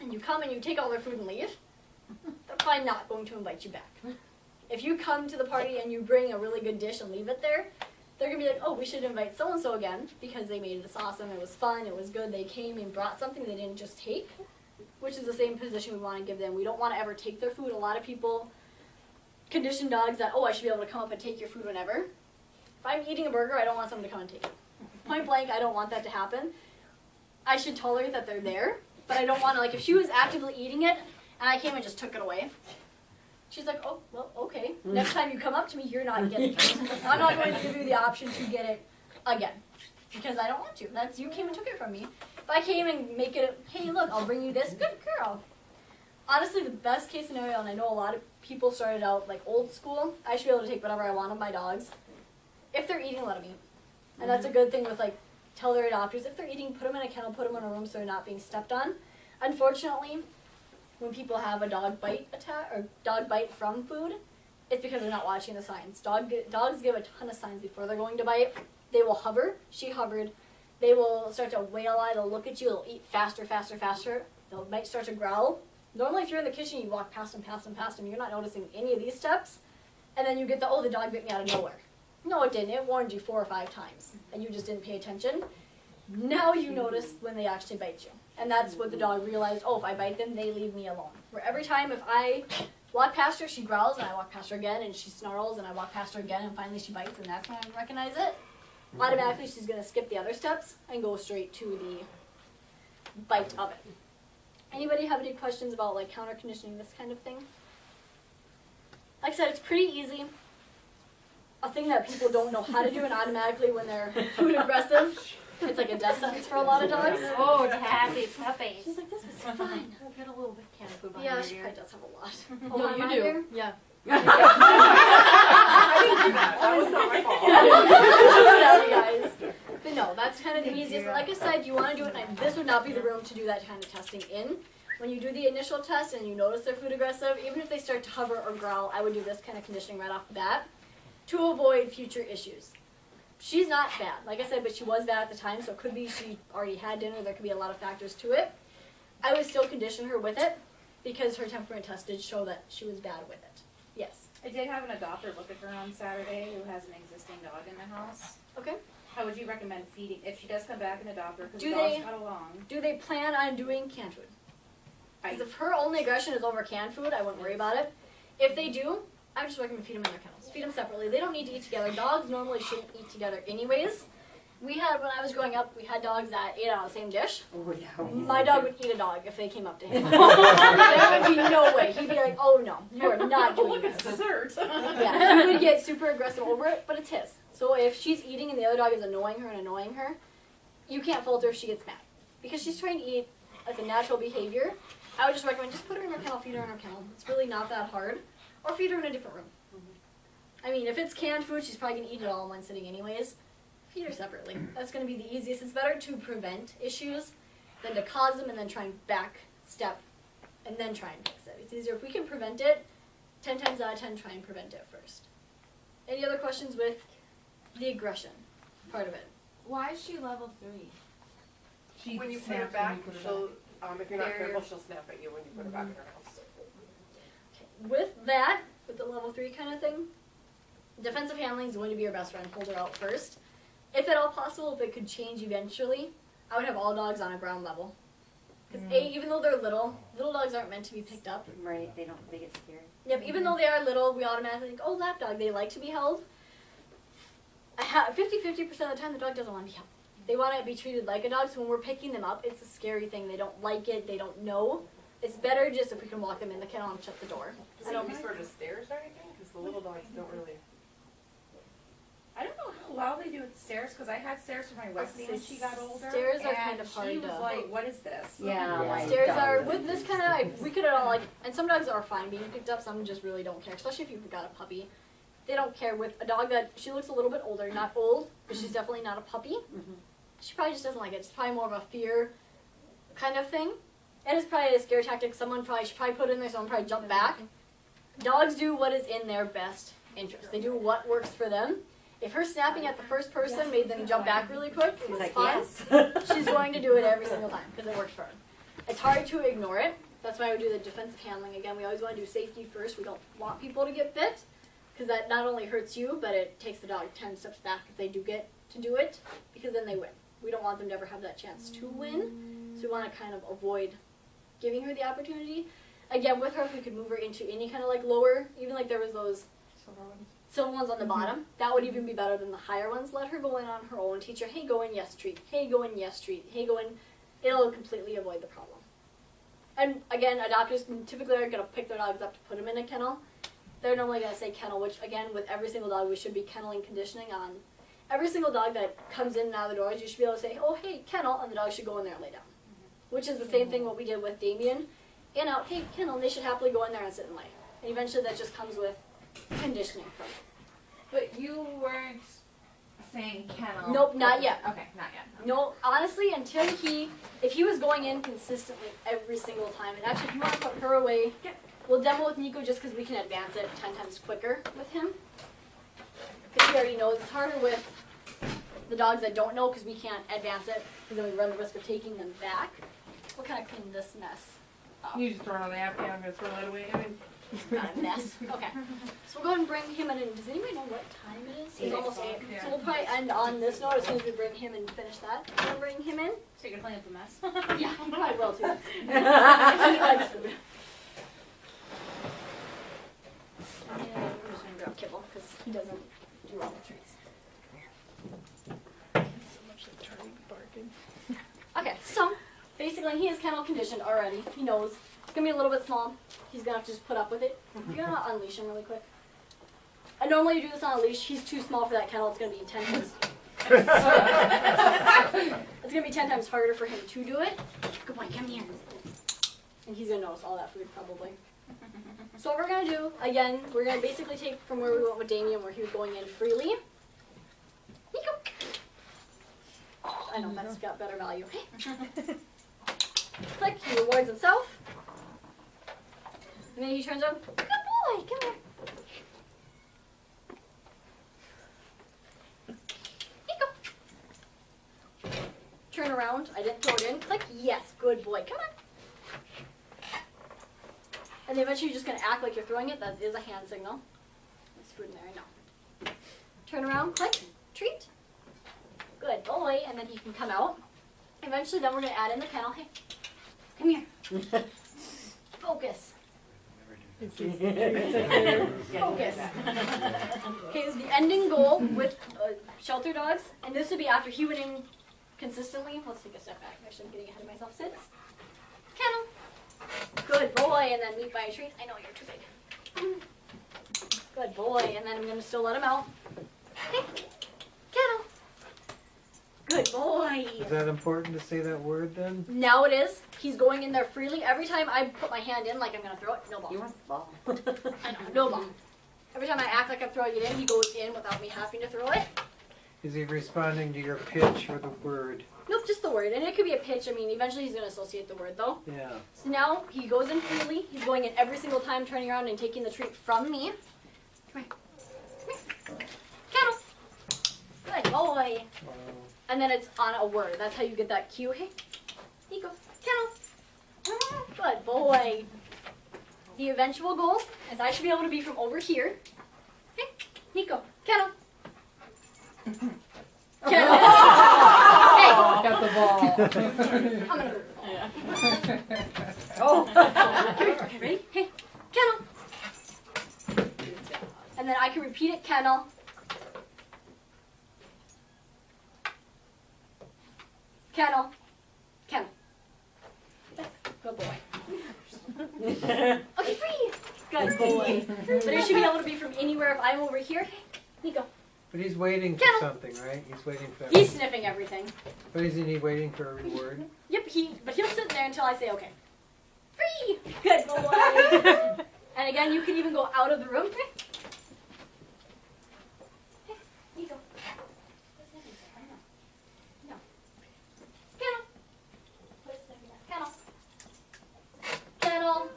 and you come and you take all their food and leave, they're probably not going to invite you back. If you come to the party and you bring a really good dish and leave it there, they're going to be like, oh, we should invite so-and-so again, because they made this awesome, it was fun, it was good, they came and brought something they didn't just take, which is the same position we want to give them. We don't want to ever take their food. A lot of people condition dogs that, oh, I should be able to come up and take your food whenever. If I'm eating a burger, I don't want someone to come and take it. Point blank, I don't want that to happen. I should tolerate that they're there, but I don't want to, like, if she was actively eating it, and I came and just took it away, she's like, oh, well, okay. Next time you come up to me, you're not getting it. I'm not going to give you the option to get it again, because I don't want to. That's, you came and took it from me. If I came and make it, hey, look, I'll bring you this, good girl. Honestly, the best case scenario, and I know a lot of people started out, like, old school, I should be able to take whatever I want of my dogs. If they're eating, let them eat. And that's a good thing with, like, tell their adopters, if they're eating, put them in a kennel, put them in a room so they're not being stepped on. Unfortunately, when people have a dog bite attack or dog bite from food, it's because they're not watching the signs. Dogs give a ton of signs before they're going to bite. They will hover. She hovered. They will start to wail eye, they'll look at you, they'll eat faster, faster, faster. They might start to growl. Normally if you're in the kitchen, you walk past them, you're not noticing any of these steps. And then you get the dog bit me out of nowhere. No, it didn't. It warned you 4 or 5 times, and you just didn't pay attention. Now you notice when they actually bite you. And that's what the dog realized, if I bite them, they leave me alone. Where every time if I walk past her, she growls, and I walk past her again, and she snarls, and I walk past her again, and finally she bites, and that's when I recognize it. Automatically she's going to skip the other steps and go straight to the bite of it. Anybody have any questions about like counter conditioning, this kind of thing? Like I said, it's pretty easy. A thing that people don't know how to do, and automatically when they're food aggressive, it's like a death sentence for a lot of dogs. Oh, it's happy puppies. She's like, this was fine. I'll get a little bit of can food behind Yeah, your she ear. probably does have a lot. No, on you my do. ear? Yeah. I didn't do that. That was not my fault. Guys. But no, that's kind of the easiest. Like I said, you want to do it, and this would not be the room to do that kind of testing in. When you do the initial test and you notice they're food aggressive, even if they start to hover or growl, I would do this kind of conditioning right off the bat to avoid future issues. She's not bad, like I said, but she was bad at the time, so it could be she already had dinner. There could be a lot of factors to it. I would still condition her with it because her temperament test did show that she was bad with it. Yes. I did have an adopter look at her on Saturday who has an existing dog in the house. Okay. How would you recommend feeding, if she does come back and adopt her, because Do the dogs they- got along? Do they plan on doing canned food? I- Because if her only aggression is over canned food, I wouldn't worry about it. If they do, I would just recommend feed them in their kennels. Feed them separately. They don't need to eat together. Dogs normally shouldn't eat together anyways. When I was growing up, we had dogs that ate out of the same dish. Oh, yeah. My dog would eat a dog if they came up to him. There would be no way. He'd be like, oh no, you are not doing this. Dessert. Yeah, he would get super aggressive over it, but it's his. So if she's eating and the other dog is annoying her, you can't fault her if she gets mad. Because she's trying to eat as a natural behavior. I would just recommend just put her in her kennel, feed her in her kennel. It's really not that hard. Or feed her in a different room. I mean, if it's canned food, she's probably going to eat it all in one sitting anyways. Feed her separately. That's going to be the easiest. It's better to prevent issues than to cause them and then try and back step and then try and fix it. It's easier if we can prevent it. 10 times out of 10, try and prevent it first. Any other questions with the aggression part of it? Why is she level 3? When you put her back, she'll, if you're not careful, she'll snap at you when you put her back in her house. With the level 3 kind of thing, defensive handling is going to be your best friend. Hold her out first. If at all possible, if it could change eventually, I would have all dogs on a ground level. Because even though they're little dogs aren't meant to be picked up. Right, they get scared. Yep, even though they are little, we automatically think, oh, lap dog, they like to be held. 50% of the time, the dog doesn't want to be held. They want to be treated like a dog, so when we're picking them up, it's a scary thing. They don't like it, they don't know. It's better just if we can walk them in the kennel and shut the door. Does he use sort of stairs or anything? Because the little dogs don't really. I don't know how well they do with stairs, because I had stairs for my Westie when she got older. Stairs are and kind of hard she was to- like, what is this? Yeah, like Stairs dogs. are, with this kind of, we could all like, and some dogs are fine being picked up, some just really don't care, especially if you've got a puppy. They don't care. With a dog that, she looks a little bit older, not old, but she's definitely not a puppy. She probably just doesn't like it. It's probably more of a fear kind of thing. And it's probably a scare tactic. Should probably put in there, someone probably jump back. Dogs do what is in their best interest. They do what works for them. If her snapping at the first person made them jump back really quick, it was fun. She's going to do it every single time because it works for her. It's hard to ignore it. That's why we do the defensive handling. Again, we always want to do safety first. We don't want people to get bit because that not only hurts you, but it takes the dog 10 steps back if they do get to do it, because then they win. We don't want them to ever have that chance to win, so we want to kind of avoid giving her the opportunity. Again, with her, if we could move her into any kind of like lower, even like there was those silver ones on the bottom, that would even be better than the higher ones. Let her go in on her own. Teach her, hey, go in, yes, treat. Hey, go in, yes, treat. Hey, go in. It'll completely avoid the problem. And again, adopters typically are going to pick their dogs up to put them in a kennel. They're normally going to say kennel, which again, with every single dog, we should be kenneling conditioning on. Every single dog that comes in and out of the doors, you should be able to say, oh, hey, kennel, and the dog should go in there and lay down. Which is the same thing what we did with Damien. In, out, hey, kennel, and they should happily go in there and sit and lay. And eventually that just comes with conditioning from it. But you weren't saying kennel. Nope, not yet. Okay, not yet. No, honestly, until if he was going in consistently every single time, and actually if you want to put her away, we'll demo with Nico just because we can advance it 10 times quicker with him. Because he already knows it's harder with The dogs that don't know, because we can't advance it, because then we run the risk of taking them back. We'll kind of clean this mess up. You just throw it on the napkin. I'm gonna throw that away. I mean, Not a mess. Okay. So we'll go ahead and bring him in. Does anybody know what time it is? It's almost 8. Yeah. So we'll probably end on this note as soon as we bring him and finish that. We'll bring him in. So you're gonna clean up the mess? Yeah, he probably will too. He likes food. And we're just gonna grab Kibble because he doesn't do all the treats. So much like Charlie barking. Okay, so basically he is kennel conditioned already. He knows it's gonna be a little bit small. He's gonna have to just put up with it. You're gonna unleash him really quick. And normally you do this on a leash. He's too small for that kennel. It's gonna be 10 times. It's gonna be 10 times harder for him to do it. Good boy, come here. And he's gonna notice all that food probably. So what we're gonna do, again, we're gonna basically take from where we went with Damien, where he was going in freely. Nico. I know that's got better value. Click, he rewards himself. And then he turns up, good boy, come here. Nico. Turn around, I didn't throw it in. Click, yes, good boy, come on. And then eventually you're just gonna act like you're throwing it. That is a hand signal. There's food in there, I know. Turn around, click, treat. Good boy, and then he can come out. Eventually then we're gonna add in the kennel. Hey, come here. Focus. Focus. Okay, this is the ending goal with shelter dogs, and this would be after humaning consistently. Let's take a step back. Actually, I'm getting ahead of myself. Sits. Kennel. Good boy, and then meat by a treat. I know you're too big. Good boy, and then I'm gonna still let him out. Hey, kennel. Good boy. Is that important to say that word then? Now it is. He's going in there freely. Every time I put my hand in like I'm going to throw it, no ball. You want the ball? I know, no ball. Every time I act like I'm throwing it in, he goes in without me having to throw it. Is he responding to your pitch or the word? Nope, just the word. And it could be a pitch. I mean, eventually he's going to associate the word though. Yeah. So now he goes in freely. He's going in every single time, turning around and taking the treat from me. Come here. Come here. Kennel. Good boy. Wow. And then it's on a word. That's how you get that cue. Hey, Nico, kennel. Good boy. The eventual goal is I should be able to be from over here. Hey, Nico, kennel. Kennel. Hey. got the ball. I'm gonna go. Oh. Okay, ready? Hey, kennel. And then I can repeat it, kennel. Kennel. Kennel. Good boy. Okay, free. Good boy. But it should be able to be from anywhere. If I'm over here, hey, Nico. But he's waiting for Kennel. something, right? He's waiting for that. He's sniffing everything. But isn't he waiting for a reward? Yep, but he'll sit there until I say okay. Free. Good boy. And again, you can even go out of the room. Hey, Nico. No. Kennel. Kennel. Kennel.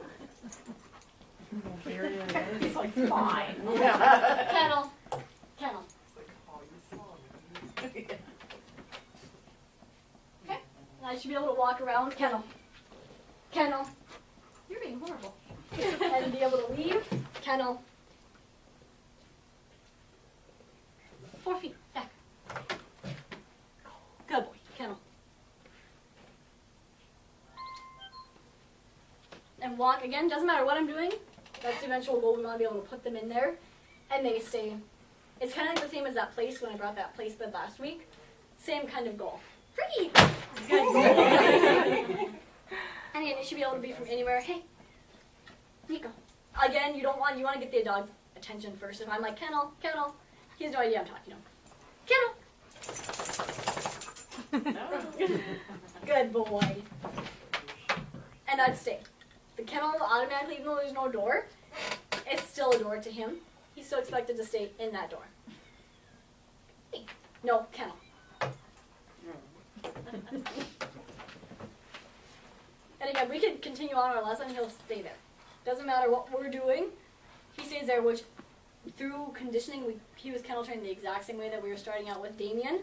He's like, fine. Kennel. Kennel. Okay. I should be able to walk around. Kennel. Kennel. You're being horrible. And be able to leave. Kennel. 4 feet. Back. Good boy. Kennel. And walk again. Doesn't matter what I'm doing. That's the eventual goal. We want to be able to put them in there. And they stay. It's kind of like the same as that place when I brought that place bed last week. Same kind of goal. Free! Good boy. And again, it should be able to be from anywhere. Hey, Nico. Again, you want to get the dog's attention first. If I'm like, kennel, kennel, he has no idea I'm talking to him. Kennel! Good boy. And I'd stay. The kennel will automatically, even though there's no door, it's still a door to him. He's still expected to stay in that door. Hey. No, kennel. And again, we could continue on our lesson, he'll stay there. Doesn't matter what we're doing, he stays there, which through conditioning, he was kennel trained the exact same way that we were starting out with Damien.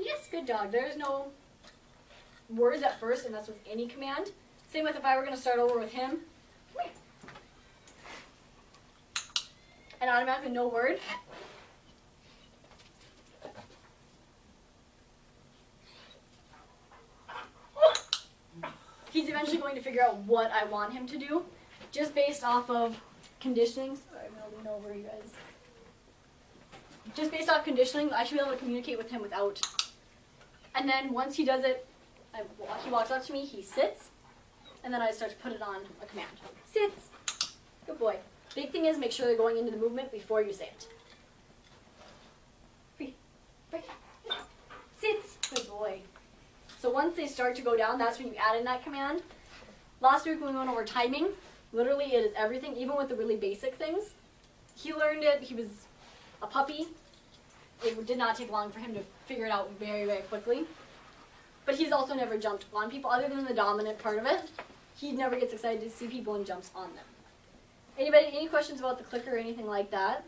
yes, good dog. There's no words at first, and that's with any command. Same with if I were going to start over with him. Come here. And automatically no word. He's eventually going to figure out what I want him to do, just based off of conditioning. Sorry, I'm going to lean over you guys. Just based off conditioning, I should be able to communicate with him without. And then once he does it, he walks up to me, he sits, and then I start to put it on a command. Sits. Good boy. Big thing is make sure they're going into the movement before you say it. Free. Right. Sits. Good boy. So once they start to go down, that's when you add in that command. Last week when we went over timing, literally it is everything, even with the really basic things. He learned it. He was a puppy. It did not take long for him to figure it out very, very quickly. But he's also never jumped on people, other than the dominant part of it. He never gets excited to see people and jumps on them. Anybody, any questions about the clicker or anything like that?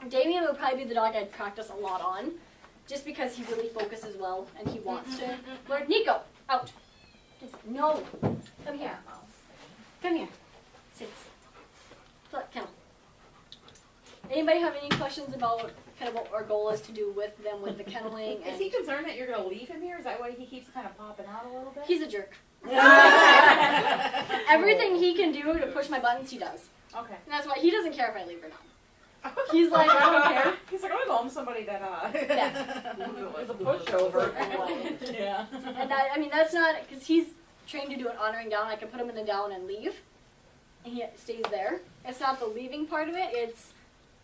Damien would probably be the dog I'd practice a lot on, just because he really focuses well and he wants to learn. Nico, out. Just, no. Come here. Come here. Sit. Look, kennel. Anybody have any questions about kind of what our goal is to do with them with the kenneling? Is he concerned that you're going to leave him here? Is that why he keeps kind of popping out a little bit? He's a jerk. Everything he can do to push my buttons, he does. Okay. And that's why he doesn't care if I leave or not. He's like, I don't care. He's like, I'm going to go home somebody that, Yeah. is a pushover. Yeah. And that, I mean, that's not, because he's trained to do an honoring down. I can put him in a down and leave. And he stays there. It's not the leaving part of it. It's,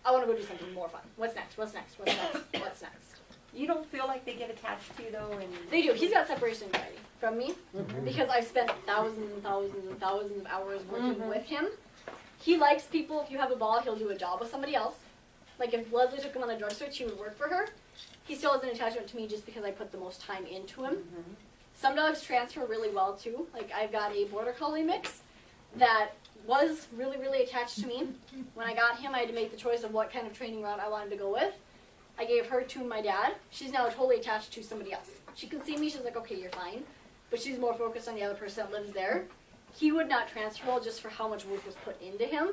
I want to go do something more fun. What's next? What's next? What's next? What's next? You don't feel like they get attached to you though? And They do. He's got separation anxiety from me because I've spent thousands and thousands and thousands of hours working with him. He likes people. If you have a ball, he'll do a job with somebody else. Like if Leslie took him on the drug switch, he would work for her. He still has an attachment to me just because I put the most time into him. Some dogs transfer really well too. Like I've got a border collie mix that was really, really attached to me. When I got him, I had to make the choice of what kind of training route I wanted to go with. I gave her to my dad. She's now totally attached to somebody else. She can see me, she's like, okay, you're fine. But she's more focused on the other person that lives there. He would not transfer well just for how much work was put into him.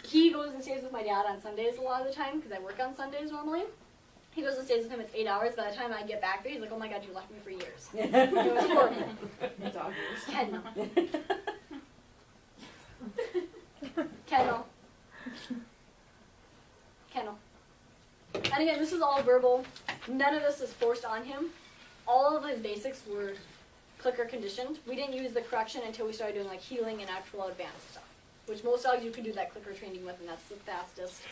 He goes and stays with my dad on Sundays a lot of the time, because I work on Sundays normally. He goes and stays with him, it's 8 hours. By the time I get back there, he's like, oh my god, you left me for years. It was horrible. Kennel. Kennel. Kennel. And again, this is all verbal. None of this is forced on him. All of his basics were clicker conditioned. We didn't use the correction until we started doing like healing and actual advanced stuff, which most dogs you can do that clicker training with, and that's the fastest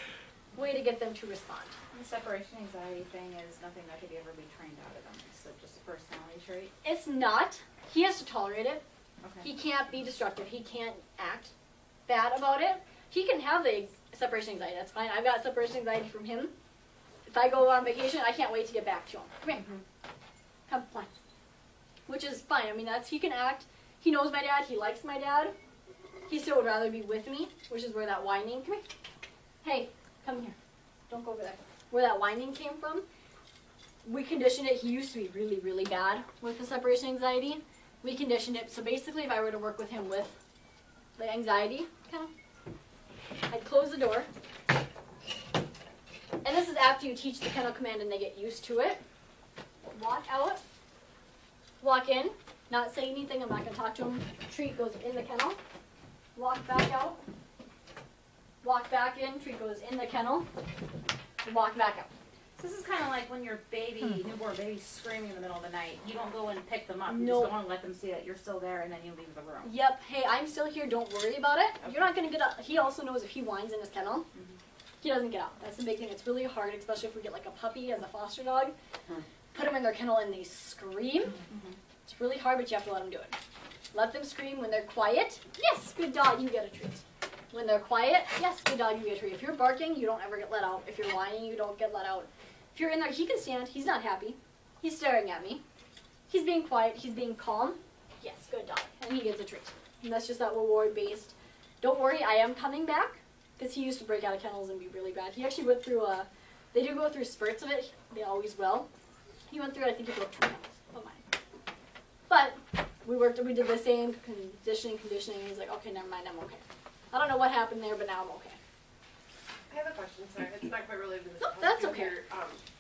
way to get them to respond. The separation anxiety thing is nothing that could ever be trained out of them. It's just a personality trait. It's not. He has to tolerate it. Okay. He can't be destructive. He can't act bad about it. He can have the separation anxiety. That's fine. I've got separation anxiety from him. If I go on vacation, I can't wait to get back to him. Come here. Come on. Which is fine. I mean, he can act. He knows my dad. He likes my dad. He still would rather be with me, which is where that whining. Come here. Hey, come here. Don't go over there. Where that whining came from. We conditioned it. He used to be really, really bad with the separation anxiety. We conditioned it. So basically, if I were to work with him with the anxiety, I'd close the door. And this is after you teach the kennel command and they get used to it. Walk out. Walk in. Not say anything. I'm not going to talk to him. Treat goes in the kennel. Walk back out. Walk back in. Treat goes in the kennel. Walk back out. So this is kind of like when your newborn baby's screaming in the middle of the night. You don't go and pick them up. You No. just go and let them see that you're still there, and then you leave the room. Yep. Hey, I'm still here. Don't worry about it. You're not going to get up. He also knows if he whines in his kennel, he doesn't get out. That's the big thing. It's really hard, especially if we get like a puppy as a foster dog. Put them in their kennel and they scream. It's really hard, but you have to let them do it. Let them scream when they're quiet. Yes, good dog, you get a treat. When they're quiet, yes, good dog, you get a treat. If you're barking, you don't ever get let out. If you're whining, you don't get let out. If you're in there, he can stand. He's not happy. He's staring at me. He's being quiet. He's being calm. Yes, good dog. And he gets a treat. And that's just that reward-based. Don't worry, I am coming back. Because he used to break out of kennels and be really bad. He actually went through they do go through spurts of it. They always will. He went through it, I think he broke 2 pounds of mine. But we did the same conditioning. He's like, okay, never mind, I'm okay. I don't know what happened there, but now I'm okay. I have a question, sorry. It's not quite related to this. No, that's okay. Here.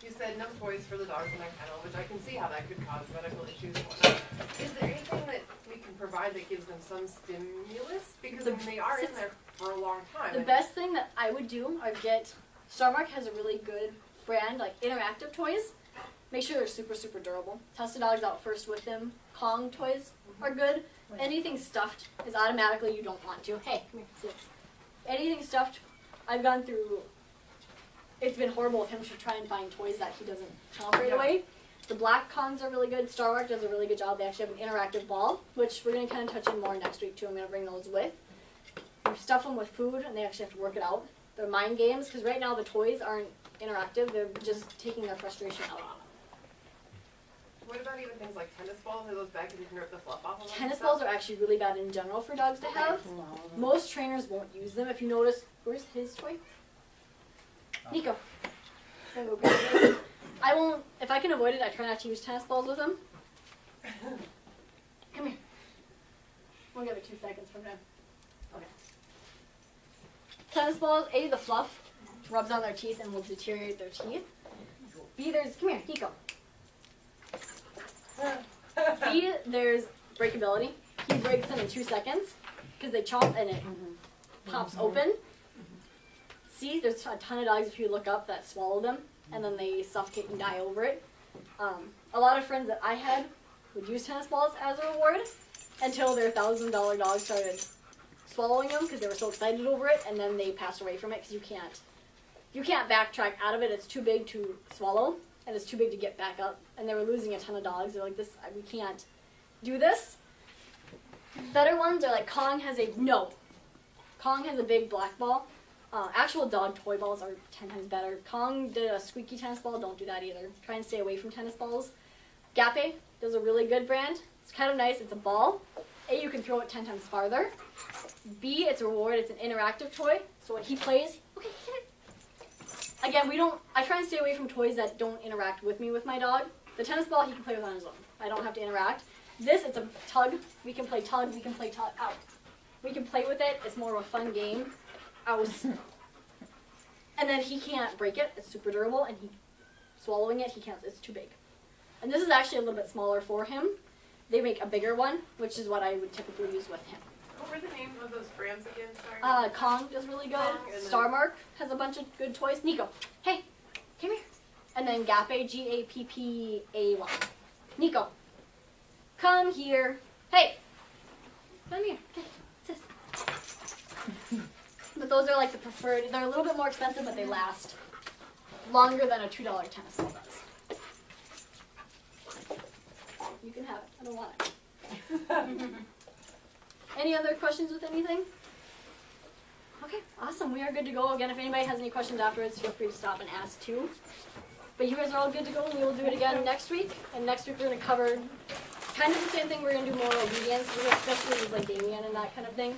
You said no toys for the dogs in my kennel, which I can see how that could cause medical issues and whatnot. Is there anything that we can provide that gives them some stimulus? Because I mean, they are in there for a long time. The best thing that I would do are get, Starmark has a really good brand, like interactive toys. Make sure they're super, super durable. Test the dogs out first with them. Kong toys are good. Anything stuffed is automatically you don't want to. Hey, come here, sit. Anything stuffed, I've gone through, it's been horrible of him to try and find toys that he doesn't count right away. The black Kongs are really good. Starmark does a really good job. They actually have an interactive ball, which we're going to kind of touch on more next week too. I'm going to bring those with. You stuff them with food and they actually have to work it out. They're mind games because right now the toys aren't interactive. They're just taking their frustration out. What about even things like tennis balls? Are those bad because you can rip the fluff off of them? Tennis balls are actually really bad in general for dogs to have. Most trainers won't use them. If you notice, where's his toy? Nico. There we go. I won't, if I can avoid it, I try not to use tennis balls with him. Come here. We'll give it 2 seconds from now. Okay. Tennis balls, A, the fluff rubs on their teeth and will deteriorate their teeth. B, there's, come here, Nico. B, there's breakability. He breaks them in 2 seconds because they chomp and it pops open. C, there's a ton of dogs, if you look up, that swallow them and then they suffocate and die over it. A lot of friends that I had would use tennis balls as a reward until their $1,000 dogs started swallowing them because they were so excited over it, and then they passed away from it because you can't backtrack out of it. It's too big to swallow and it's too big to get back up, and they were losing a ton of dogs. They're like, this, we can't do this. Better ones are like Kong has a big black ball. Actual dog toy balls are 10 times better. Kong did a squeaky tennis ball. Don't do that either. Try and stay away from tennis balls. Gape does a really good brand. It's kind of nice. It's a ball. A, you can throw it 10 times farther. B, it's a reward. It's an interactive toy. So when he plays, okay, hit it. Again, I try and stay away from toys that don't interact with me with my dog. The tennis ball he can play with on his own. I don't have to interact. This, it's a tug. We can play tug. We can play tug. Out. We can play with it. It's more of a fun game. And then he can't break it. It's super durable, and swallowing it, he can't. It's too big. And this is actually a little bit smaller for him. They make a bigger one, which is what I would typically use with him. What were the names of those brands again? Sorry. Kong does really good. Kong, Starmark has a bunch of good toys. Nico, hey, come here. And then Gappe, Gappay. Nico, come here. Hey, come here. Okay, sit. But those are like the preferred. They're a little bit more expensive, but they last longer than a $2 tennis ball does. You can have it. I don't want it. Any other questions with anything? Okay, awesome. We are good to go. Again, if anybody has any questions afterwards, feel free to stop and ask too. But you guys are all good to go, and we will do it again next week. And next week we're going to cover kind of the same thing. We're going to do more obedience, especially with like Damien and that kind of thing.